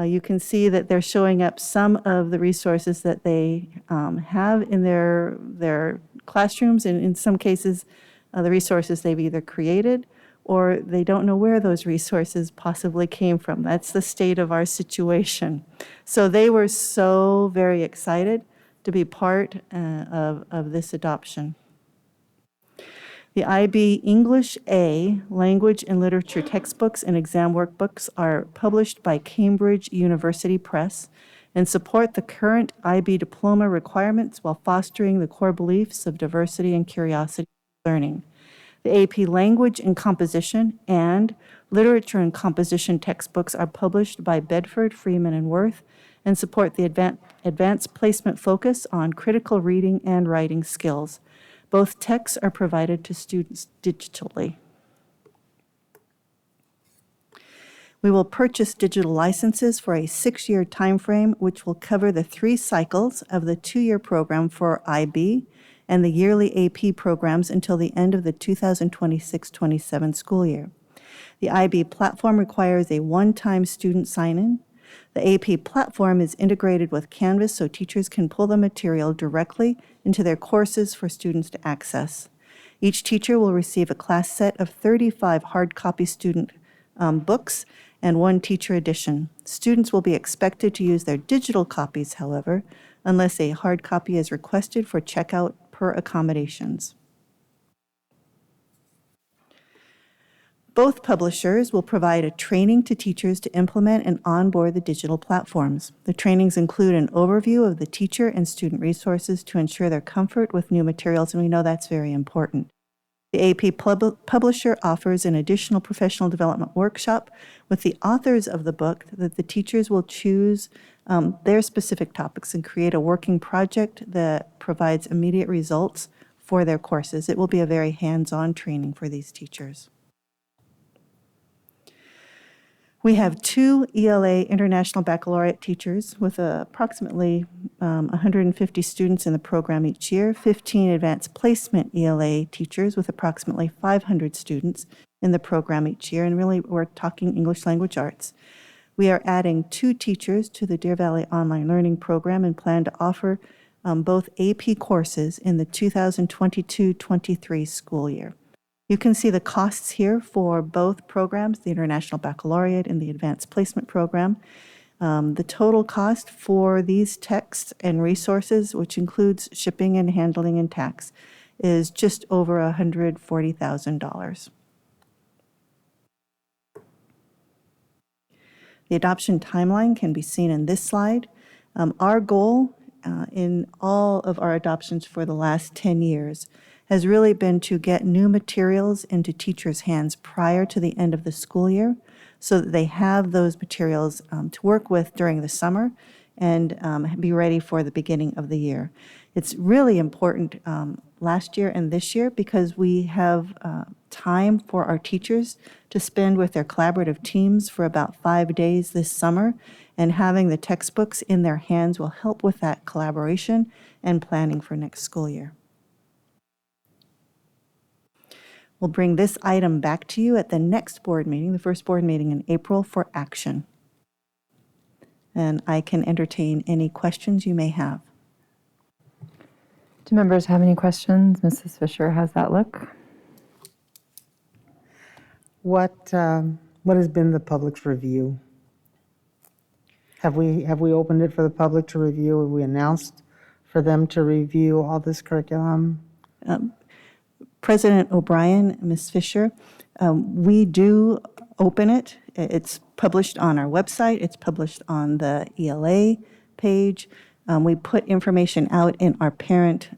You can see that they're showing up some of the resources that they have in their classrooms, and in some cases, the resources they've either created or they don't know where those resources possibly came from. That's the state of our situation. So they were so very excited to be part of this adoption. The IB English A language and literature textbooks and exam workbooks are published by Cambridge University Press and support the current IB diploma requirements while fostering the core beliefs of diversity and curiosity learning. The AP Language and Composition and Literature and Composition textbooks are published by Bedford, Freeman, and Worth and support the advanced placement focus on critical reading and writing skills. Both texts are provided to students digitally. We will purchase digital licenses for a 6-year timeframe, which will cover the 3 cycles of the 2-year program for IB and the yearly AP programs until the end of the 2026-27 school year. The IB platform requires a one-time student sign-in. The AP platform is integrated with Canvas so teachers can pull the material directly into their courses for students to access. Each teacher will receive a class set of 35 hard copy student books and 1 teacher edition. Students will be expected to use their digital copies, however, unless a hard copy is requested for checkout per accommodations. Both publishers will provide a training to teachers to implement and onboard the digital platforms. The trainings include an overview of the teacher and student resources to ensure their comfort with new materials, and we know that's very important. The AP publisher offers an additional professional development workshop with the authors of the book that the teachers will choose their specific topics and create a working project that provides immediate results for their courses. It will be a very hands-on training for these teachers. We have 2 ELA International Baccalaureate teachers with approximately 150 students in the program each year, 15 Advanced Placement ELA teachers with approximately 500 students in the program each year, and really we're talking English Language Arts. We are adding 2 teachers to the Deer Valley Online Learning Program and plan to offer both AP courses in the 2022-23 school year. You can see the costs here for both programs, the International Baccalaureate and the Advanced Placement Program. The total cost for these texts and resources, which includes shipping and handling and tax, is just over $140,000. The adoption timeline can be seen in this slide. Our goal in all of our adoptions for the last 10 years has really been to get new materials into teachers' hands prior to the end of the school year so that they have those materials to work with during the summer and be ready for the beginning of the year. It's really important last year and this year because we have time for our teachers to spend with their collaborative teams for about 5 days this summer, and having the textbooks in their hands will help with that collaboration and planning for next school year. We'll bring this item back to you at the next board meeting, the first board meeting in April, for action. And I can entertain any questions you may have. Do members have any questions? Mrs. Fisher, how's that look? What has been the public's review? Have we opened it for the public to review? Have we announced for them to review all this curriculum? President O'Brien, Ms. Fisher, we do open it. It's published on our website. It's published on the ELA page. We put information out in our parent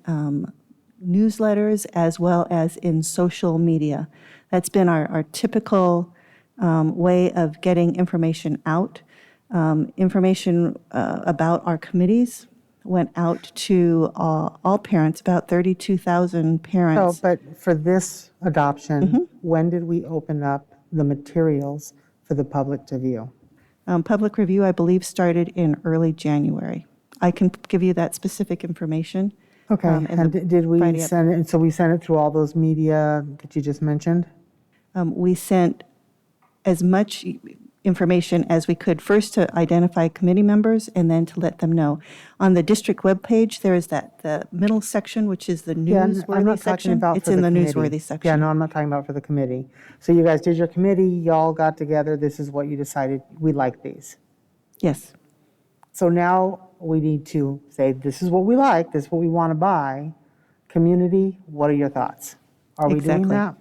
newsletters as well as in social media. That's been our typical way of getting information out. Information about our committees went out to all parents, about 32,000 parents. So, but for this adoption, when did we open up the materials for the public to view? Public review, I believe, started in early January. I can give you that specific information. Okay, and did we Friday send it, and so we sent it through all those media that you just mentioned? We sent as much information as we could, first to identify committee members and then to let them know. On the district webpage, there is the middle section, which is the I'm newsworthy not talking section. about It's for in the committee. newsworthy section. Yeah, no, I'm not talking about for the committee. So you guys did your committee, y'all got together, this is what you decided, we like these. Yes. So now we need to say, this is what we like, this is what we want to buy. Community, what are your thoughts? Are we doing that?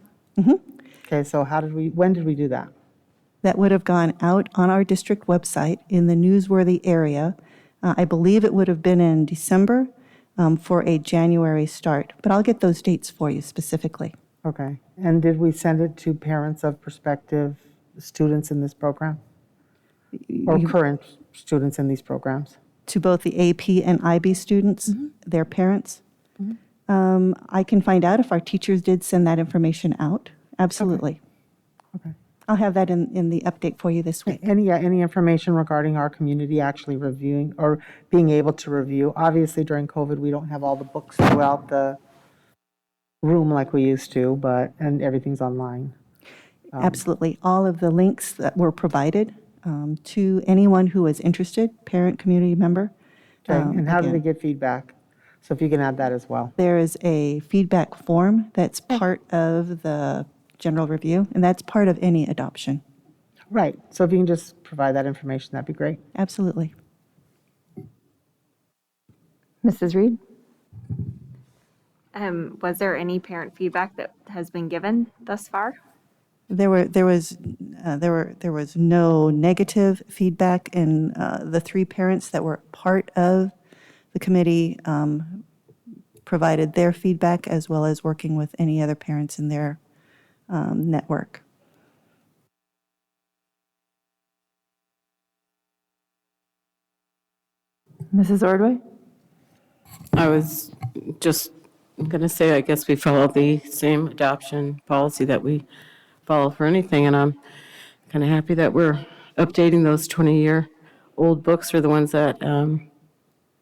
Okay, so when did we do that? That would have gone out on our district website in the newsworthy area I believe it would have been in December for a January start, but I'll get those dates for you specifically. Okay. And did we send it to parents of prospective students in this program? Or current students in these programs? To both the AP and IB students, their parents. I can find out if our teachers did send that information out. Absolutely. Okay. I'll have that in the update for you this week. Any information regarding our community actually reviewing or being able to review? Obviously, during COVID, we don't have all the books throughout the room like we used to, and everything's online. Absolutely. All of the links that were provided to anyone who was interested, parent, community member. Okay, and how do they Again, get feedback? So if you can add that as well. there is a feedback form that's part of the general review, and that's part of any adoption. Right, so if you can just provide that information, that'd be great. Absolutely. Mrs. Reed? Was there any parent feedback that has been given thus far? There was no negative feedback, and the 3 parents that were part of the committee provided their feedback as well as working with any other parents in their network. Mrs. Ordway? I was just going to say, I guess we follow the same adoption policy that we follow for anything, and I'm kind of happy that we're updating those 20-year-old books, or the ones that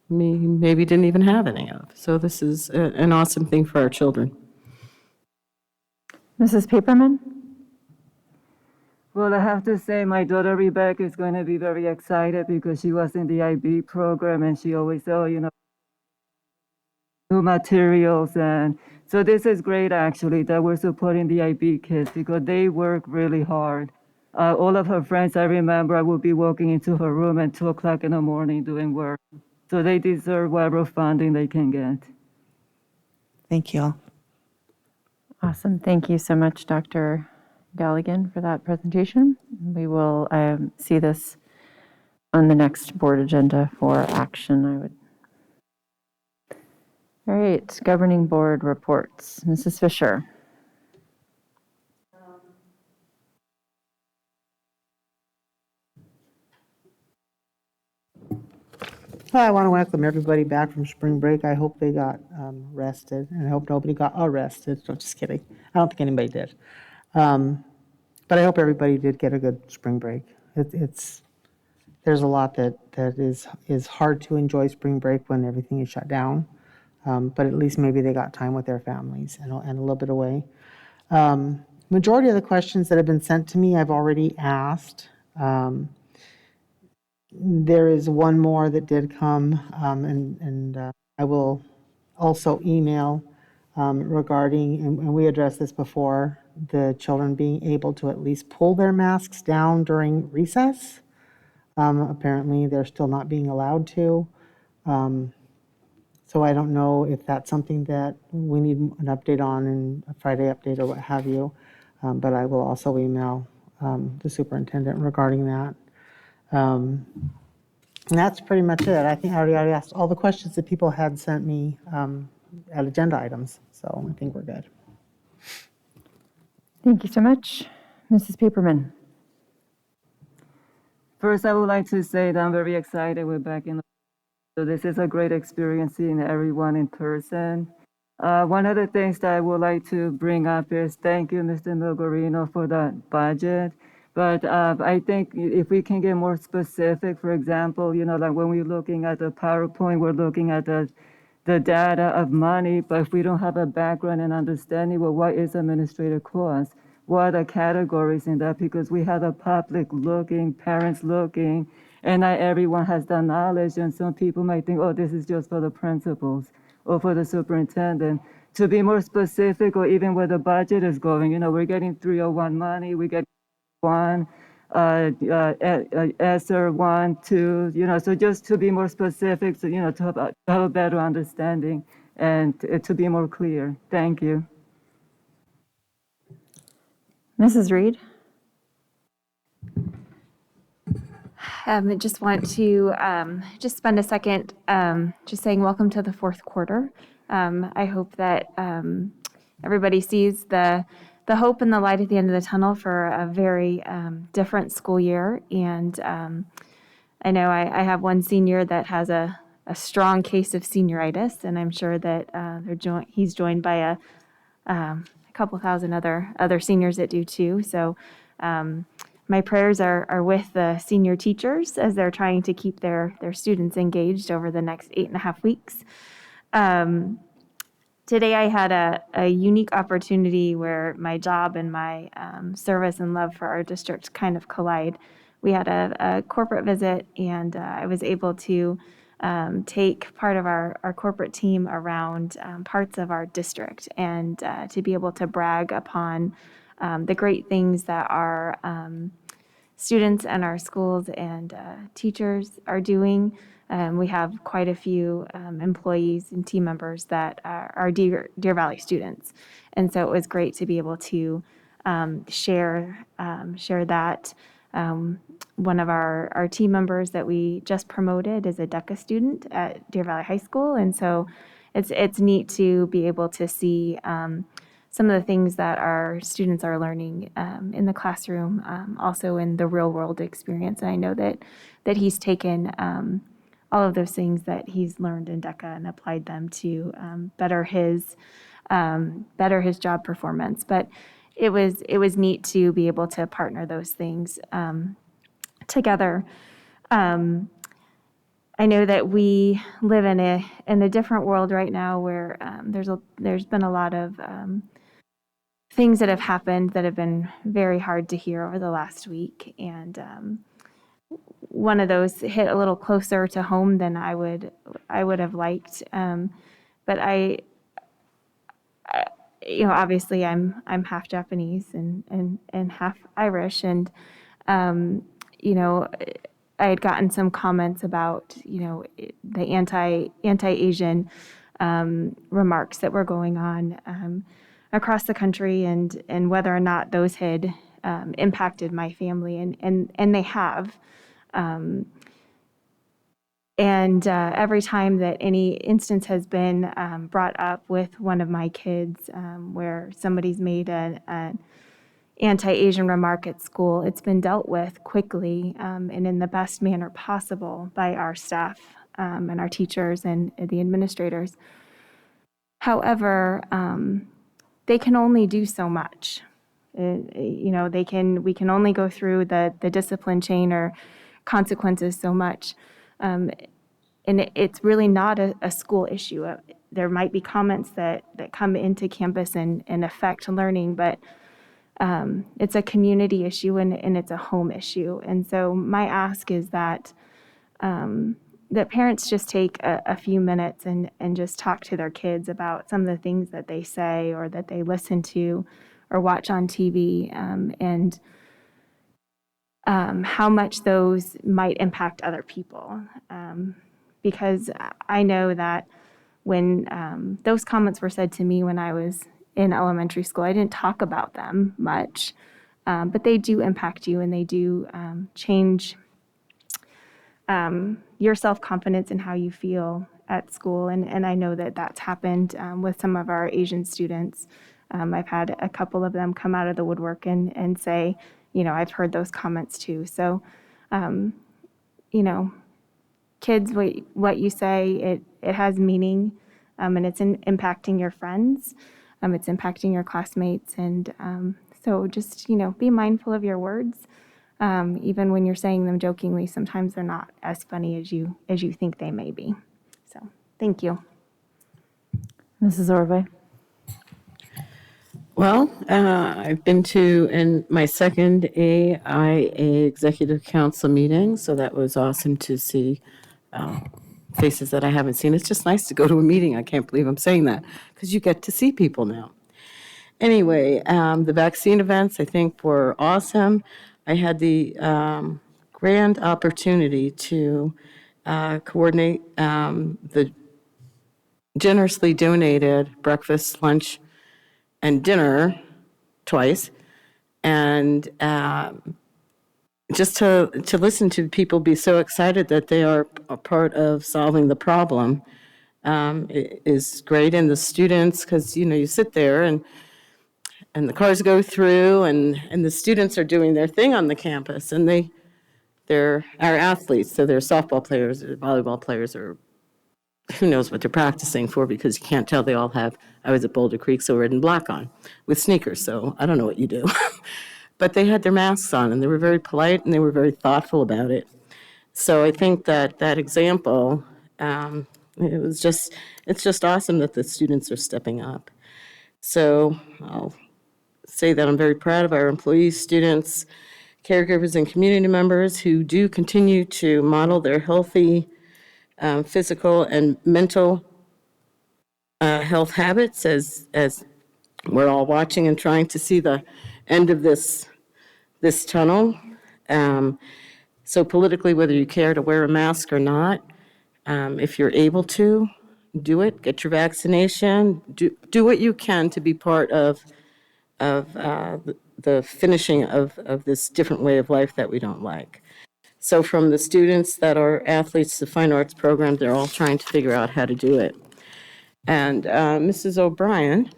maybe didn't even have any of. So this is an awesome thing for our children. Mrs. Paperman? Well, I have to say my daughter Rebecca is going to be very excited because she was in the IB program and she always, new materials. And so this is great actually that we're supporting the IB kids because they work really hard. All of her friends, I remember I would be walking into her room at 2:00 in the morning doing work. So they deserve whatever funding they can get. Thank you all. Awesome. Thank you so much, Dr. Galligan, for that presentation. We will see this on the next board agenda for action, I would. All right, governing board reports. Mrs. Fisher. Well, I want to welcome everybody back from spring break. I hope they got rested, and I hope nobody got arrested. No, just kidding. I don't think anybody did. But I hope everybody did get a good spring break. There's a lot that is hard to enjoy spring break when everything is shut down. But at least maybe they got time with their families and a little bit away. Majority of the questions that have been sent to me, I've already asked. There is one more that did come, and I will also email regarding, and we addressed this before, the children being able to at least pull their masks down during recess. Apparently, they're still not being allowed to. So I don't know if that's something that we need an update on, and a Friday update or what have you. But I will also email the superintendent regarding that. And that's pretty much it. I think I already asked all the questions that people had sent me at agenda items. So I think we're good. Thank you so much. Mrs. Paperman. First, I would like to say that I'm very excited we're back in. So this is a great experience seeing everyone in person. One of the things that I would like to bring up is thank you, Mr. Milgarino, for that budget. But I think if we can get more specific, for example, like when we're looking at the PowerPoint, we're looking at the data of money, but if we don't have a background and understanding, well, what is administrative cost? What are the categories in that? Because we have the public looking, parents looking, and not everyone has the knowledge, and some people might think, oh, this is just for the principals or for the superintendent. To be more specific, or even where the budget is going, we're getting 301 money, we get one, ESSER 1, 2, so just to be more specific, so, to have a better understanding and to be more clear. Thank you. Mrs. Reed. I just want to just spend a second just saying welcome to the fourth quarter. I hope that everybody sees the hope and the light at the end of the tunnel for a very different school year. And I know I have one senior that has a strong case of senioritis, and I'm sure that he's joined by a couple thousand other seniors that do too. So my prayers are with the senior teachers as they're trying to keep their students engaged over the next 8.5 weeks. Today I had a unique opportunity where my job and my service and love for our district kind of collide. We had a corporate visit, and I was able to take part of our corporate team around parts of our district, and to be able to brag upon the great things that our students and our schools and teachers are doing. We have quite a few employees and team members that are Deer Valley students. And so it was great to be able to share that. One of our team members that we just promoted is a DECA student at Deer Valley High School. And so it's neat to be able to see some of the things that our students are learning in the classroom, also in the real world experience. And I know that he's taken all of those things that he's learned in DECA and applied them to better his job performance. But it was neat to be able to partner those things together. I know that we live in a different world right now where there's been a lot of things that have happened that have been very hard to hear over the last week, and one of those hit a little closer to home than I would have liked. But obviously I'm half Japanese and half Irish, and I had gotten some comments about the anti-Asian remarks that were going on across the country, and whether or not those had impacted my family, and they have. Every time that any instance has been brought up with one of my kids where somebody's made an anti-Asian remark at school, it's been dealt with quickly and in the best manner possible by our staff and our teachers and the administrators. However, they can only do so much. We can only go through the discipline chain or consequences so much. And it's really not a school issue. There might be comments that come into campus and affect learning, but it's a community issue and it's a home issue. And so my ask is that that parents just take a few minutes and just talk to their kids about some of the things that they say or that they listen to or watch on TV, and how much those might impact other people. Because I know that when those comments were said to me when I was in elementary school, I didn't talk about them much, but they do impact you, and they do change your self-confidence and how you feel at school. And I know that that's happened with some of our Asian students. I've had a couple of them come out of the woodwork and say, I've heard those comments too. So, kids, what you say, it has meaning, and it's impacting your friends. It's impacting your classmates. And so just, be mindful of your words. Even when you're saying them jokingly, sometimes they're not as funny as you think they may be. So, thank you. Mrs. Orve? Well, I've been to in my second AIA Executive Council meeting, so that was awesome to see faces that I haven't seen. It's just nice to go to a meeting. I can't believe I'm saying that, because you get to see people now. Anyway, the vaccine events, I think, were awesome. I had the grand opportunity to coordinate the generously donated breakfast, lunch, and dinner twice. And just to listen to people be so excited that they are a part of solving the problem is great. And the students, because, you sit there and the cars go through and the students are doing their thing on the campus and they're our athletes. So they're softball players or volleyball players or who knows what they're practicing for because you can't tell they all have, I was at Boulder Creek, so red and black on with sneakers. So I don't know what you do. But they had their masks on and they were very polite and they were very thoughtful about it. So I think that example, it's just awesome that the students are stepping up. So I'll say that I'm very proud of our employees, students, caregivers, and community members who do continue to model their healthy physical and mental health habits as we're all watching and trying to see the end of this tunnel. So politically, whether you care to wear a mask or not, if you're able to, do it, get your vaccination, do what you can to be part of the finishing of this different way of life that we don't like. So from the students that are athletes to fine arts program, they're all trying to figure out how to do it. And Mrs. O'Brien,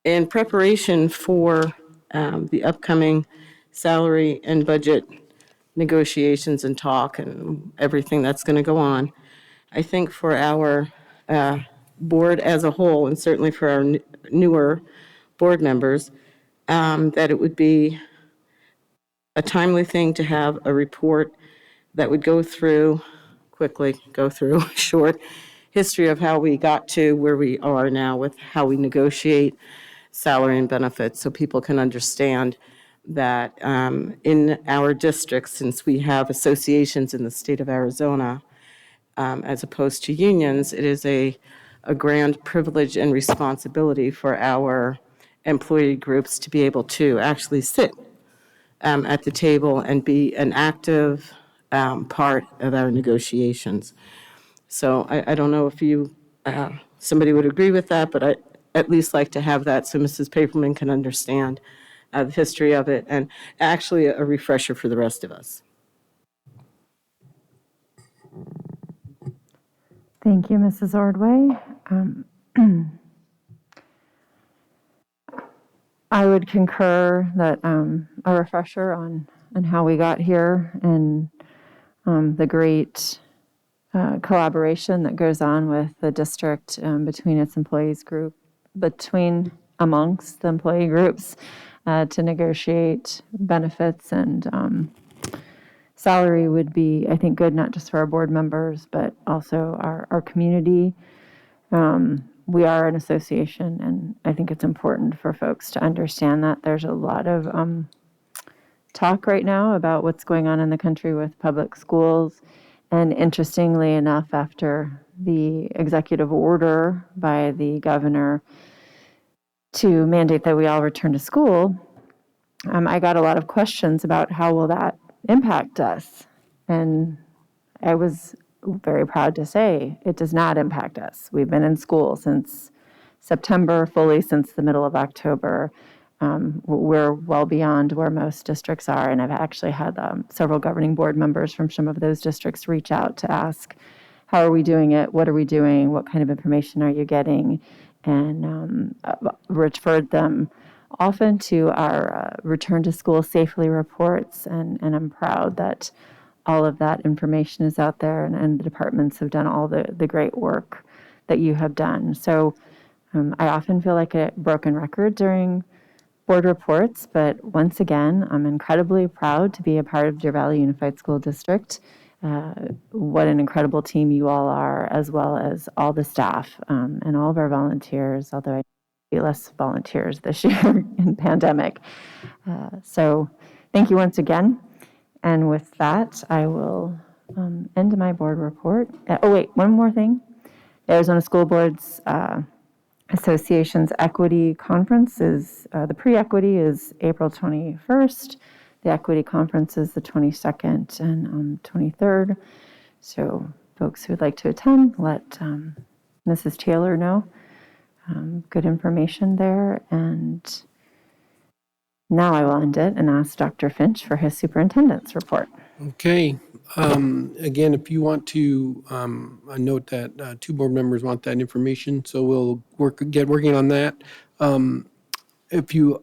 in preparation for the upcoming salary and budget negotiations and talk and everything that's going to go on, I think for our board as a whole, and certainly for our newer board members, that it would be a timely thing to have a report that would go through short history of how we got to where we are now with how we negotiate salary and benefits so people can understand that in our districts, since we have associations in the state of Arizona, as opposed to unions, it is a grand privilege and responsibility for our employee groups to be able to actually sit at the table and be an active part of our negotiations. So I don't know if somebody would agree with that, but I at least like to have that so Mrs. Paperman can understand the history of it and actually a refresher for the rest of us. Thank you, Mrs. Ordway. I would concur that a refresher on how we got here and the great collaboration that goes on with the district between its employees group, amongst the employee groups to negotiate benefits and salary would be, I think, good not just for our board members, but also our community. We are an association, and I think it's important for folks to understand that there's a lot of talk right now about what's going on in the country with public schools. And interestingly enough, after the executive order by the governor to mandate that we all return to school, I got a lot of questions about how will that impact us. And I was very proud to say it does not impact us. We've been in school since September, fully since the middle of October. We're well beyond where most districts are, and I've actually had several governing board members from some of those districts reach out to ask, how are we doing it? What are we doing? What kind of information are you getting? And referred them often to our Return to School Safely reports, and I'm proud that all of that information is out there, and the departments have done all the great work that you have done. So I often feel like a broken record during board reports, but once again, I'm incredibly proud to be a part of Deer Valley Unified School District. What an incredible team you all are, as well as all the staff and all of our volunteers, although I see less volunteers this year in pandemic. So thank you once again. And with that, I will end my board report. Oh, wait, one more thing. The Arizona School Boards Association's Equity Conference is, the pre-equity is April 21st. The equity conference is the 22nd and 23rd. So folks who would like to attend, let Mrs. Taylor know. Good information there. And Now I will end it and ask Dr. Finch for his superintendent's report. Okay. Again, if you want to, I note that 2 board members want that information, so we'll get working on that. If you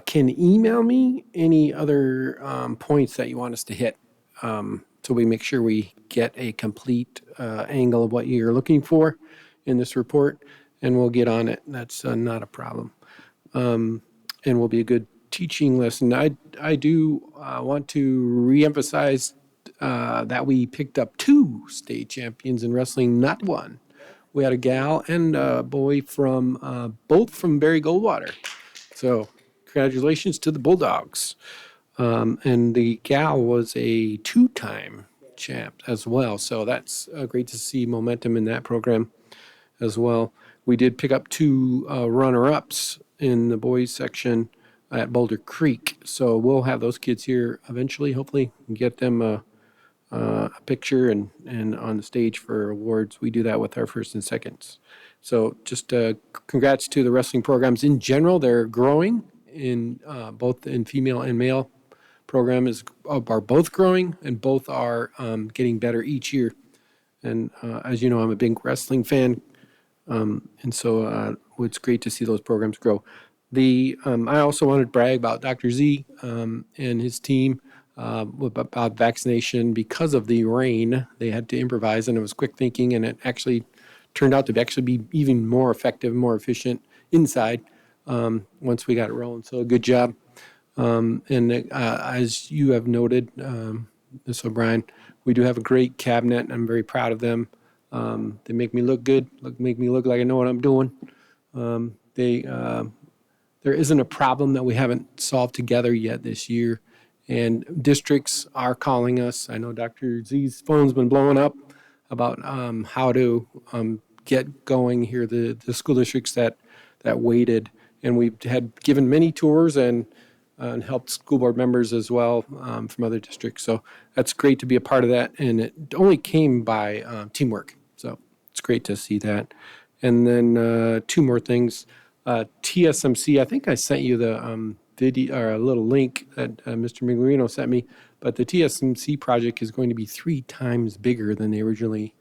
can email me any other points that you want us to hit, so we make sure we get a complete angle of what you're looking for in this report, and we'll get on it. That's not a problem. And will be a good teaching lesson. I do want to reemphasize that we picked up 2 state champions in wrestling, not 1. We had a gal and a boy from both from Barry Goldwater. So congratulations to the Bulldogs. And the gal was a 2-time champ as well. So that's great to see momentum in that program as well. We did pick up 2 runner-ups in the boys section at Boulder Creek. So we'll have those kids here eventually, hopefully, and get them a picture and on the stage for awards. We do that with our first and seconds. So just congrats to the wrestling programs in general. They're growing in both in female and male program are both growing, and both are getting better each year. And as you know, I'm a big wrestling fan. And so it's great to see those programs grow. I also wanted to brag about Dr. Z and his team about vaccination. Because of the rain, they had to improvise, and it was quick thinking, and it actually turned out to actually be even more effective, more efficient inside once we got it rolling. So good job. As you have noted, Ms. O'Brien, we do have a great cabinet, and I'm very proud of them. They make me look good, make me look like I know what I'm doing. There isn't a problem that we haven't solved together yet this year, and districts are calling us. I know Dr. Z's phone's been blowing up about how to get going here. The school districts that waited, and we've had given many tours and helped school board members as well from other districts. So that's great to be a part of that, and it only came by teamwork. So it's great to see that. And then 2 more things. TSMC, I think I sent you the video or a little link that Mr. Miglorino sent me, but the TSMC project is going to be 3 times bigger than they originally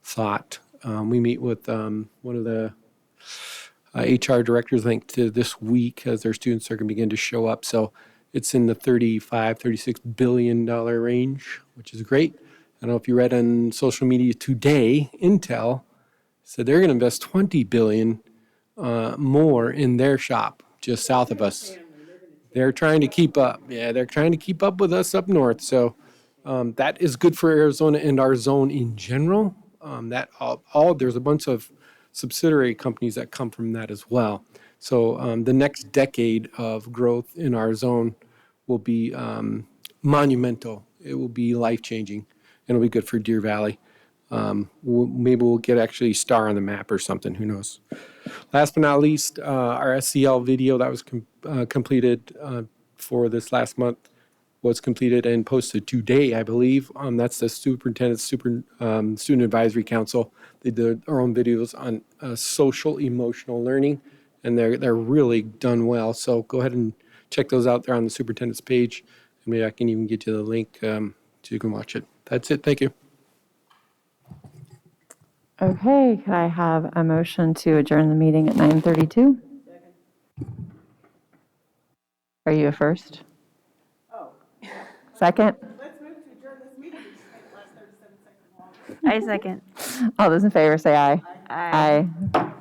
thought. We meet with one of the HR directors, I think, to this week as their students are going to begin to show up. So it's in the $36 billion range, which is great. I don't know if you read on social media today, Intel said they're going to invest $20 billion more in their shop just south of us. They're trying to keep up. Yeah, they're trying to keep up with us up north. So that is good for Arizona and our zone in general. There's a bunch of subsidiary companies that come from that as well. So the next decade of growth in our zone will be monumental. It will be life-changing, and it'll be good for Deer Valley. Maybe we'll get actually star on the map or something. Who knows? Last but not least, our SCL video that was completed for this last month was completed and posted today, I believe. That's the Superintendent's Student Advisory Council. They did their own videos on social emotional learning, and they're really done well. So go ahead and check those out there on the superintendent's page, and maybe I can even get you the link so you can watch it. That's it. Thank you. Okay, could I have a motion to adjourn the meeting at 9:32? Are you a first? Oh. Second? Let's move to adjourn this meeting. I second. All those in favor say aye. Aye. Aye.